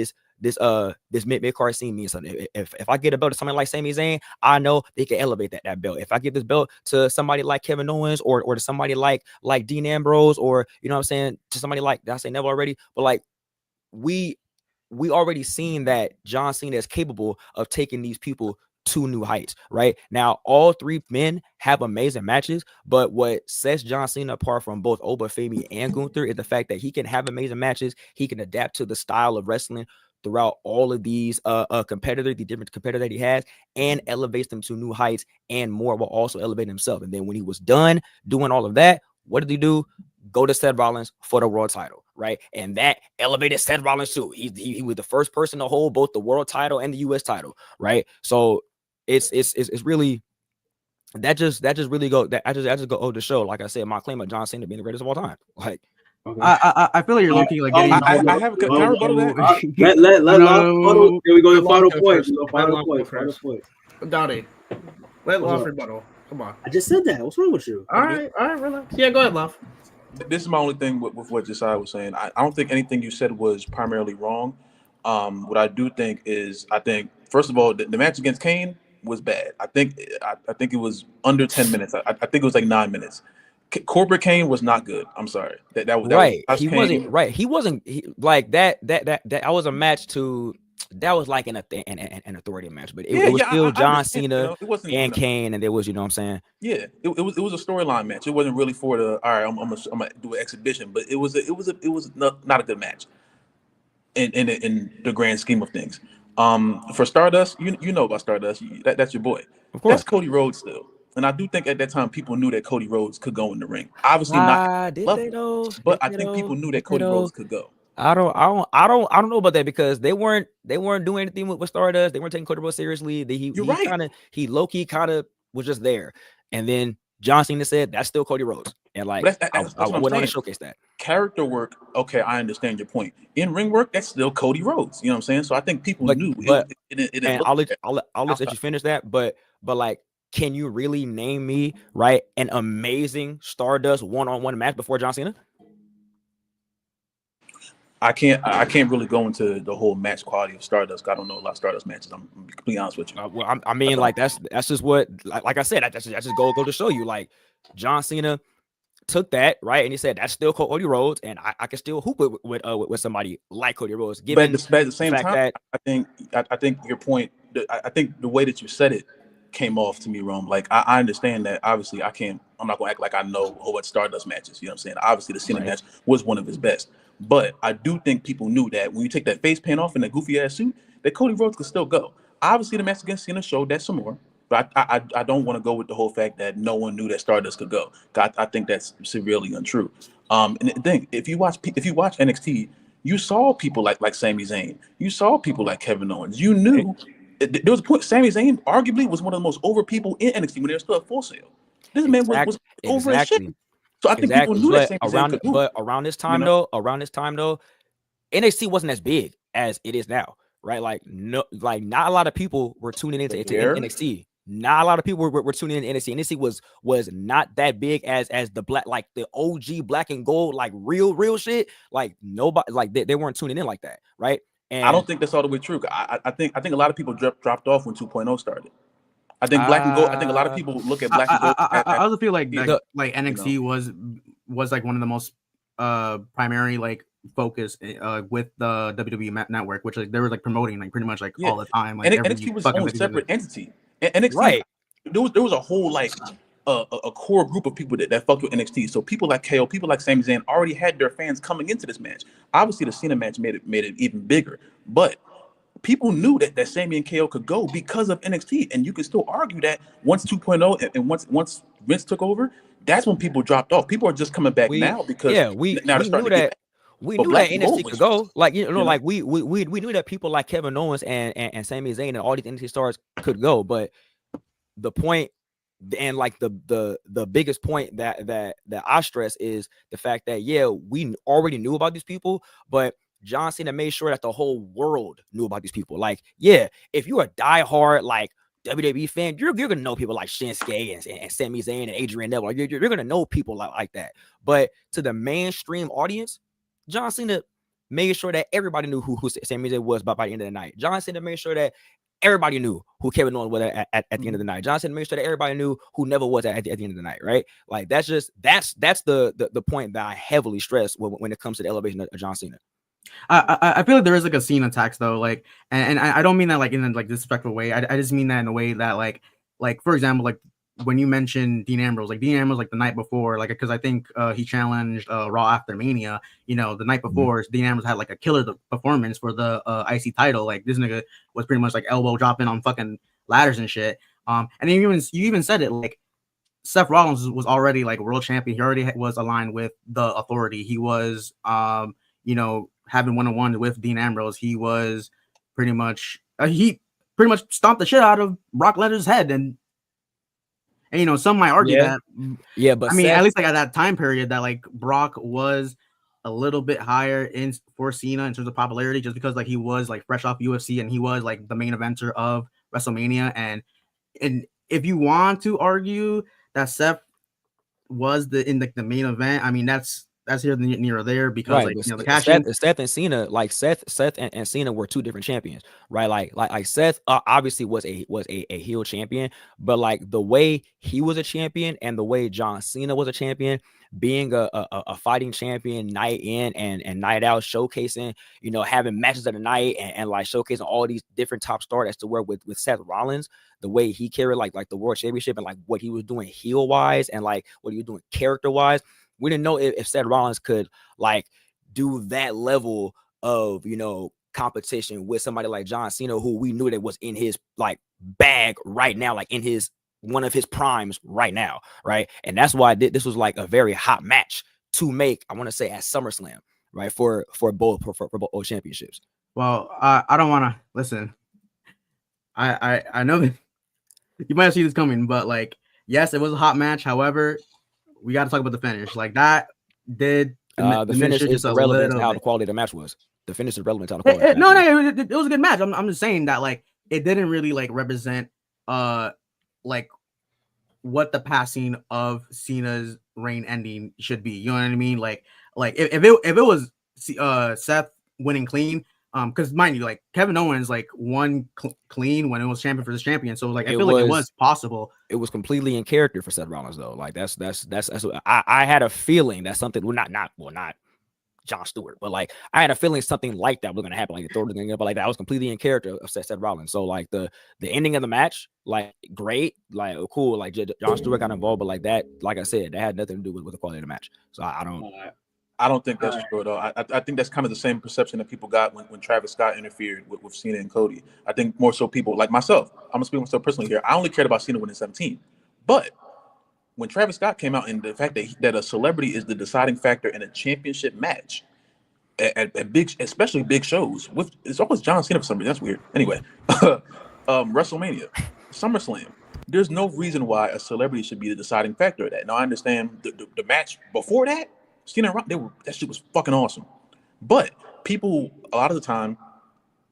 mid-card scene mean something. If I get a belt to somebody like Sami Zayn, I know they can elevate that belt. If I give this belt to somebody like Kevin Owens or to somebody like Dean Ambrose, or you know what I'm saying, to somebody like, did I say Neville already? But like, we already seen that John Cena is capable of taking these people to new heights. Right now, all three men have amazing matches, but what sets John Cena apart from both Oba, Femi, and Gunther is the fact that he can have amazing matches. He can adapt to the style of wrestling throughout all of these competitors, the different competitors that he has, and elevates them to new heights and more, while also elevating himself. And then when he was done doing all of that, what did he do? Go to Seth Rollins for the world title, right? And that elevated Seth Rollins too. He was the first person to hold both the world title and the US title, right? So it's really that just really go that I just go over the show. Like I said, my claim of John Cena being the greatest of all time. Like,
okay. I feel like you're looking like getting.
I have. Can I rebuttal that?
Let Then we go to final point. Final point.
Donney, let Love rebuttal. Come on.
I just said that. What's wrong with you?
All right, relax. Yeah, go ahead, Love.
This is my only thing with what Josiah was saying. I don't think anything you said was primarily wrong. What I do think is, first of all, the match against Kane was bad. I think it was under 10 minutes. I think it was like 9 minutes. Corporate Kane was not good. I'm sorry. That was
right.
He
wasn't right. He wasn't like that. That was a match to. That was like an authority match, but it was still John Cena and Kane, and there was, you know what I'm saying? Yeah,
it was a storyline match. It wasn't really for the all right. I'm gonna do an exhibition, but it was not a good match in the grand scheme of things. For Stardust, you know about Stardust. That's your boy.
Of course,
that's Cody Rhodes still, and I do think at that time people knew that Cody Rhodes could go in the ring. Obviously not, but I think people knew that Cody Rhodes could go.
I don't know about that, because they weren't doing anything with Stardust. They weren't taking Cody Rhodes seriously. He low-key kind of was just there. And then John Cena said that's still Cody Rhodes. And like I went on to showcase that.
Character work, okay, I understand your point. In ring work, that's still Cody Rhodes. You know what I'm saying? So I think people knew.
I'll let you finish that. But like, can you really name me an amazing Stardust one-on-one match before John Cena?
I can't really go into the whole match quality of Stardust. I don't know a lot of Stardust matches. I'm gonna be completely honest with you.
Well, I mean, like that's just what, like I said, I just go to show you, like, John Cena took that and he said that's still Cody Rhodes, and I can still hoop it with somebody like Cody Rhodes.
But at the same time, I think your point. I think the way that you said it came off to me wrong. Like I understand that. Obviously, I'm not gonna act like I know what Stardust matches. You know what I'm saying? Obviously, the Cena match was one of his best. But I do think people knew that when you take that face paint off in that goofy ass suit, that Cody Rhodes could still go. Obviously, the match against Cena showed that some more. But I don't want to go with the whole fact that no one knew that Stardust could go. I think that's severely untrue. And the thing, if you watch NXT, you saw people like Sami Zayn. You saw people like Kevin Owens. You knew there was a point. Sami Zayn arguably was one of the most over people in NXT when they were still at Full Sail. This man was over as shit. So I think people knew that Sami Zayn could do it.
But around this time though, NXT wasn't as big as it is now, right? Like not a lot of people were tuning into NXT. Not a lot of people were tuning in NXT. NXT was not that big as the black, like the OG black and gold, like real shit. Like nobody, like they weren't tuning in like that, right? And
I don't think that's all the way true. I think a lot of people dropped off when 2.0 started. I think black and gold. I think a lot of people look at black and gold.
I also feel like NXT was like one of the most primary like focus with the WWE network, which like they were like promoting like pretty much like all the time. Like
NXT was its own separate entity. NXT, there was a whole like a core group of people that fucked with NXT. So people like KO, people like Sami Zayn already had their fans coming into this match. Obviously, the Cena match made it even bigger, but people knew that Sami and KO could go because of NXT, and you can still argue that once 2.0 and once Vince took over, that's when people dropped off. People are just coming back now because
we knew that NXT could go. Like like we knew that people like Kevin Owens and Sami Zayn and all these NXT stars could go, but the point and like the biggest point that I stress is the fact that we already knew about these people, but John Cena made sure that the whole world knew about these people. Like, if you're a diehard like WWE fan, you're gonna know people like Shinsuke and Sami Zayn and Adrian Neville. Like, you're gonna know people like that. But to the mainstream audience, John Cena made sure that everybody knew who Sami Zayn was by the end of the night. John Cena made sure that everybody knew who Kevin Owens was at the end of the night. John Cena made sure that everybody knew who Neville was at the end of the night, right? Like that's the point that I heavily stress when it comes to the elevation of John Cena.
I feel like there is like a Cena tax though, like, and I don't mean that like in a like disrespectful way. I just mean that in a way that like for example, like when you mentioned Dean Ambrose like the night before, like because I think he challenged Raw after Mania, you know, the night before Dean Ambrose had like a killer performance for the IC title. Like this nigga was pretty much like elbow dropping on fucking ladders and shit. And you even said it like Seth Rollins was already like world champion. He already was aligned with the Authority. He was you know, having one-on-one with Dean Ambrose. He was pretty much stomped the shit out of Brock Lesnar's head, and you know, some might argue that.
Yeah, but
I mean,
Seth,
at least like at that time period, that like Brock was a little bit higher in for Cena in terms of popularity, just because like he was like fresh off UFC and he was like the main eventer of WrestleMania, and if you want to argue that Seth was in like the main event, I mean that's here near or there, because
right,
like you know the
Seth and Cena, like Seth and Cena were two different champions, right? Like Seth obviously was a heel champion, but like the way he was a champion and the way John Cena was a champion, being a fighting champion night in and night out, showcasing, you know, having matches of the night and like showcasing all these different top stars, as to where with Seth Rollins, the way he carried like the world championship and like what he was doing heel wise and like what he was doing character wise. We didn't know if Seth Rollins could like do that level of, you know, competition with somebody like John Cena, who we knew that was in his like bag right now, like in his one of his primes right now, right? And that's why this was like a very hot match to make, I want to say, at SummerSlam, right? For both championships.
Well, I don't want to listen. I know that you might see this coming, but like, yes, it was a hot match. However, we got to talk about the finish. Like that did
the finish is irrelevant to how the quality of the match was. The finish is relevant to how the quality.
No, it was a good match. I'm just saying that like it didn't really like represent like what the passing of Cena's reign ending should be. You know what I mean? Like if it was Seth winning clean, because mind you, like Kevin Owens like won clean when it was champion for this champion, so like I feel like it was possible.
It was completely in character for Seth Rollins though. Like that's what I had a feeling that something not Jon Stewart, but like I had a feeling something like that was gonna happen, like the third thing, but like that was completely in character of Seth Rollins. So like the ending of the match, like great, like cool, like Jon Stewart got involved, but like that, like I said, that had nothing to do with the quality of the match. So
I don't think that's true at all. I think that's kind of the same perception that people got when Travis Scott interfered with Cena and Cody. I think more so people like myself, I'm gonna speak myself personally here. I only cared about Cena winning 17, but when Travis Scott came out and the fact that a celebrity is the deciding factor in a championship match at big, especially big shows, it's always John Cena for some reason. That's weird. Anyway, WrestleMania, SummerSlam. There's no reason why a celebrity should be the deciding factor of that. Now I understand the match before that, Cena and Rock, that shit was fucking awesome. But people, a lot of the time,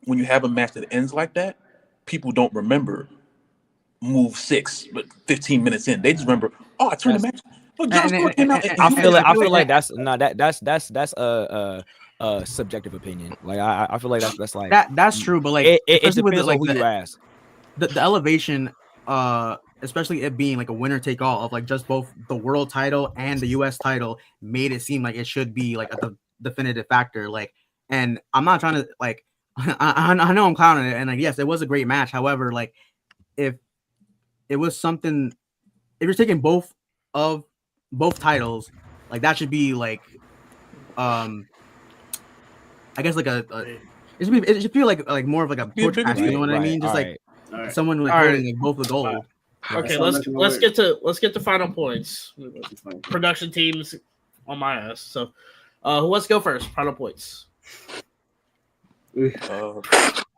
when you have a match that ends like that, people don't remember move 6, but 15 minutes in, they just remember, oh, I turned the match. Oh, John Stewart came out.
I feel like that's a subjective opinion. Like I feel like that's like
that's true, but like
it depends
with
on who you ask.
The elevation, especially it being like a winner take all of like just both the world title and the US title, made it seem like it should be like a definitive factor. Like, and I'm not trying to like I know I'm clowning it, and like yes, it was a great match. However, like if it was something, if you're taking both titles, like that should be like I guess like it should feel like more of like a torch match, you know what I mean? Just like someone like holding like both the gold.
Okay, let's get to final points. Production teams on my ass. So who wants to go first? Final points.
I'll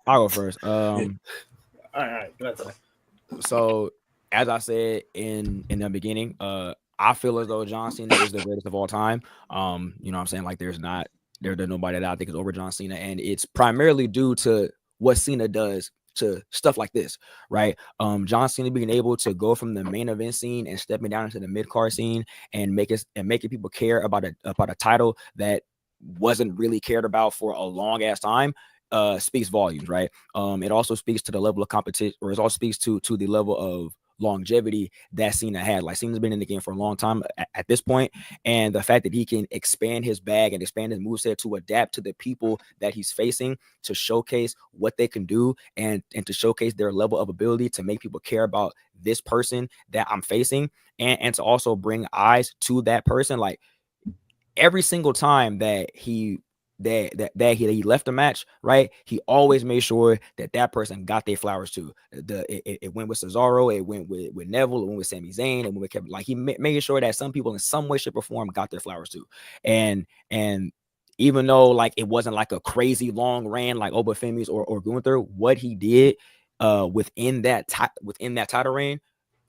go first.
All right.
So as I said in the beginning, I feel as though John Cena is the greatest of all time. You know what I'm saying? Like there's nobody that I think is over John Cena, and it's primarily due to what Cena does to stuff like this, right? John Cena being able to go from the main event scene and stepping down into the mid-card scene and making people care about a title that wasn't really cared about for a long ass time speaks volumes, right? It also speaks to the level of competition, or it also speaks to the level of longevity that Cena had. Like, Cena's been in the game for a long time at this point, and the fact that he can expand his bag and expand his moveset to adapt to the people that he's facing, to showcase what they can do, and to showcase their level of ability to make people care about this person that I'm facing, and to also bring eyes to that person. Like, every single time that he left the match, right, he always made sure that person got their flowers too. It went with Cesaro, it went with Neville, it went with Sami Zayn, it went with Kevin. Like, he made sure that some people in some way, shape, or form got their flowers too. And even though, like, it wasn't like a crazy long run like Oba Femi's or Gunther, what he did within that title reign,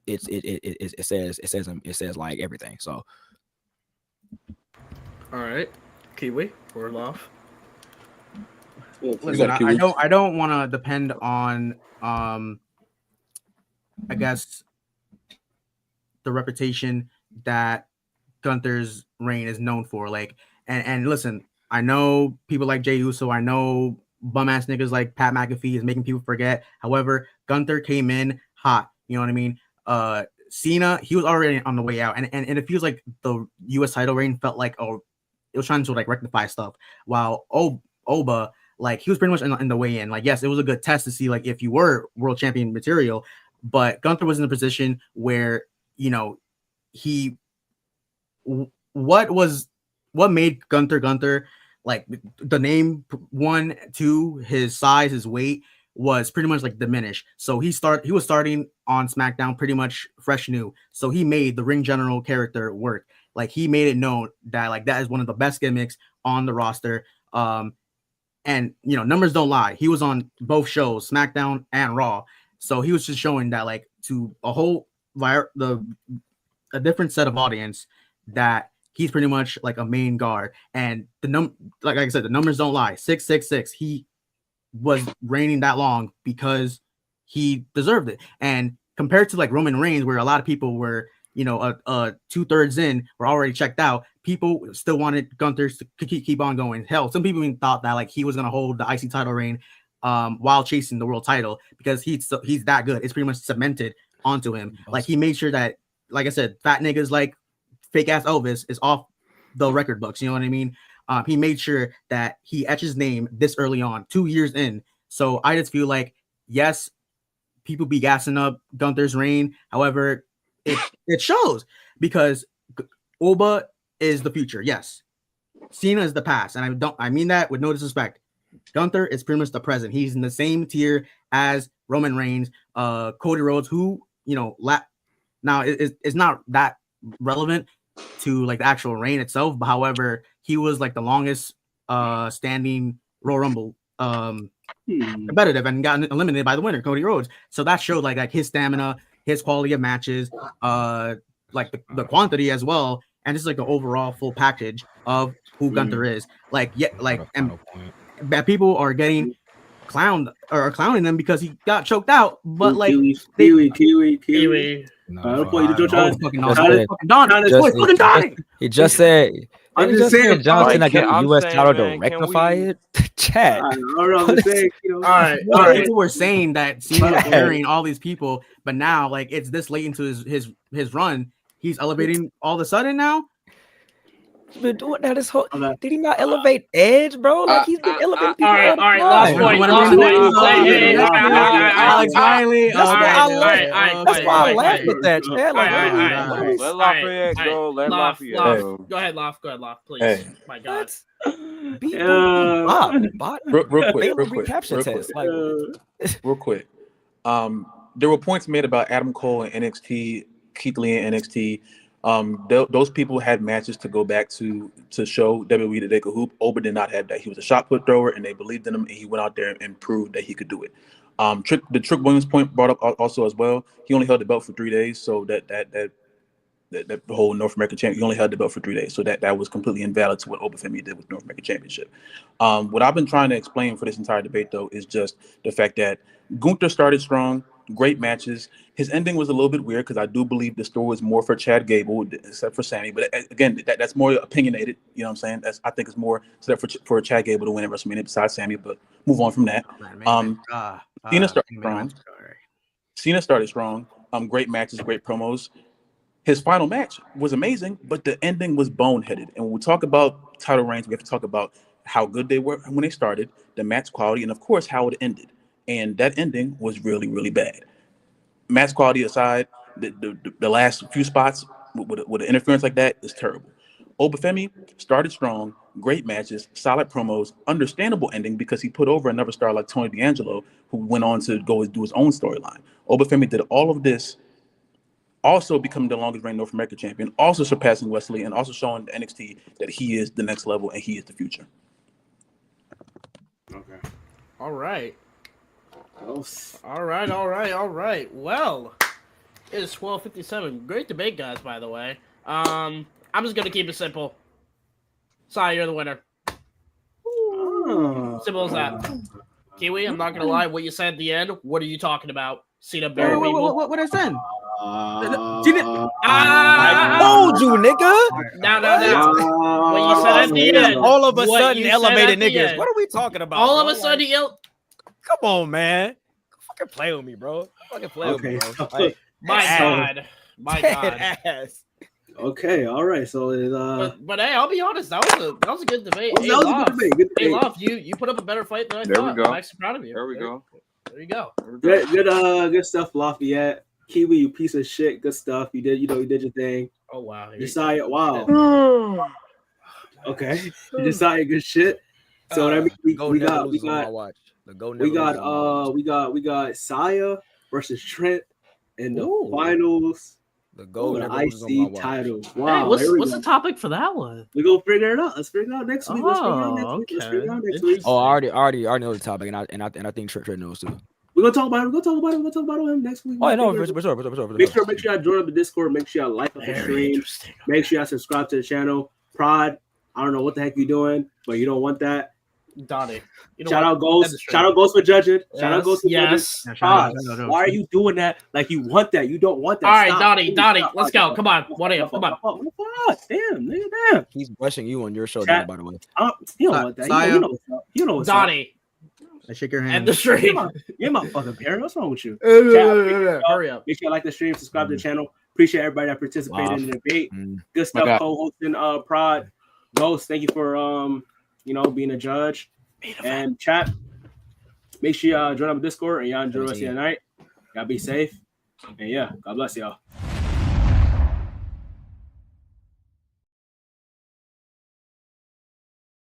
it says like everything. So,
all right, Kiwi, we're off.
Listen, I don't want to depend on I guess the reputation that Gunther's reign is known for. Like, and listen, I know people like Jey Uso, I know bum ass niggas like Pat McAfee is making people forget. However, Gunther came in hot. You know what I mean? Cena, he was already on the way out, and it feels like the U.S. title reign felt like it was trying to like rectify stuff, while Oba, like, he was pretty much in the way in. Like, yes, it was a good test to see like if you were world champion material, but Gunther was in a position where, you know, what made Gunther, like, the name 1, 2, his size, his weight was pretty much like diminished. So he was starting on SmackDown pretty much fresh new. So he made the ring general character work. Like, he made it known that, like, that is one of the best gimmicks on the roster. And, you know, numbers don't lie. He was on both shows, SmackDown and Raw. So he was just showing that, like, to a different set of audience, that he's pretty much like a main guard. And like I said, the numbers don't lie. 666. He was reigning that long because he deserved it. And compared to like Roman Reigns, where a lot of people were, you know, 2/3 in, were already checked out, people still wanted Gunther to keep on going. Hell, some people even thought that like he was gonna hold the IC title reign while chasing the world title, because he's that good. It's pretty much cemented onto him. Like, he made sure that, like I said, fat niggas like fake ass Elvis is off the record books. You know what I mean? He made sure that he etched his name this early on, 2 years in. So I just feel like, yes, people be gassing up Gunther's reign. However, it shows, because Oba is the future. Yes, Cena is the past, and I mean that with no disrespect. Gunther is pretty much the present. He's in the same tier as Roman Reigns, Cody Rhodes, who, you know, now it's not that relevant to like the actual reign itself, but however, he was like the longest standing Royal Rumble competitive and got eliminated by the winner, Cody Rhodes. So that showed like his stamina, his quality of matches, like the quantity as well, and just like the overall full package of who Gunther is. Like, yeah, like, and people are getting clowning them because he got choked out, but like
Kiwi.
He just said
I'm just saying,
John Cena got the U.S. title to rectify it. Chat.
All right. People were saying that Cena was carrying all these people, but now, like, it's this late into his run, he's elevating all of a sudden now.
He's been doing that his whole. Did he not elevate Edge, bro? Like, he's been elevating people.
All right. Last point.
Alex Riley.
That's why I laughed at that.
Let Lafayette go. Let Lafayette go.
Go ahead, Lof, please.
Hey.
My God.
Real quick. There were points made about Adam Cole and NXT, Keith Lee and NXT. Those people had matches to go back to show WWE that they could hoop. Oba did not have that. He was a shot put thrower, and they believed in him, and he went out there and proved that he could do it. The Trick Williams point brought up also as well. He only held the belt for 3 days, so that the whole North American champion. He only held the belt for 3 days, so that was completely invalid to what Obafemi did with North American Championship. What I've been trying to explain for this entire debate, though, is just the fact that Gunther started strong, great matches. His ending was a little bit weird because I do believe the story was more for Chad Gable except for Sammy. But again, that's more opinionated. You know what I'm saying? I think it's more set for Chad Gable to win at WrestleMania besides Sammy. But move on from that. Cena started strong. Cena started strong. Great matches, great promos. His final match was amazing, but the ending was boneheaded. And when we talk about title reigns, we have to talk about how good they were when they started, the match quality, and of course how it ended. And that ending was really, really bad. Match quality aside, the last few spots with an interference like that is terrible. Obafemi started strong, great matches, solid promos, understandable ending because he put over another star like Tony D'Angelo, who went on to go do his own storyline. Obafemi did all of this, also becoming the longest reigning North American champion, also surpassing Wesley, and also showing the NXT that he is the next level and he is the future.
Okay. All right. All right. Well, it is 12:57. Great debate, guys, by the way. I'm just going to keep it simple. Siah, you're the winner. Simple as that. Kiwi, I'm not going to lie. What you said at the end, what are you talking about? Cena buried people?
What I said?
I told you, nigga.
No. What you said at the end.
All of a sudden, elevated niggas. What are we talking about?
All of a sudden,
come on, man. Fucking play with me, bro. Fucking play with me, bro. Like,
my God.
Ass.
Okay, all right. So
but hey, I'll be honest, that was a good debate.
That was a good debate.
Hey, Love, you put up a better fight than I thought. I'm actually proud of you.
There we go.
There you go.
Good stuff, Lafayette. Kiwi, you piece of shit. Good stuff. You did your thing.
Oh wow.
Josiah, wow. Okay. Josiah, good shit. So that means we got Siah versus Trent in the finals.
The gold
IC title.
Hey,
Wow.
what's the topic for that one?
We're gonna figure it out. Let's figure it out next week.
Oh, I already know the topic, and I think Trent knows too.
We're gonna talk about it. We're gonna talk about him next week.
Oh, I know, for sure.
Make sure y'all join up the Discord. Make sure y'all like the stream. Make sure y'all subscribe to the channel. Prod, I don't know what the heck you're doing, but you don't want that.
Donney.
Shout out Ghost for judging. Shout out Ghost for judging.
Prod,
why are you doing that? Like you want that? You don't want that.
All right, Donney, let's go. Come on, come on.
Damn, nigga, damn.
He's brushing you on your shoulder, by the way.
You don't want that. You know what's
Donney.
I shake your hand.
And the stream.
You're my fucking parent. What's wrong with you?
Hurry up.
Make sure you like the stream, subscribe to the channel. Appreciate everybody that participated in the debate. Good stuff, co-hosting Prod. Ghost, thank you for being a judge. And chat. Make sure y'all join up the Discord and y'all enjoy the rest of your night. Y'all be safe. And yeah, God bless y'all.